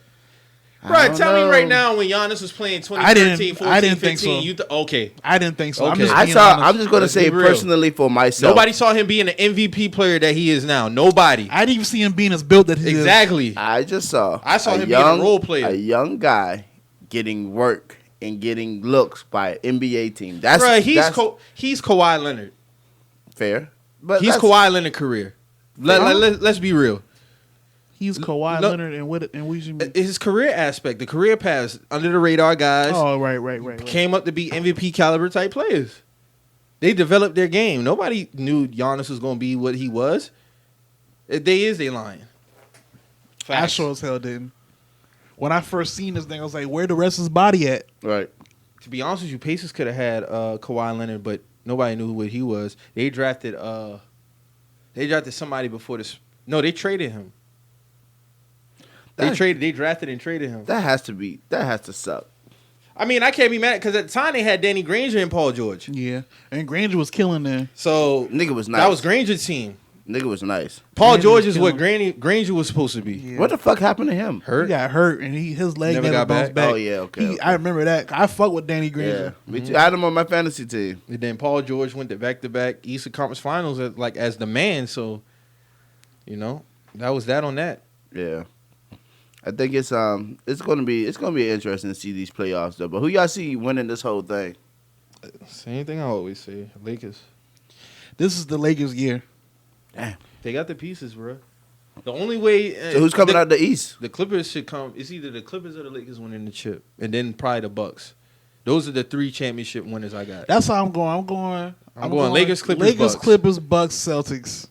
Bro, don't tell me know. right now when Giannis was playing 2013, 14, I didn't think 15, so. you okay. I didn't think so. I'm Okay. just I being saw. honest. I'm just going to Let's say be real. personally for myself. Nobody saw him being an MVP player that he is now. Nobody. I didn't even see him being as built that he is. Exactly. I just saw. I saw a him being a role player. A young guy getting work and getting looks by an NBA team. That's Bro, he's that's Kawhi Leonard. fair. But He's that's- Kawhi Leonard career. Let's be real. He's Kawhi No. Leonard and what you mean? His career aspect, the career paths, under the radar guys Oh, right. came up to be MVP caliber type players. They developed their game. Nobody knew Giannis was going to be what he was. If they is, they lying. I Facts. sure as hell didn't. When I first seen this thing, I was like, "Where the rest of his body at?" right. To be honest with you, Pacers could have had Kawhi Leonard, but nobody knew what he was. They drafted somebody before this. No, they traded him. They drafted and traded him. That has to suck. I mean, I can't be mad because at the time they had Danny Granger and Paul George. Yeah, and Granger was killing there. So Nigga was nice. that was Granger's team. Nigga was nice. Paul Granger George was is what killing. Granger was supposed to be. Yeah. What the fuck happened to him? He Hurt. got hurt and his leg Never never got bounced back? back. Oh, yeah, okay. I remember that. I fuck with Danny Yeah, Granger. me too. I had him on my fantasy team. And then Paul George went to back-to-back Eastern Conference Finals as the man. So, that was that on that. Yeah, I think it's gonna be interesting to see these playoffs though. But who y'all see winning this whole thing? Same thing I always say. Lakers. This is the Lakers' year. Damn. They got the pieces, bro. The only way. So who's coming out the East? The Clippers should come. It's either the Clippers or the Lakers winning the chip, and then probably the Bucks. Those are the 3 championship winners I got. That's how I'm going. I'm going Lakers, Clippers, Lakers, Bucks. Clippers, Bucks, Celtics.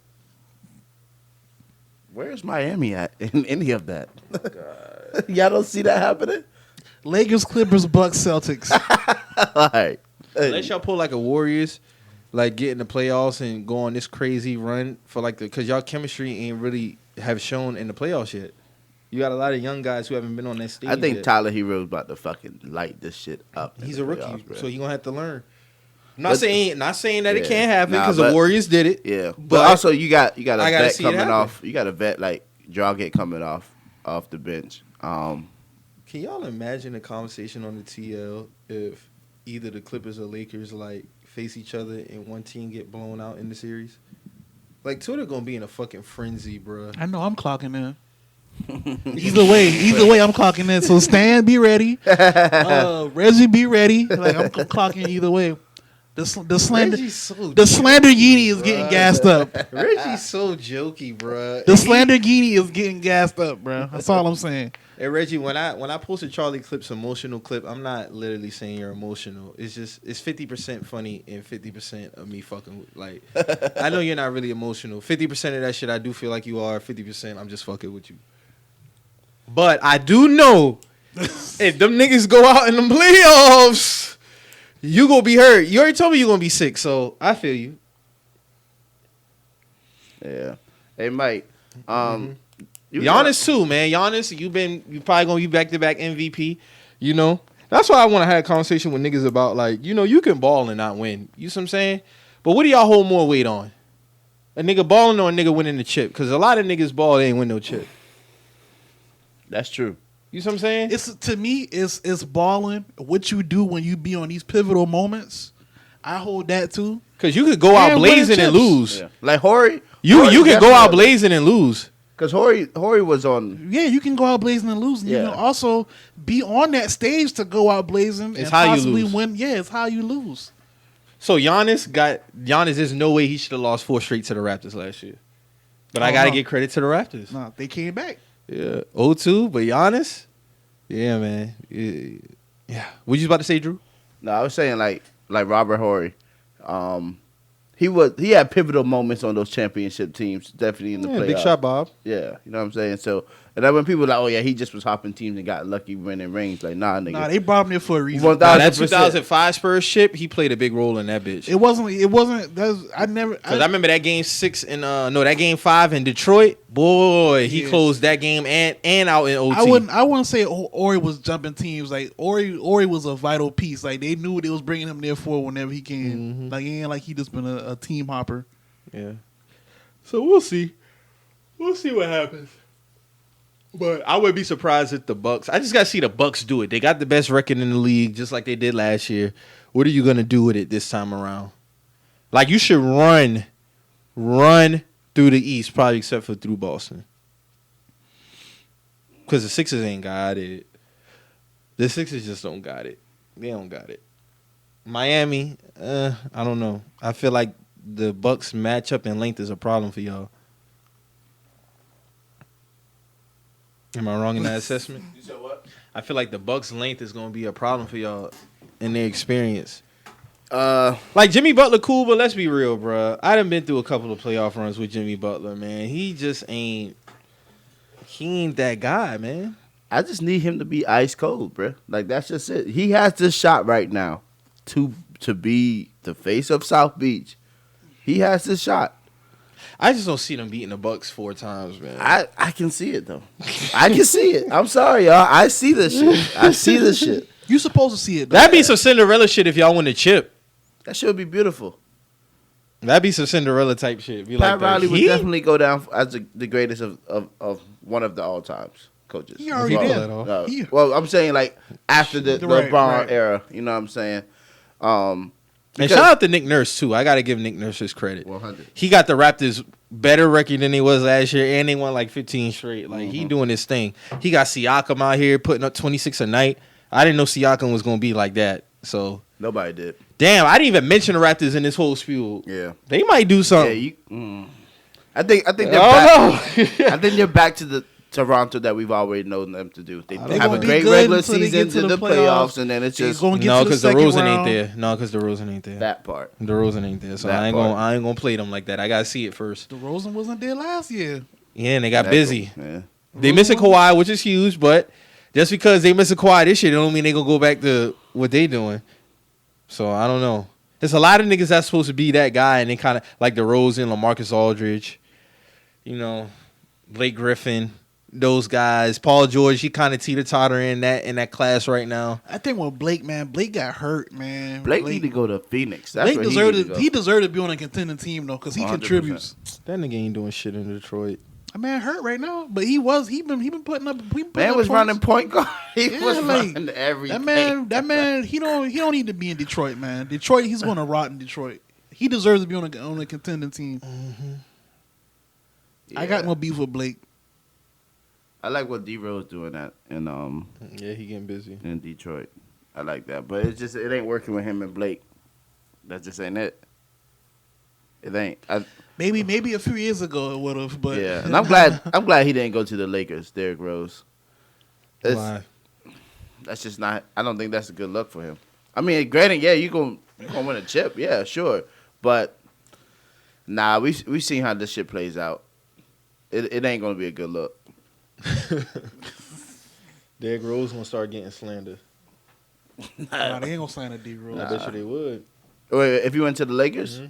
Where's Miami at in any of that? Y'all don't see that happening? Lakers, Clippers, Bucks, Celtics. All right. Unless y'all pull like a Warriors, like get in the playoffs and go on this crazy run for because y'all chemistry ain't really have shown in the playoffs yet. You got a lot of young guys who haven't been on that stage. I think yet. Tyler Hero's about to fucking light this shit up. in He's the a rookie, playoffs, bro. so he gonna have to learn. I'm But- not saying that it Yeah. can't happen Nah, because but- the Warriors did it. Yeah, but But also you got a I gotta vet see it coming happen. off. You got a vet like Dragic coming off the bench. Can y'all imagine the conversation on the TL if either the Clippers or Lakers like face each other and one team get blown out in the series? Like Twitter gonna be in a fucking frenzy, bro. I know I'm clocking in. Either way, I'm clocking in. So Stan, be ready. Reggie, be ready. Like I'm clocking either way. The slander, Reggie's so the slander Yeenie is getting gassed up. Reggie's so jokey, bro. The slander Yeenie is getting gassed up, bro. That's all I'm saying. And Reggie, when I posted Charlie Clip's emotional clip, I'm not literally saying you're emotional. It's just it's 50% funny and 50% of me fucking with, like. I know you're not really emotional. 50% of that shit I do feel like you are. 50% I'm just fucking with you. But I do know if them niggas go out in the playoffs, you gonna be hurt. You already told me you gonna be sick, so I feel you. Yeah. Hey, Mike. You Giannis too, man. Giannis, you probably gonna be back-to-back MVP. That's why I want to have a conversation with niggas about like, you can ball and not win. You see what I'm saying? But what do y'all hold more weight on? A nigga balling or a nigga winning the chip? Because a lot of niggas ball, they ain't win no chip. That's true. You see what I'm saying? It's to me, it's balling. What you do when you be on these pivotal moments, I hold that too. Because you could go out And winning blazing and chips. lose. Yeah. Like Horry. You could go out blazing and lose. Because Horry was on. Yeah, you can go out blazing and lose. And You Yeah. can also be on that stage to go out blazing It's and how you possibly lose. win. Yeah, it's how you lose. So Giannis, there's no way he should have lost 4 straight to the Raptors last year. But I Oh, got to no. give credit to the Raptors. Nah, they came back. Yeah. 0-2, but Giannis? Yeah, man. Yeah. What you about to say, Drew? No, I was saying like Robert Horry. He had pivotal moments on those championship teams, definitely in the playoffs. Big shot, Bob. Yeah, you know what I'm saying? So, and then when people are like, oh yeah, he just was hopping teams and got lucky winning rings, like, nah, nigga. Nah, they brought him there for a reason. 1,000%. Nah, that 2005 Spurs ship, he played a big role in that bitch. It wasn't. I never. Because I remember that game 6 and that game 5 in Detroit. Boy, he Yeah. closed that game and out in OT. I wouldn't say Ori was jumping teams. Like Ori was a vital piece. Like they knew what they was bringing him there for whenever he came. Mm-hmm. Like he ain't like he just been a team hopper. Yeah. So we'll see. We'll see what happens. But I would be surprised if the Bucks. I just gotta see the Bucks do it. They got the best record in the league, just like they did last year. What are you gonna do with it this time around? Like you should run through the East, probably except for through Boston, because the Sixers ain't got it. The Sixers just don't got it. They don't got it. Miami, I don't know. I feel like the Bucks matchup and length is a problem for y'all. Am I wrong in that assessment? You said what? I feel like the Bucks' length is going to be a problem for y'all in their experience. Like Jimmy Butler, cool, but let's be real, bro. I done been through a couple of playoff runs with Jimmy Butler, man. He just ain't. He ain't that guy, man. I just need him to be ice cold, bro. Like that's just it. He has this shot right now to be the face of South Beach. He has this shot. I just don't see them beating the Bucks 4 times, man. I can see it though. I can see it. I'm sorry, y'all. I see this shit. I see this shit. You supposed to see it. Though. That'd be some Cinderella shit if y'all win the chip. That should be beautiful. That'd be some Cinderella type shit. Be Pat like Riley would He- definitely go down as the greatest of one of the all times coaches. He already Well, did. at all. No. He- Well, I'm saying like after the Right, LeBron right. era. You know what I'm saying? And Because- shout out to Nick Nurse too. I got to give Nick Nurse his credit. 100. He got the Raptors better record than they was last year, and they won like 15 straight. Like he doing his thing. He got Siakam out here putting up 26 a night. I didn't know Siakam was gonna be like that. So Nobody did. damn, I didn't even mention the Raptors in this whole spiel. Yeah. They might do Yeah. something. I think they're Oh back. no. I think they're back to the Toronto that we've already known them to do. They They have gonna a be great good regular until they season get to to the the playoffs, playoffs, and then it's They just gonna get No, to because the the second Rosen ain't round. there. No, because the Rosen ain't there. that part. The Rosen ain't there. So That I ain't part. gonna play them like that. I gotta see it first. The Rosen wasn't there last year. Yeah, and they got Exactly. busy. Yeah. They missing Kawhi, which is huge, but just because they missing Kawhi this year, don't mean they gonna go back to what they doing. So I don't know. There's a lot of niggas that's supposed to be that guy, and they kind of like DeRozan, LaMarcus Aldridge, you know, Blake Griffin, those guys. Paul George, he kind of teeter-totter in that class right now. I think when Blake got hurt, man. Blake need to go to Phoenix. That's Blake where deserved he it. need to He go. deserved to be on a contending team though, because he 100%. contributes. That nigga ain't doing shit in Detroit. A man hurt right now, but he been putting up. Man was running point guard. He Yeah, was like, running everything. That man, he don't need to be in Detroit, man. Detroit, he's going to rot in Detroit. He deserves to be on a contending team. I got no beef with Blake. I like what D-Rose doing at Yeah, he getting busy. in Detroit. I like that, but it ain't working with him and Blake. That just ain't it. It ain't. Maybe a few years ago it would have, but Yeah, and I'm glad he didn't go to the Lakers. Derrick Rose. Why? That's just not. I don't think that's a good look for him. I mean, granted, yeah, you gonna win a chip, yeah, sure, but nah, we seen how this shit plays out. It ain't gonna be a good look. Derrick Rose gonna start getting slandered. nah, they ain't gonna sign a D Rose. I bet you they would. Wait, if you went to the Lakers,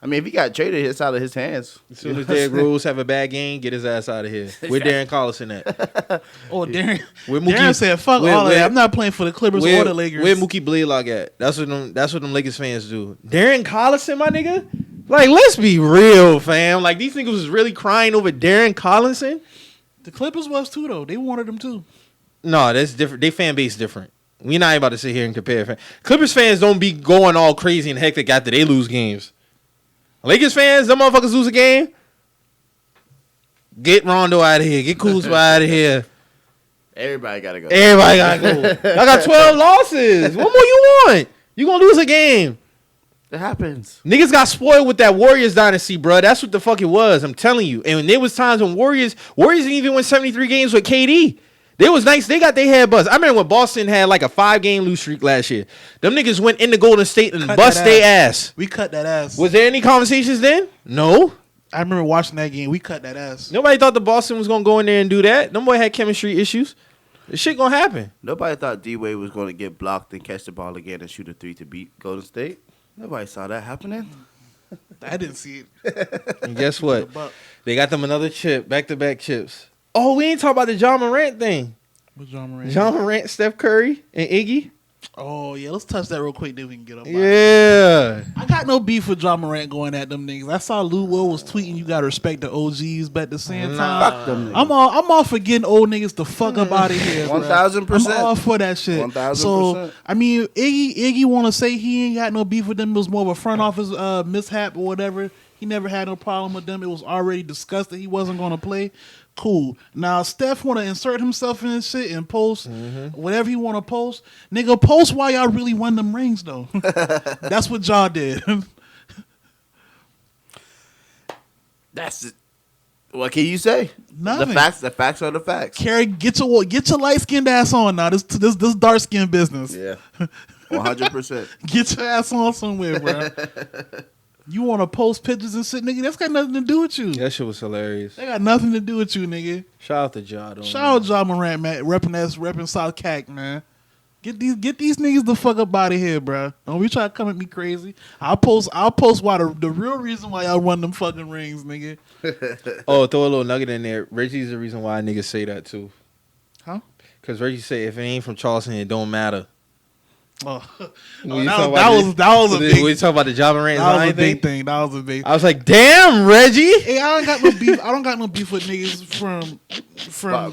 I mean, if he got traded, it's out of his hands. As soon as Derrick Rose have a bad game, get his ass out of here. Where Darren Collison at? Oh, Darren. Where Mookie- Darren said, "Fuck where- all of where- that. I'm not playing for the Clippers or the Lakers." Where Mookie Blaylock at? That's what them Lakers fans do. Darren Collison, my nigga. Like, let's be real, fam. Like, these niggas was really crying over Darren Collison. The Clippers was too, though. They wanted him too. No, that's different. They fan base different. We're not about to sit here and compare. Clippers fans don't be going all crazy and hectic after they lose games. Lakers fans, them motherfuckers lose a game. Get Rondo out of here. Get Kuzma out of here. Everybody gotta go. Everybody gotta go. I got 12 losses. What more you want? You gonna lose a game. It happens. Niggas got spoiled with that Warriors dynasty, bro. That's what the fuck it was. I'm telling you. And there was times when Warriors didn't even win 73 games with KD. They was nice. They got their head buzzed. I remember when Boston had like a 5-game lose streak last year. Them niggas went into Golden State and bust their ass. We cut that ass. Was there any conversations then? No. I remember watching that game. We cut that ass. Nobody thought the Boston was gonna go in there and do that. Them boy had chemistry issues. This shit gonna happen. Nobody thought D-Wade was going to get blocked and catch the ball again and shoot a 3 to beat Golden State. Nobody saw that happening. I didn't see it. And guess what? They got them another chip, back-to-back chips. Oh, we ain't talking about the John Morant thing. What's John Morant? John Morant, Steph Curry, and Iggy. Oh, yeah. Let's touch that real quick, then we can get up. Yeah. I got no beef with John Morant going at them niggas. I saw Lou Will was tweeting, you got to respect the OGs, but at the same time, Fuck them niggas. I'm all for getting old niggas the fuck up out of here. 1,000%. I'm all for that shit. 1,000%. So, I mean, Iggy want to say he ain't got no beef with them. It was more of a front office mishap or whatever. He never had no problem with them. It was already discussed that he wasn't going to play. Cool. Now Steph want to insert himself in this shit and post whatever he want to post. Nigga, post why y'all really won them rings though. That's what y'all did. That's it. What can you say? Nothing. The facts are the facts. Carrie, get your light skinned ass on now. This dark skin business. Yeah. 100%. Get your ass on somewhere, bro. You want to post pictures and shit, nigga? That's got nothing to do with you. That shit was hilarious. They got nothing to do with you, nigga. Shout out to Ja, though. Shout out Ja Morant, man. Repping South Cac, man. Get these niggas the fuck up out of here, bro. Don't be trying to come at me crazy. I'll post why the real reason why y'all won them fucking rings, nigga. Oh, throw a little nugget in there. Reggie's the reason why niggas say that too. Huh? Because Reggie say if it ain't from Charleston, it don't matter. Oh, that was a big. We talk about the Ja Morant. That was a big thing. That was a big. I was like, damn, Reggie. Hey, I don't got no beef. I don't got no beef with niggas from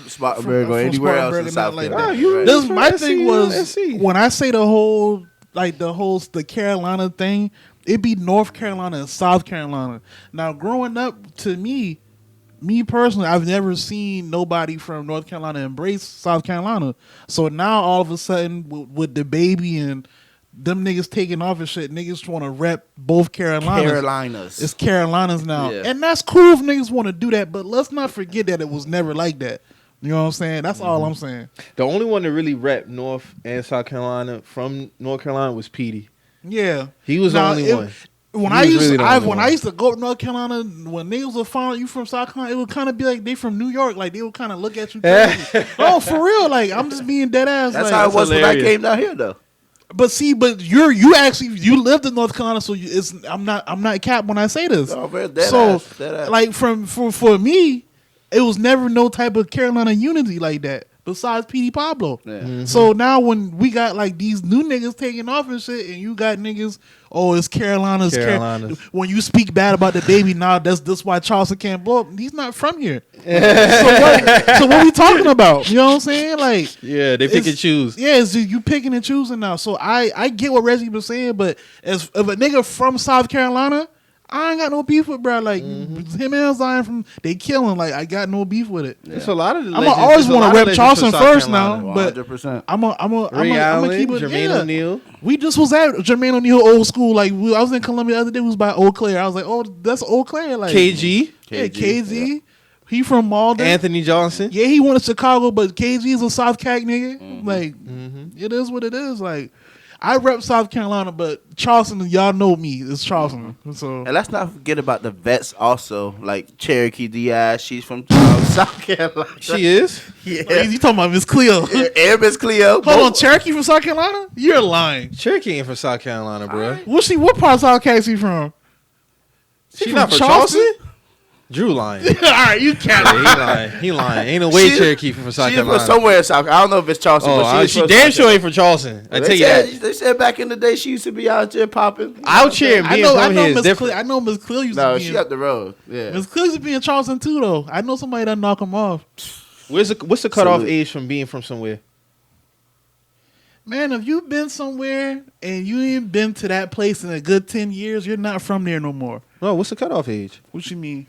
Spartanburg or anywhere else in South Carolina. This my SC, thing was SC. when I say the Carolina thing, it be North Carolina and South Carolina. Now, growing up, to me personally, I've never seen nobody from North Carolina embrace South Carolina. So now all of a sudden, with the baby and them niggas taking off and shit, niggas want to rep both Carolinas. It's Carolinas now. Yeah. And that's cool if niggas want to do that, but let's not forget that it was never like that. You know what I'm saying? That's all I'm saying. The only one to really rep North and South Carolina from North Carolina was Petey. Yeah. He was the only one. When I used to go to North Carolina, when niggas would find you from South Carolina, it would kind of be like they from New York. Like they would kind of look at you crazy. Oh, for real? Like I'm just being dead ass. That's like, how it was hilarious. When I came down here, though. But you lived in North Carolina, so I'm not cap when I say this. No, man, dead ass. Like for me, it was never no type of Carolina unity like that. Besides P.D. Pablo. Yeah. Mm-hmm. So now when we got like these new niggas taking off and shit, and you got niggas, it's Carolina's. When you speak bad about the baby, now that's why Charleston can't blow up. He's not from here. So what we talking about? You know what I'm saying? Like, yeah, they pick and choose. Yeah, it's just you picking and choosing now. So I get what Reggie was saying, but if a nigga from South Carolina, I ain't got no beef with bro. Like him and Zion they killing. Like I got no beef with it. Yeah. It's a lot of. I'm always want to rep Charleston first now, but 100%. I'm gonna keep it. Jermaine O'Neal. We just was at Jermaine O'Neal old school. Like I was in Columbia the other day. We was by Eau Claire. I was like, oh, that's Eau Claire. Like KG. Yeah, KG. Yeah. He from Malden. Anthony Johnson. Yeah, he went to Chicago, but KG is a South Cac nigga. Like it is what it is. Like. I rep South Carolina, but Charleston, y'all know me. It's Charleston. So and let's not forget about the vets also, like Cherokee Diaz. She's from South Carolina. She is? Yeah. Oh, you talking about Miss Cleo. Yeah, Miss Cleo. Hold on, Cherokee from South Carolina? You're lying. Cherokee ain't from South Carolina, bro. What part of South Carolina she from? She not from Charleston? Drew lying. All right, you can't. Yeah, he lying. Ain't no way Cherokee from South Carolina. She's from somewhere in South. I don't know if it's Charleston. But she damn sure ain't from Charleston. I tell you that. They said back in the day she used to be out there popping. Out here and being from here is different. I know Miss Cleo used to be. No, she up the road. Yeah. Miss Cleo used to be in Charleston too, though. I know somebody that knock him off. What's the cutoff Salute. age from being from somewhere? Man, if you've been somewhere and you ain't been to that place in a good 10 years, you're not from there no more. No, what's the cutoff age? What you mean?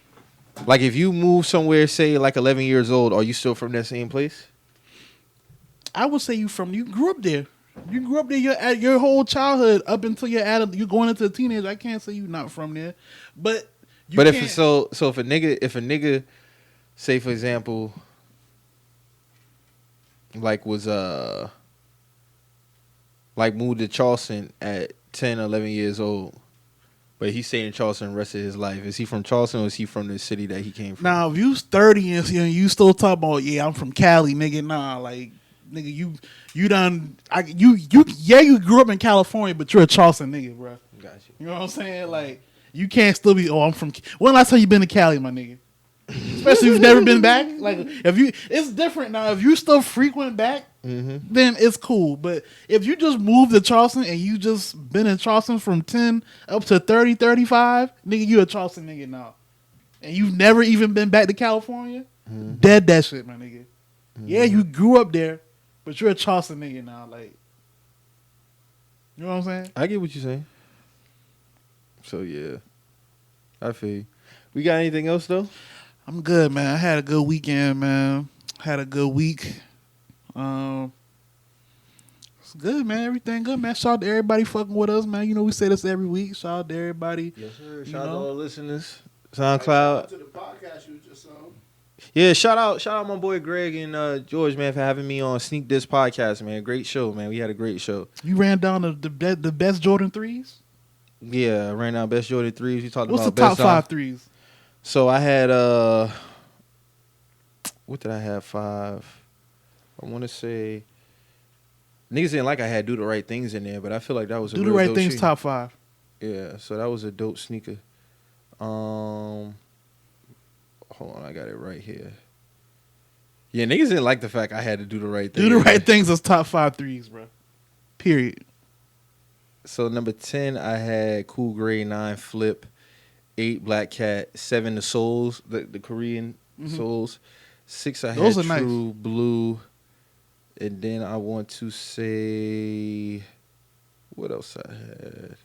Like if you move somewhere, say like 11 years old, are you still from that same place? I would say you grew up there. You grew up there your whole childhood up until you're going into a teenager. I can't say you not from there, but if if a nigga, say for example, like was like moved to Charleston at 10, 11 years old, but he stayed in Charleston the rest of his life. Is he from Charleston or is he from the city that he came from? Now, if you 30 and you still talk about, yeah, I'm from Cali, nigga. Nah, like, nigga, you grew up in California, but you're a Charleston nigga, bro. Gotcha. You know what I'm saying? Like, you can't still be, I'm from. When last time you been to Cali, my nigga? Especially if you've never been back. Like, it's different now. If you still frequent back, then it's cool. But if you just moved to Charleston and you just been in Charleston from 10 up to 30, 35, nigga, you a Charleston nigga now. And you've never even been back to California, dead that shit, my nigga. Yeah, you grew up there, but you're a Charleston nigga now. Like, you know what I'm saying? I get what you're saying. So yeah, I feel you. We got anything else though? I'm good, man. I had a good weekend, man. Had a good week. It's good, man. Everything good, man. Shout out to everybody fucking with us, man. You know we say this every week. Shout out to everybody. Yes, sir. Shout out to all the listeners. SoundCloud. To the podcast you just on. Yeah, shout out my boy Greg and George, man, for having me on Sneak This podcast, man. Great show, man. We had a great show. You ran down the best Jordan 3s? Yeah, I ran down best Jordan 3s. We talked What's about the top best 5 threes? So I had what did I have? 5. I want to say niggas didn't like I had Do the Right Things in there, but I feel like that was a Do real the Right dope Things shoe. top 5. Yeah, so that was a dope sneaker. Hold on, I got it right here. Yeah, niggas didn't like the fact I had to do the right thing. Do the Right Things is top 5 threes, bro. Period. So number 10, I had Cool Grey 9 Flip, 8 Black Cat, 7 the Souls, the Korean Souls. 6 I had Those are True nice. Blue, and then I want to say what else I had.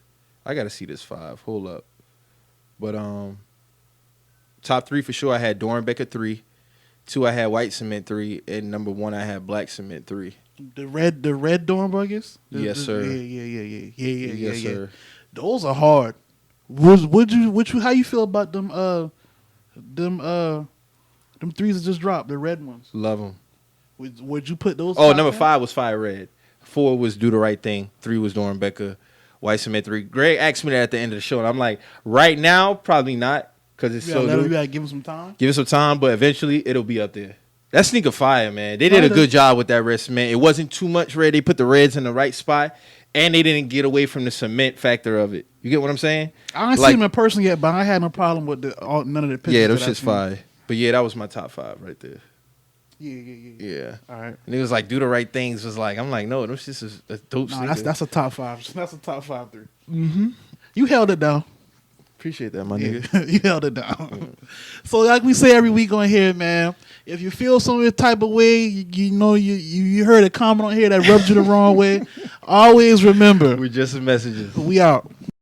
I gotta see this 5. Hold up, but top 3 for sure. I had Dornbecker 3, 2 I had White Cement 3, and number 1 I had Black Cement 3. The red Dornbuggers? Yes, sir. Yeah. Yes, sir. Those are hard. How you feel about them threes that just dropped, the red ones? Love them. Would you put those? Oh, top number 10? 5 was Fire Red. 4 was Do the Right Thing. 3 was Dornbecker. White Cement 3. Greg asked me that at the end of the show, and I'm like, right now, probably not, because it's so You new. gotta give them some time. Give it some time, but eventually it'll be up there. That sneaker fire, man. They did a good job with that red cement. It wasn't too much red. They put the reds in the right spot, and they didn't get away from the cement factor of it. You get what I'm saying? I ain't seen them in person yet, but I had no problem with none of the pictures. Yeah, those that I shit's seen. fire. But yeah, that was my top 5 right there. Yeah. Yeah. All right. And it was like Do the Right Things was like, I'm like, no, those shit's is a dope No, sneaker. that's a top 5. That's a top 5 3. Mm-hmm. You held it down. Appreciate that, my nigga. You held it down. So like we say every week on here, man, if you feel some type of way, you heard a comment on here that rubbed you the wrong way, always remember, We're just messages. we out.